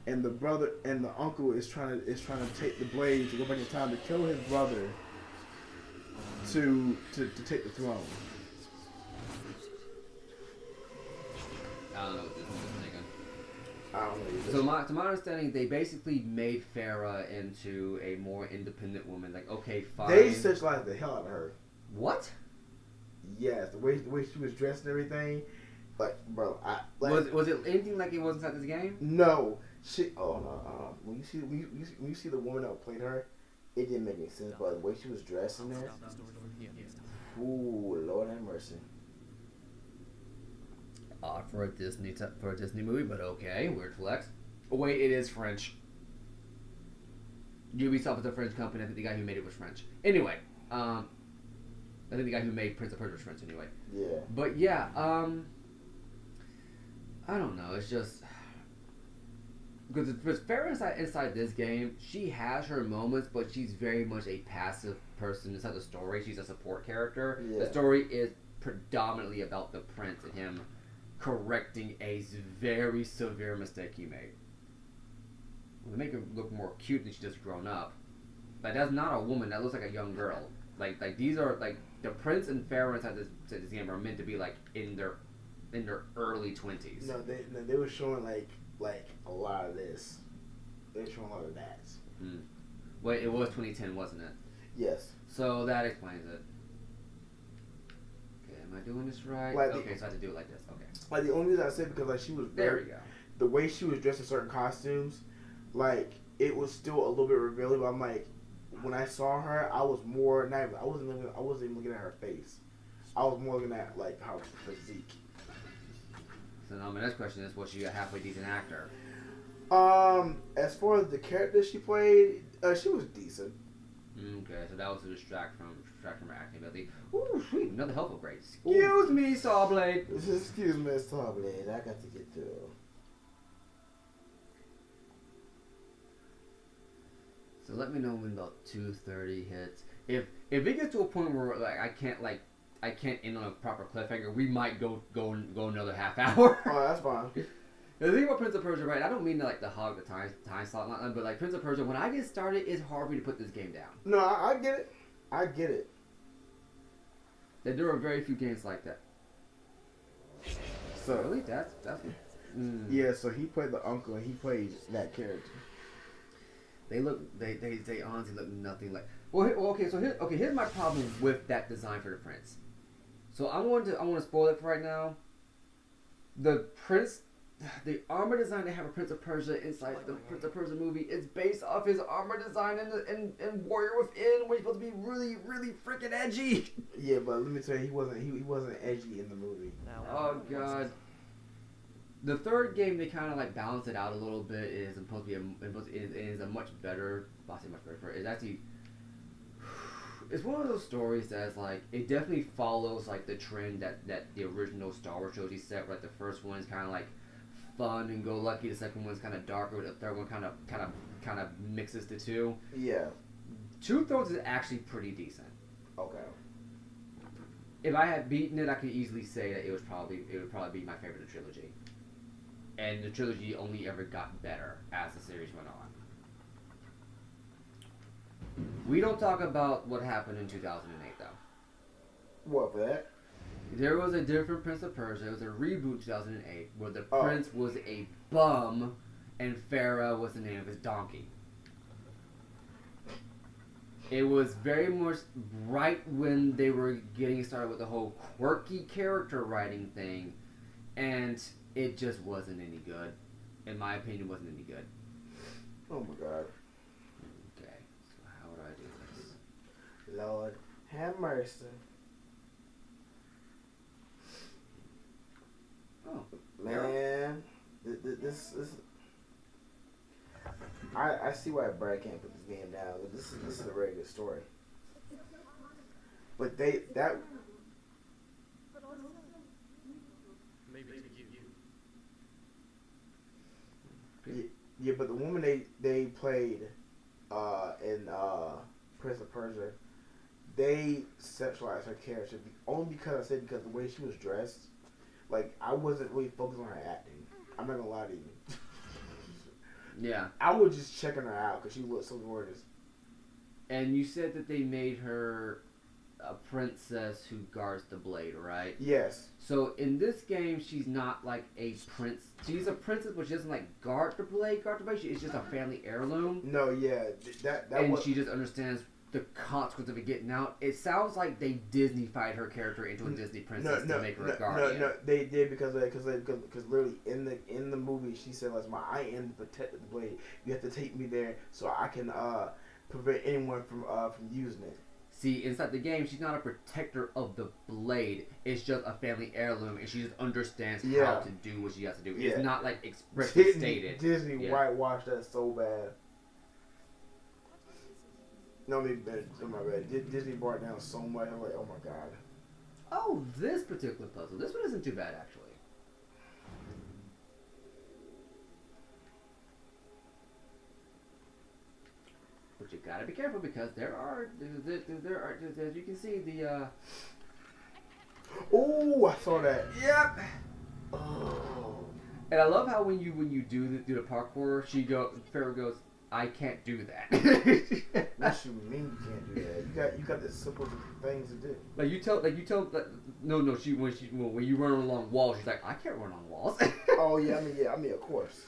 and the brother and the uncle is trying to take the blade to go back in time to kill his brother to take the throne. I don't know what this is thinking. I don't know. So to my understanding, they basically made Farah into a more independent woman. Like, okay, fine. They sexualized the hell out of her. What? Yes, the way she was dressed and everything. Like, bro, was it anything like it was inside this game? No, she. Oh no. When you see the woman that played her, it didn't make any sense. But the way she was dressed in there, ooh, Lord have mercy. For a Disney movie, but okay, weird flex. Oh wait, it is French. Ubisoft is a French company. I think the guy who made it was French. Anyway, I think the guy who made Prince of Persia was French. Anyway. Yeah. But yeah, I don't know. It's just because Farrah inside this game, she has her moments, but she's very much a passive person inside the story. She's a support character. Yeah. The story is predominantly about the prince and him correcting a very severe mistake he made. They make her look more cute than she just grown up. Like, that's not a woman. That looks like a young girl. Like these are like the prince and Farrah inside this game are meant to be like in their early 20s. No, they were showing like a lot of this. They were showing a lot of that. Mm. Wait, it was 2010, wasn't it? Yes. So that explains it. Okay, am I doing this right? Like okay, so I have to do it like this. Okay. Like the only reason I said because like she was There we go. The way she was dressed in certain costumes, like it was still a little bit revealing. But I'm like, when I saw her, I was more not. I wasn't even looking at her face. I was more looking at like her physique. So now my next question is, was she a halfway decent actor? As far as the character she played, she was decent. Okay, so that was to distract from her acting ability. Ooh, sweet, another helpful grade. Excuse me, Sawblade. Excuse me, Sawblade. I got to get through. So let me know when about 2:30 hits. If it gets to a point where like I can't like I can't end on a proper cliffhanger. We might go another half hour. Oh, that's fine. The thing about Prince of Persia, right? I don't mean to like to hog the time slot, but like Prince of Persia, when I get started, it's hard for me to put this game down. No, I get it. I get it. There are very few games like that. So Really, that's yeah. So he played the uncle, and he played that character. They honestly look nothing like. Here's my problem with that design for the prince. So I want to spoil it for right now. The armor design they have a Prince of Persia inside the Prince of Persia movie is based off his armor design in Warrior Within, where he's supposed to be really, really freaking edgy. Yeah, but let me tell you, he wasn't edgy in the movie. Now, Oh god. The third game they kind of like balance it out a little bit. It is supposed to be it is a much better. I say much better. It's actually. It's one of those stories that's like it definitely follows like the trend that the original Star Wars trilogy set. Where, like the first one is kind of like fun and go lucky. The second one's kind of darker. The third one kind of mixes the two. Yeah. Two Thrones is actually pretty decent. Okay. If I had beaten it, I could easily say that it would probably be my favorite of the trilogy. And the trilogy only ever got better as the series went on. We don't talk about what happened in 2008 though. What for that? There was a different Prince of Persia. It was a reboot in 2008 where the Oh. prince was a bum and Farah was the name of his donkey. It was very much right when they were getting started with the whole quirky character writing thing, and it just wasn't any good. In my opinion, it wasn't any good. Oh my God. Okay, so how would I do this? Lord, have mercy. Oh, Man, this I see why Brad can't put this game down. This is a very good story. But maybe to you. yeah, but the woman they played in Prince of Persia, they sexualized her character only because the way she was dressed. Like, I wasn't really focused on her acting. I'm not gonna lie to you. yeah. I was just checking her out because she looked so gorgeous. And you said that they made her a princess who guards the blade, right? Yes. So in this game, she's not like a prince. She's a princess, but she doesn't like guard the blade. It's just a family heirloom, No, yeah. That and was. she just understands the consequence of it getting out. It sounds like they Disney-fied her character into a Disney princess to make her a guardian. No, they did because literally in the movie she said like, I am the protector of the blade. You have to take me there so I can prevent anyone from using it. See, inside the game, she's not a protector of the blade. It's just a family heirloom, and she just understands how to do what she has to do. Yeah. It's not like expressly stated. Disney Yeah. whitewashed that so bad. No, my bad. Disney brought it down so much. I'm like, oh my God. Oh, this particular puzzle. This one isn't too bad, actually. But you gotta be careful because there are, as you can see, the. Oh, I saw that. Yep. Oh. And I love how when you do the parkour, Pharaoh goes, I can't do that. What you mean you can't do that? You got the simple things to do. When you run along walls, she's like, I can't run on walls. Oh yeah, I mean of course.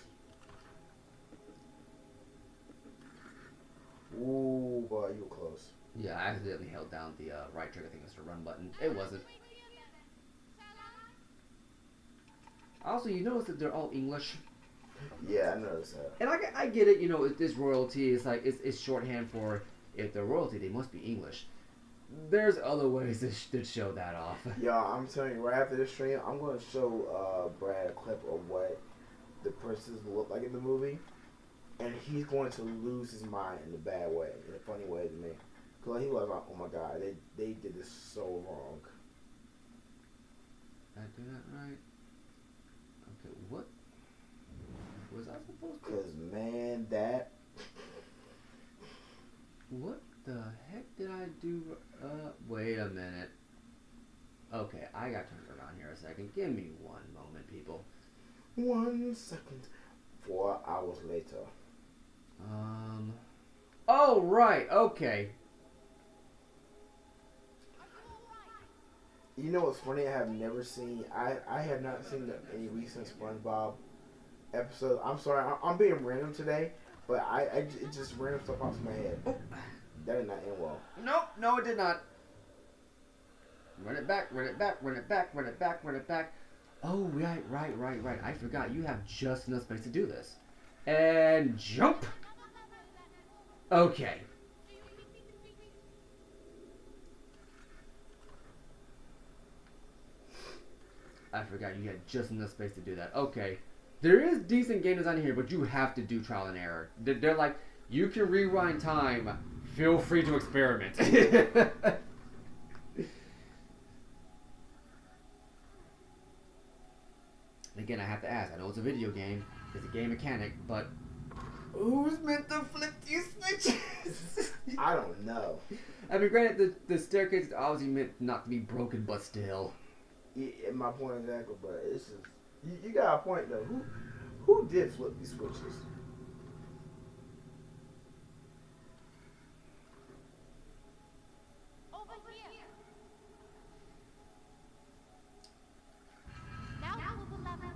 Ooh, boy, you were close. Yeah, I accidentally held down the right trigger. I think it was the run button. It wasn't. Also, you notice that they're all English. Yeah, I noticed that. And I get it, this royalty is like, it's shorthand for, if they're royalty, they must be English. There's other ways to show that off. Y'all, I'm telling you, right after this stream, I'm going to show Brad a clip of what the princess look like in the movie. And he's going to lose his mind in a bad way, in a funny way to me. Because he was like, oh my God, they did this so wrong. Did I do that right? Okay, what was I supposed to? Because, man, that... What the heck did I do? Wait a minute. 1 second. 4 hours later. Oh, right. Okay. You know what's funny? I have never seen. I have not seen any recent SpongeBob episodes. I'm sorry. I'm being random today, but it just random stuff off my head. That did not end well. Nope. No, it did not. Run it back. Run it back. Run it back. Run it back. Run it back. Oh, right. I forgot. You have just enough space to do this. And jump. Okay. I forgot you had just enough space to do that. Okay. There is decent game design here, but you have to do trial and error. They're like, you can rewind time. Feel free to experiment. Again, I have to ask. I know it's a video game. It's a game mechanic, but who's meant to flip these switches? I don't know. I mean, granted, the staircase is obviously meant not to be broken, but still. Yeah, my point exactly, but it's just you got a point though. Who did flip these switches? Over here. Now for the lever.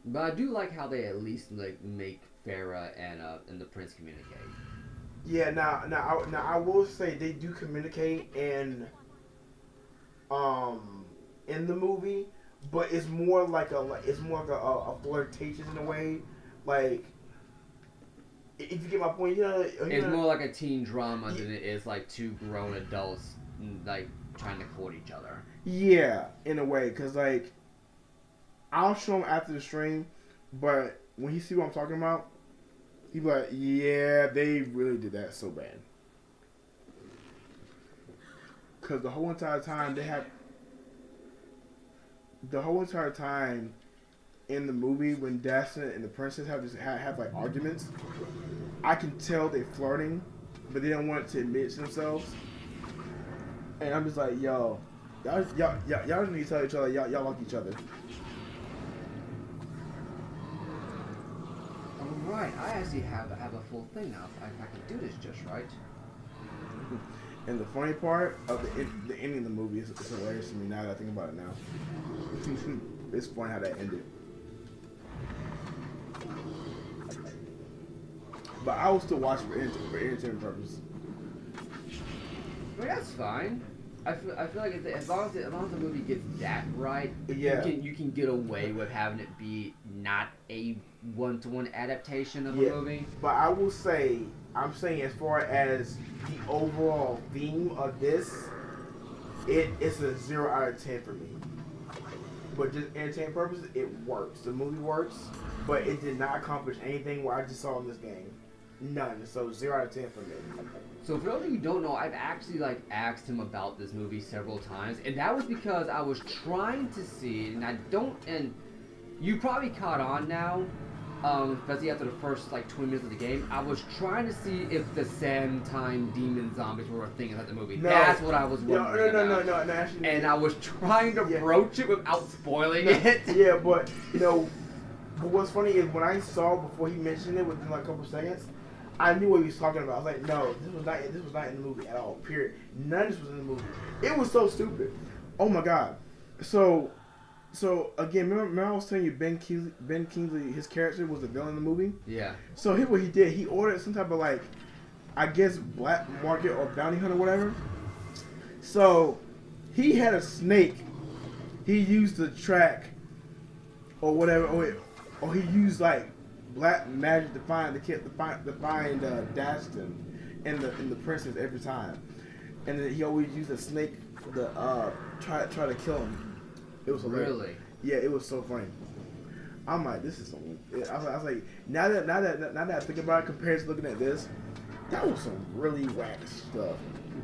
But I do like how they at least like make Farah and the prince communicate. Yeah, now I will say they do communicate in the movie, but it's more like a flirtatious in a way, like if you get my point, It's more like a teen drama than it is like two grown adults like trying to court each other. Yeah, in a way, cause like I'll show him after the stream, but when he see what I'm talking about, he be like, yeah, they really did that so bad. Cause the whole entire time in the movie when Daphne and the princess have like arguments, I can tell they're flirting, but they don't want to admit it to themselves. And I'm just like, y'all just need to tell each other y'all like each other. Alright, I actually have a full thing now. If I can do this just right. And the funny part of the ending of the movie is hilarious to me now that I think about it now. It's funny how that ended. But I will still watch for entertainment purposes. I mean, that's fine. I feel like as long as the movie gets that right, Yeah. you can get away with having it be not a one-to-one adaptation of a movie. But I will say, I'm saying as far as the overall theme of this, it's a 0 out of 10 for me. But just entertainment purposes, it works. The movie works, but it did not accomplish anything what I just saw in this game. None. So 0 out of 10 for me. So for those of you who don't know, I've actually like asked him about this movie several times, and that was because I was trying to see, and you probably caught on now, especially after the first like 20 minutes of the game. I was trying to see if the sand time demon zombies were a thing inside the movie. No. That's what I was wondering about. No, actually. And I was trying to broach it without spoiling it. Yeah, but but what's funny is when I saw before he mentioned it within like a couple seconds, I knew what he was talking about. I was like, no, this was not in the movie at all. Period. None of this was in the movie. It was so stupid. Oh my god. So again, remember I was telling you Ben Kingsley, his character was the villain in the movie. Yeah. So here's what he did. He ordered some type of like, I guess black market or bounty hunter or whatever. So he had a snake. He used to track or whatever, or he used like black magic to find Daston and the princess every time, and then he always used a snake to try to kill him. It was hilarious. Really? Yeah, it was so funny. I'm like, this is something. I was like, now that I think about it, compared to looking at this, that was some really whack stuff.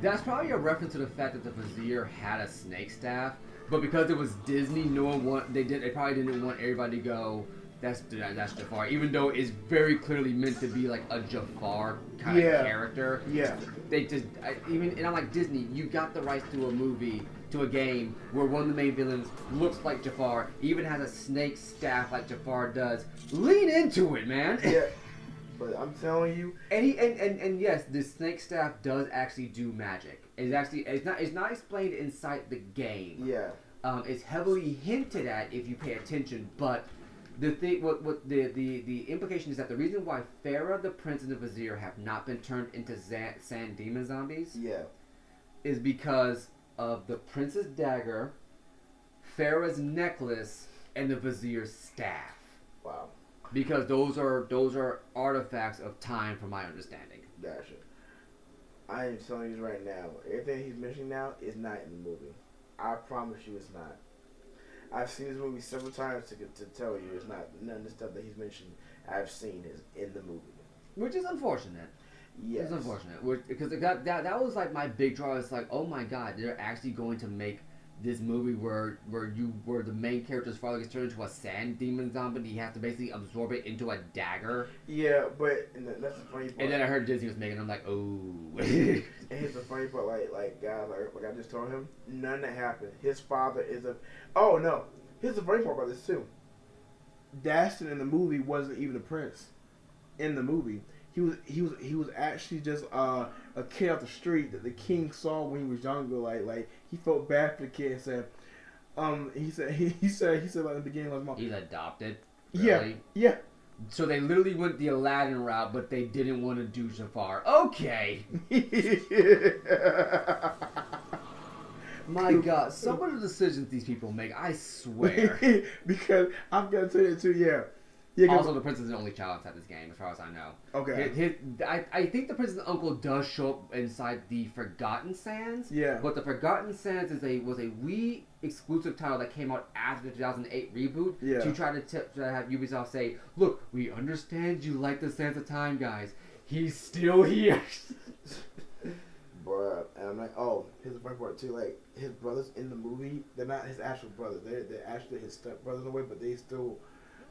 That's probably a reference to the fact that the Vizier had a snake staff, but because it was Disney, they probably didn't want everybody to go, that's Jafar, even though it's very clearly meant to be like a Jafar kind of character. Yeah. They just and I'm like, Disney, you got the rights to a movie. to a game where one of the main villains looks like Jafar, even has a snake staff like Jafar does. Lean into it, man. Yeah, but I'm telling you, And yes, the snake staff does actually do magic. It's not explained inside the game. yeah, It's heavily hinted at if you pay attention, but the thing, what the implication is that the reason why Farah, the prince, and the vizier have not been turned into sand demon zombies yeah, is because of the prince's dagger, Farah's necklace, and the vizier's staff. wow, Because those are artifacts of time, from my understanding. gotcha. I am telling you right now, everything he's mentioning now is not in the movie. I promise you, it's not. I've seen this movie several times to tell you it's not. None of the stuff that he's mentioned I've seen is in the movie. Which is unfortunate. Yes. It's unfortunate. Because that was like my big draw. It's like, oh my god, they're actually going to make this movie where the main character's father gets turned into a sand demon zombie and he has to basically absorb it into a dagger. Yeah, but that's the funny part. And then I heard Disney was making it, I'm like, oh. And here's the funny part, like guys, like I just told him, none of that happened. His father is a. Oh no, here's the funny part about this too. Daston in the movie wasn't even a prince. In the movie, he was actually just a kid off the street that the king saw when he was younger. Like he felt bad for the kid and said, he said like in the beginning of his mom. He's adopted. Yeah, Really? yeah. So they literally went the Aladdin route, but they didn't want to do Jafar. Okay. My God, some of the decisions these people make, I swear. Because I'm gonna tell you too. Yeah. Yeah, Also, the prince is the only child inside this game, as far as I know. okay. I think the prince's uncle does show up inside the Forgotten Sands. Yeah. But the Forgotten Sands was a Wii exclusive title that came out after the 2008 reboot. Yeah. To try to have Ubisoft say, look, we understand you like the Sands of Time, guys. He's still here. Bruh, and I'm like, oh, here's the funny part too. Like his brothers in the movie, they're not his actual brothers. They're actually his step brothers in a way, but he's still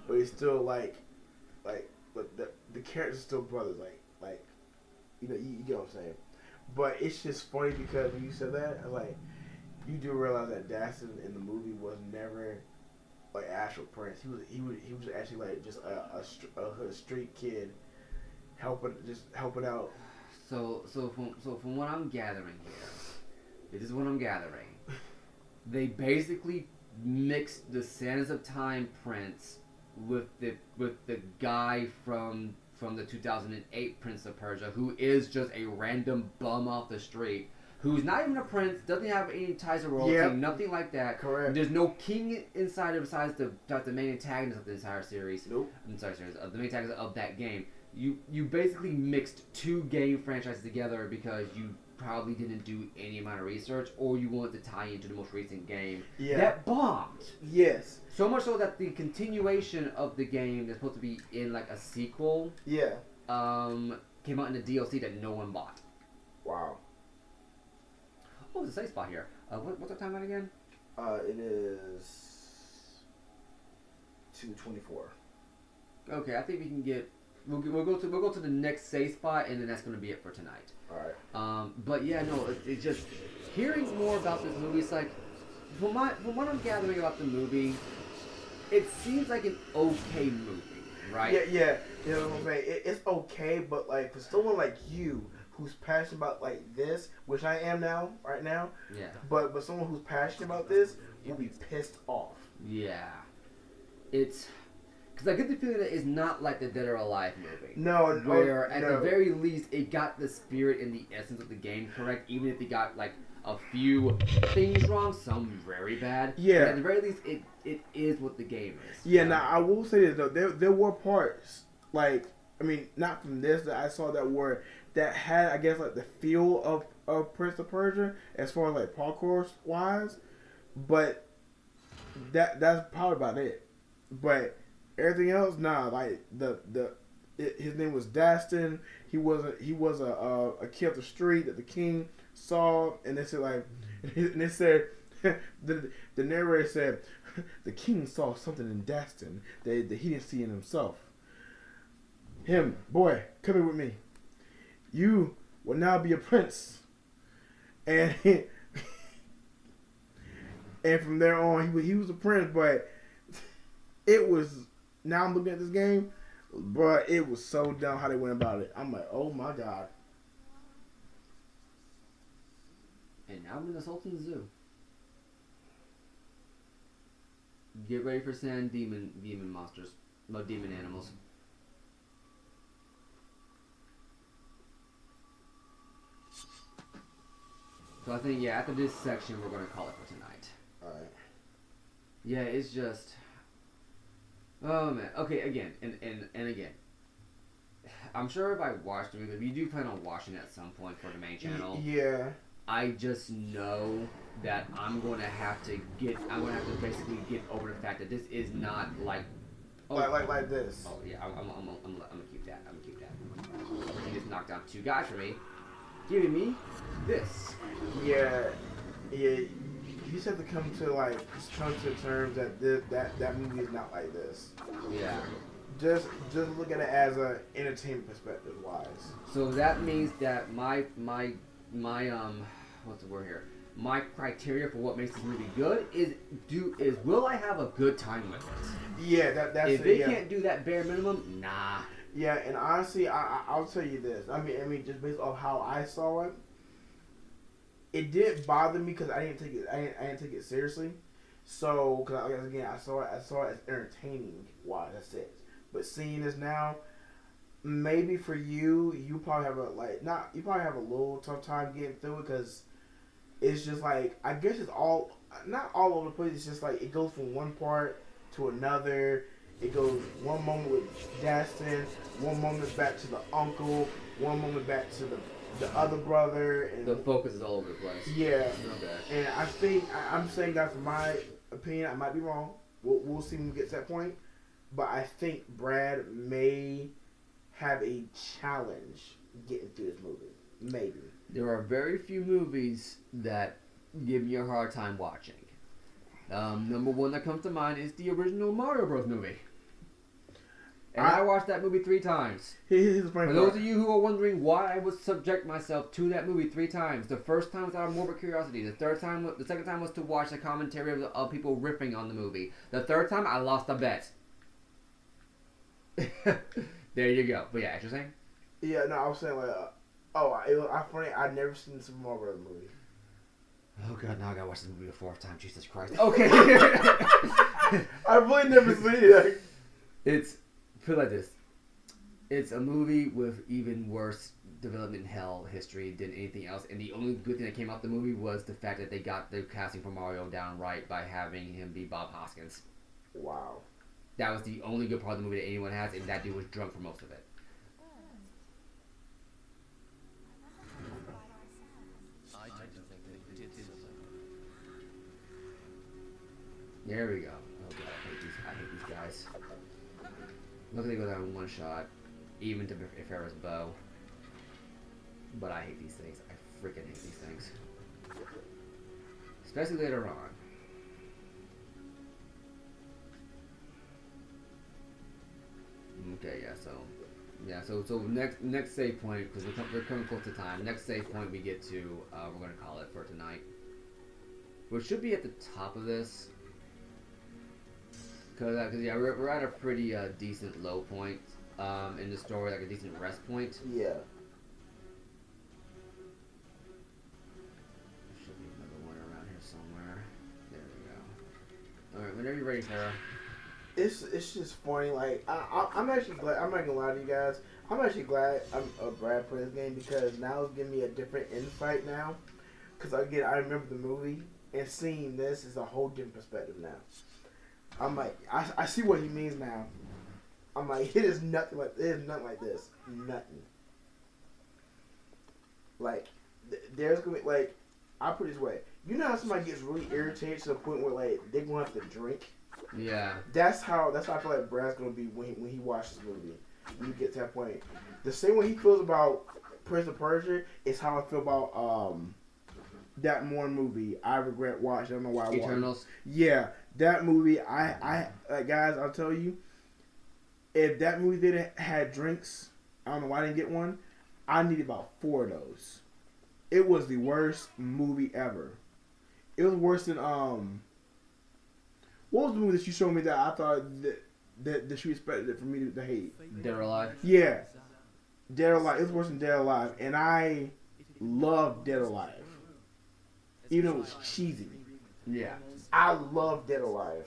but the characters are still brothers. Like you know, you get what I'm saying. But it's just funny because when you said that, I'm like, you do realize that Daston in the movie was never like actual prince. He was actually like just a street kid helping out. So from what I'm gathering here, this is what I'm gathering. They basically mixed the Sands of Time prince with the guy from the 2008 Prince of Persia, who is just a random bum off the street, who's not even a prince, doesn't have any ties to royalty, Yep. nothing like that. Correct. There's no king inside besides the main antagonist of the entire series. Nope. I'm sorry, series of the main antagonist of that game. You basically mixed two game franchises together because you probably didn't do any amount of research, or you wanted to tie into the most recent game that bombed. Yes. So much so that the continuation of the game that's supposed to be in like a sequel, Yeah. came out in a DLC that no one bought. Wow. Oh, there's a safe spot here. What's our time at again? It is 2:24. Okay, I think we can get. We'll go to the next safe spot, and then that's going to be it for tonight. All right. But yeah, no, it's just hearing more about this movie. It's like from what I'm gathering about the movie, it seems like an okay movie, right? Yeah. You know what I'm saying? It's okay, but like for someone like you who's passionate about like this, which I am now, right now. Yeah. But someone who's passionate about this will be pissed off. Yeah. It's because I get the feeling that it's not like the Dead or Alive movie. No. Where at no. the very least it got the spirit and the essence of the game correct, even if it got like a few things wrong, some very bad. Yeah. But at the very least, it is what the game is. Yeah. Now I will say this though, there were parts like not from this that I saw that had I guess like the feel of Prince of Persia as far as like parkour wise, but that's probably about it. But everything else, nah. Like his name was Daston. He was a kid off the street that the king saw, and they said the narrator said the king saw something in Daston that he didn't see in himself. Him, boy, come here with me. You will now be a prince, and And from there on, he was a prince. But it was. Now I'm looking at this game, but it was so dumb how they went about it. I'm like, oh my god. And now we're in the Sultan's Zoo. Get ready for sand demon monsters. No, demon animals. So I think, yeah, after this section, we're going to call it for tonight. Alright. Yeah, it's just... Oh, man. Okay, again, and again. I'm sure if I watched the movie, if you do plan on watching it at some point for the main channel... Yeah. I just know that I'm going to have to basically get over the fact that this is not like... Oh. Like this. Oh, yeah, I'm going to keep that. I'm going to keep that. He just knocked down 2 guys for me. Giving me this. Yeah. You just have to come to terms that that movie is not like this. Yeah. Just look at it as a entertainment perspective wise. So that means that my what's the word here? My criteria for what makes this movie good is will I have a good time with it? Yeah, that's if they can't do that bare minimum, nah. Yeah, and honestly, I'll tell you this. I mean, just based off how I saw it, it didn't bother me because I didn't take it seriously. So, because again, I saw it as entertaining. Wow, that's it. But seeing this now, maybe for you probably have you probably have a little tough time getting through it because it's just like I guess it's not all over the place. It's just like it goes from one part to another. It goes one moment with Dastin, one moment back to the uncle, one moment back to the other brother. And the focus is all over the place. Yeah. Okay. And I think I'm saying that from my opinion. I might be wrong. We'll see when we get to that point. But I think Brad may have a challenge getting through this movie. Maybe. There are very few movies that give me a hard time watching. Number one that comes to mind is the original Mario Bros. Movie. And I watched that movie 3 times. For those of you who are wondering why I would subject myself to that movie 3 times, the first time was out of morbid curiosity. The second time was to watch the commentary of people riffing on the movie. The third time, I lost a bet. There you go. But yeah, as you're saying? Yeah, no, I was saying I'd never seen the Super Mario Bros. Movie. Oh god, now I gotta watch this movie a 4th time. Jesus Christ. Okay. I've really never seen it. It's put it like this. It's a movie with even worse development in hell history than anything else, and the only good thing that came out the movie was the fact that they got the casting for Mario down right by having him be Bob Hoskins. Wow. That was the only good part of the movie that anyone has, and that dude was drunk for most of it. I tend to think they did something. There we go. Oh god, I hate these guys. Look at they go down in one shot, even to Farrah's bow. But I hate these things. I freaking hate these things. Especially later on. Okay, so next save point, because we're coming close to time. Next save point we get to, we're gonna call it for tonight, which should be at the top of this, because yeah, we're at a pretty decent low point in the story, like a decent rest point. Yeah. There should be another one around here somewhere. There we go. All right, whenever you're ready, Farrah. It's just funny. Like I'm actually glad. I'm not gonna lie to you guys. I'm actually glad I'm a Brad for this game because now it's giving me a different insight now. Because again, I remember the movie and seeing this is a whole different perspective now. I'm like, I see what he means now. I'm like, it is nothing like this. Nothing. Like, there's gonna be like, I'll put it this way. You know how somebody gets really irritated to the point where like they're gonna have to drink. Yeah. That's how I feel like Brad's gonna be when he watches the movie. When you get to that point, the same way he feels about Prince of Persia is how I feel about that one movie I regret watching. I don't know why I watched Eternals. Yeah, that movie. I guys, I'll tell you, if that movie didn't had drinks, I don't know why I didn't get one. I needed about 4 of those. It was the worst movie ever. It was worse than What was the movie that you showed me that I thought that she expected it for me to hate? Dead or Alive? Yeah, Dead or Alive. It's worse than Dead or Alive, and I love Dead or Alive, even though it was cheesy. Yeah. I love Dead or Alive.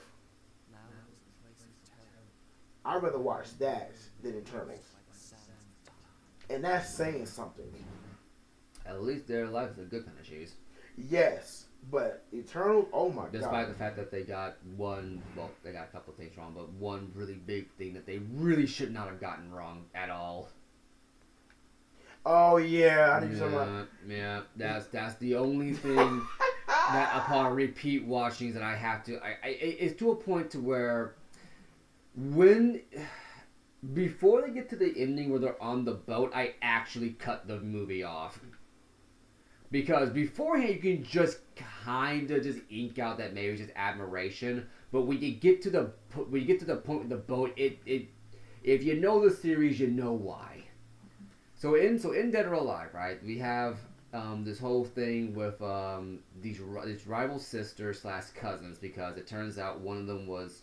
I'd rather watch that than Eternals, and that's saying something. At least Dead or Alive is a good kind of cheese. Yes, but Eternals, oh my god. Despite the fact that they got they got a couple of things wrong, but one really big thing that they really should not have gotten wrong at all. Oh yeah, I think Yeah, that's the only thing that upon repeat watchings that I have to. It's to a point to where before they get to the ending where they're on the boat, I actually cut the movie off. Because beforehand you can just kind of just ink out that maybe it's just admiration, but when you get to the point with the boat, it if you know the series, you know why. So in Dead or Alive, right, we have this whole thing with these rival sisters / cousins, because it turns out one of them was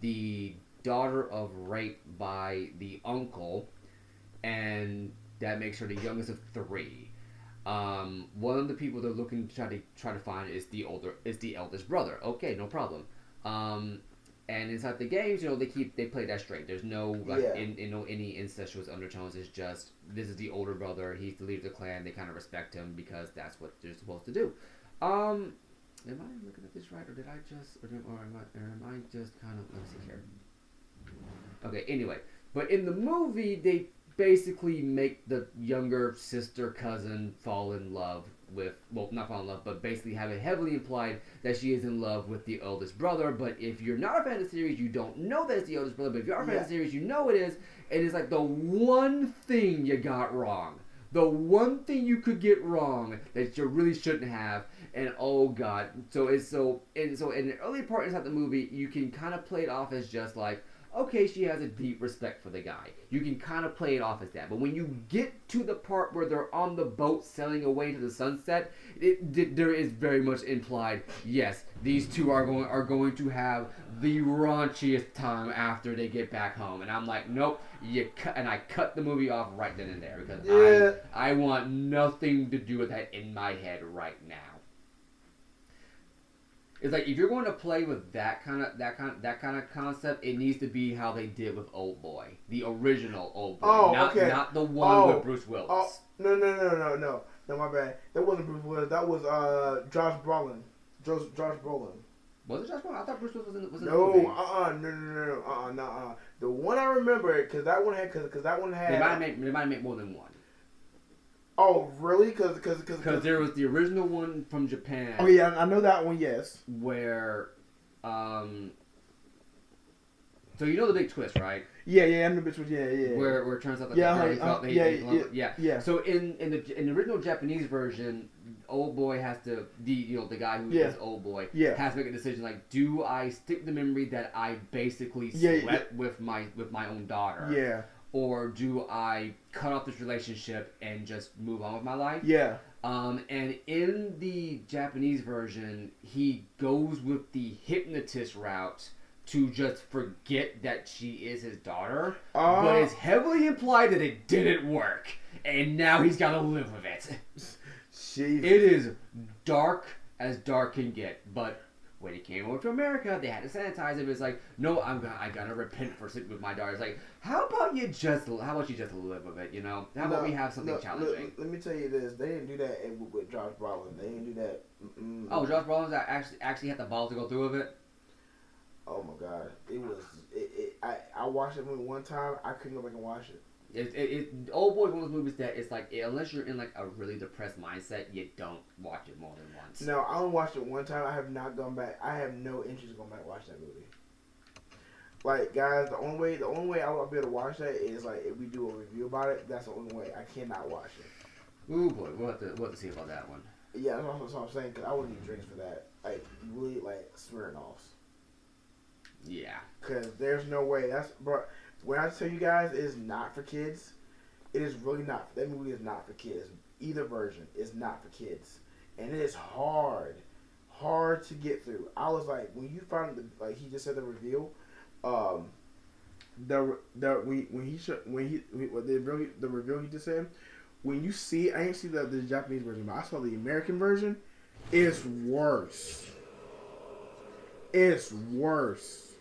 the daughter of rape by the uncle, and that makes her the youngest of 3. One of the people they're looking to try to find is the eldest brother. Okay, no problem. And inside the games, they play that straight. There's no any incestuous undertones. It's just this is the older brother. He's the leader of the clan. They kind of respect him because that's what they're supposed to do. Am I looking at this right, or am I just kind of, let me see here. Okay, anyway, but in the movie they basically make the younger sister cousin fall in love with, well, not fall in love, but basically have it heavily implied that she is in love with the eldest brother. But if you're not a fan of the series, you don't know that it's the eldest brother. But if you are a fan of the series, you know it is. And it's like the one thing you got wrong. The one thing you could get wrong that you really shouldn't have. And oh god. So in the early part inside the movie, you can kind of play it off as just like, okay, she has a deep respect for the guy. You can kind of play it off as that. But when you get to the part where they're on the boat sailing away into the sunset, there is very much implied, yes, these two are going to have the raunchiest time after they get back home. And I'm like, nope, I cut the movie off right then and there because I want nothing to do with that in my head right now. It's like if you're going to play with that kind of concept, it needs to be how they did with Old Boy, the original Old Boy, not the one with Bruce Willis. Oh, no, my bad. That wasn't Bruce Willis. That was Josh Brolin. Josh Brolin. Was it Josh Brolin? I thought Bruce Willis was in the movie. No. The one I remember, because that one had. They might make more than one. Oh, really? Because there was the original one from Japan. Oh yeah, I know that one. Yes. Where, so you know the big twist, right? Yeah, I know the big twist. Yeah. Where it turns out that yeah. So in the original Japanese version, Old Boy has to the guy who is Old Boy has to make a decision like, do I stick the memory that I basically slept with my own daughter? Yeah. Or do I cut off this relationship and just move on with my life? Yeah. And in the Japanese version, he goes with the hypnotist route to just forget that she is his daughter. But it's heavily implied that it didn't work. And now he's got to live with it. Jeez. It is dark as dark can get. But when he came over to America, they had to sanitize him. It's like, no, I gotta repent for sleeping with my daughter. It's like, how about you just live with it, How about we have something challenging? Let me tell you this. They didn't do that with Josh Brolin. They didn't do that. Oh, Josh Brolin actually had the balls to go through with it? Oh my god. I watched it one time. I couldn't go back and watch it. Old Boy is one of those movies that it's like, unless you're in like a really depressed mindset, you don't watch it more than once. No, I only watched it one time. I have not gone back. I have no interest in going back and watch that movie. Like, guys, the only way I will be able to watch that is like if we do a review about it. That's the only way. I cannot watch it. Ooh boy, we'll have to see about that one. Yeah, that's what I'm saying. Cause I wouldn't need drinks for that. Like really, like Smirnoffs. Yeah. Cause there's no way. Bro. When I tell you guys it is not for kids, it is really not. That movie is not for kids. Either version is not for kids. And it is hard hard to get through. I was like, when you found the, like he just said the reveal, the reveal he just said, when you see, I didn't see the Japanese version, but I saw the American version. It's worse. It's worse.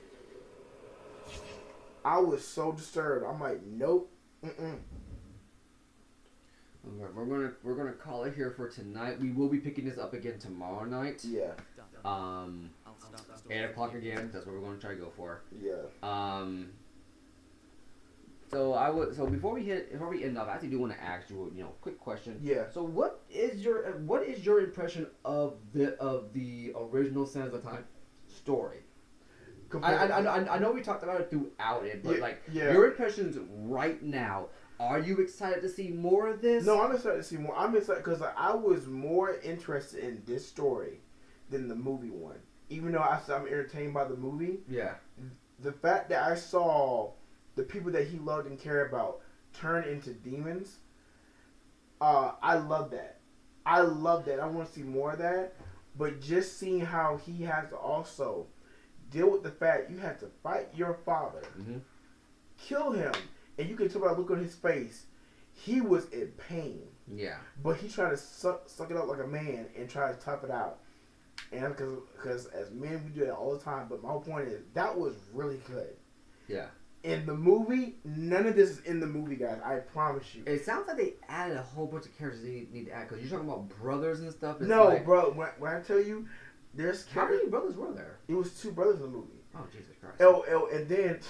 I was so disturbed. I'm like, nope. Mm-mm. We're gonna call it here for tonight. We will be picking this up again tomorrow night. Yeah. I'll start the story. 8:00 again. That's what we're gonna try to go for. Yeah. So before we end up, I actually do want to ask you, quick question. Yeah. So what is your impression of the original Sands of Time story? I know we talked about it throughout it, but your impressions right now. Are you excited to see more of this? No, I'm excited to see more. I'm excited because I was more interested in this story than the movie one. Even though I'm entertained by the movie. Yeah. The fact that I saw the people that he loved and cared about turn into demons, I love that. I love that. I want to see more of that. But just seeing how he has to also deal with the fact you have to fight your father, kill him, and you can tell by the look on his face, he was in pain. Yeah. But he tried to suck it up like a man and try to tough it out. And because as men, we do that all the time. But my whole point is, that was really good. Yeah. In the movie, none of this is in the movie, guys. I promise you. It sounds like they added a whole bunch of characters they need to add. Because you're talking about brothers and stuff. It's No, like, bro. When I tell you, there's how many brothers were there? It was 2 brothers in the movie. Oh, Jesus Christ. And then,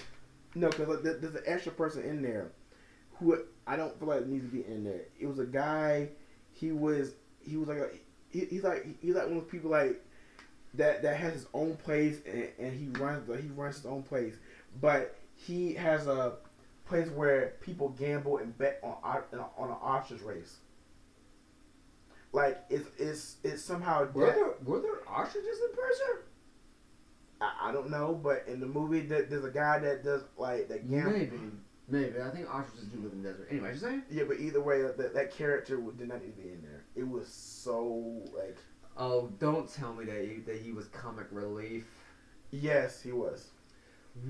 no, because there's an extra person in there who I don't feel like needs to be in there. It was a guy. He was like he's like one of those people like that has his own place and he runs his own place, but he has a place where people gamble and bet on an ostrich race. Like it's somehow were there ostriches in Persia? I don't know, but in the movie there's a guy that does like that gamble. Maybe. I think ostriches do live in the desert. Anyway, you saying? Yeah, but either way, that character did not need to be in there. It was so like. Oh, don't tell me that he was comic relief. Yes, he was.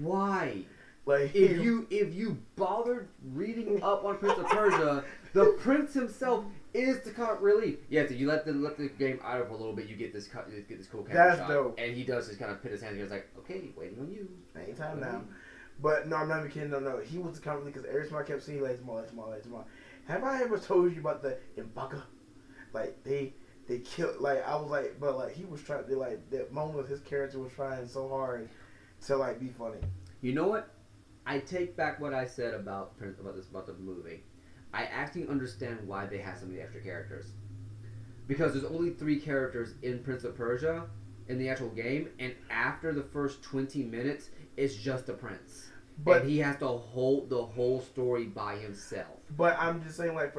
Why? Like if you bothered reading up on Prince of Persia, the prince himself is the comic relief. Yeah, so you let the game idle for a little bit, you get this cool camera shot, dope. And he does just kind of put his hands together. He's like, okay, waiting on you. Anytime now. But no, I'm not even kidding. No, he was the comic relief because every time I kept seeing like tomorrow. Have I ever told you about the Ibaka? Like they killed. Like I was like, but like he was trying to like that moment his character was trying so hard to like be funny. You know what? I take back what I said about the movie. I actually understand why they have so many extra characters. Because there's only 3 characters in Prince of Persia in the actual game, and after the first 20 minutes, it's just the prince. But he has to hold the whole story by himself. But I'm just saying, like,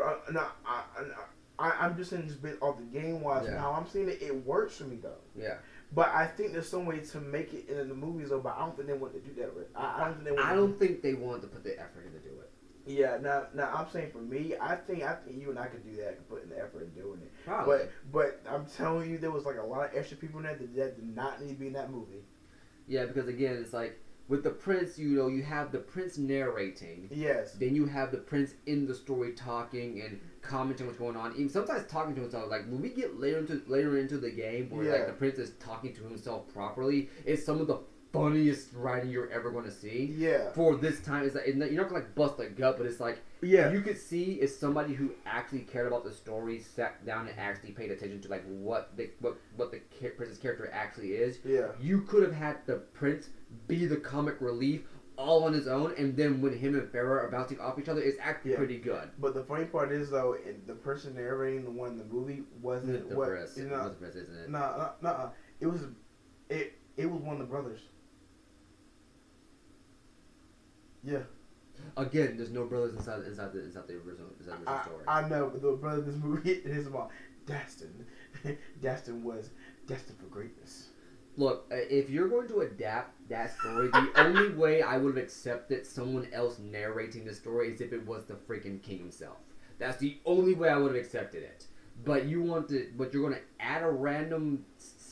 I'm just saying just based off the game wise and how I'm seeing it. It works for me though. Yeah. But I think there's some way to make it in the movies though. But I don't think they want to do that. I don't think they want to put the effort in to do it. Yeah. Now I'm saying for me, I think you and I could do that, put in the effort in doing it. Probably. But I'm telling you, there was like a lot of extra people in there that did not need to be in that movie. Yeah, because again, it's like. With the prince, you have the prince narrating. Yes. Then you have the prince in the story talking and commenting what's going on. Even sometimes talking to himself. Like when we get later into the game, where like the prince is talking to himself properly, it's some of the funniest writing you're ever going to see. Yeah. For this time, it's like you're not gonna like bust a gut, but it's like you could see is somebody who actually cared about the story, sat down and actually paid attention to like what the prince's character actually is. Yeah. You could have had the prince be the comic relief all on his own, and then when him and Farrah are bouncing off each other, it's actually pretty good. But the funny part is though, the person narrating the one in the movie wasn't the prince. It was the prince, isn't it? No. It was one of the brothers. Yeah. Again, there's no brothers inside the original story. I know, but the brother in this movie, his mom, Dastin was destined for greatness. Look, if you're going to adapt that story, the only way I would have accepted someone else narrating the story is if it was the freaking king himself. That's the only way I would have accepted it. But you're going to add a random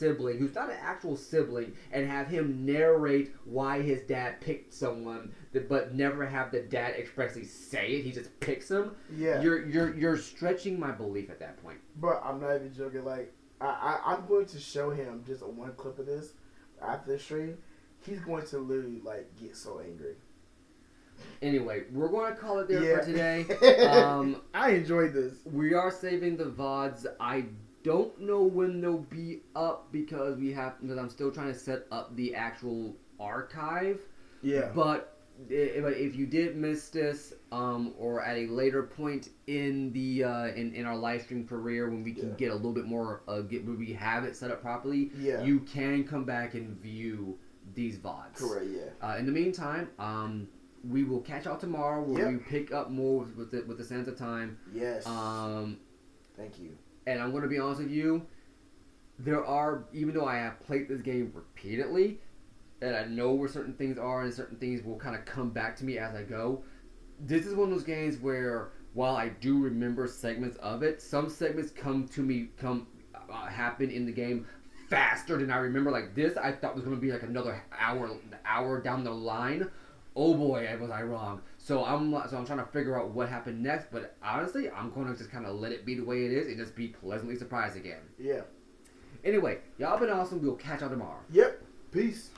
sibling who's not an actual sibling and have him narrate why his dad picked someone, but never have the dad expressly say it. He just picks them. Yeah. You're stretching my belief at that point. But I'm not even joking. Like, I'm going to show him just one clip of this after the stream. He's going to literally, like, get so angry. Anyway, we're going to call it there for today. I enjoyed this. We are saving the VODs. I don't know when they'll be up because I'm still trying to set up the actual archive. Yeah. But if you did miss this, or at a later point in the in our live stream career when we can get a little bit more when we have it set up properly, you can come back and view these VODs. Correct. Yeah. In the meantime, we will catch y'all tomorrow where we pick up more with the Sands of Time. Yes. Thank you. And I'm going to be honest with you, even though I have played this game repeatedly, and I know where certain things are and certain things will kind of come back to me as I go, this is one of those games where, while I do remember segments of it, some segments happen in the game faster than I remember. Like this, I thought was going to be like another hour down the line. Oh boy, was I wrong. So I'm trying to figure out what happened next. But honestly, I'm going to just kind of let it be the way it is and just be pleasantly surprised again. Yeah. Anyway, y'all been awesome. We'll catch y'all tomorrow. Yep. Peace.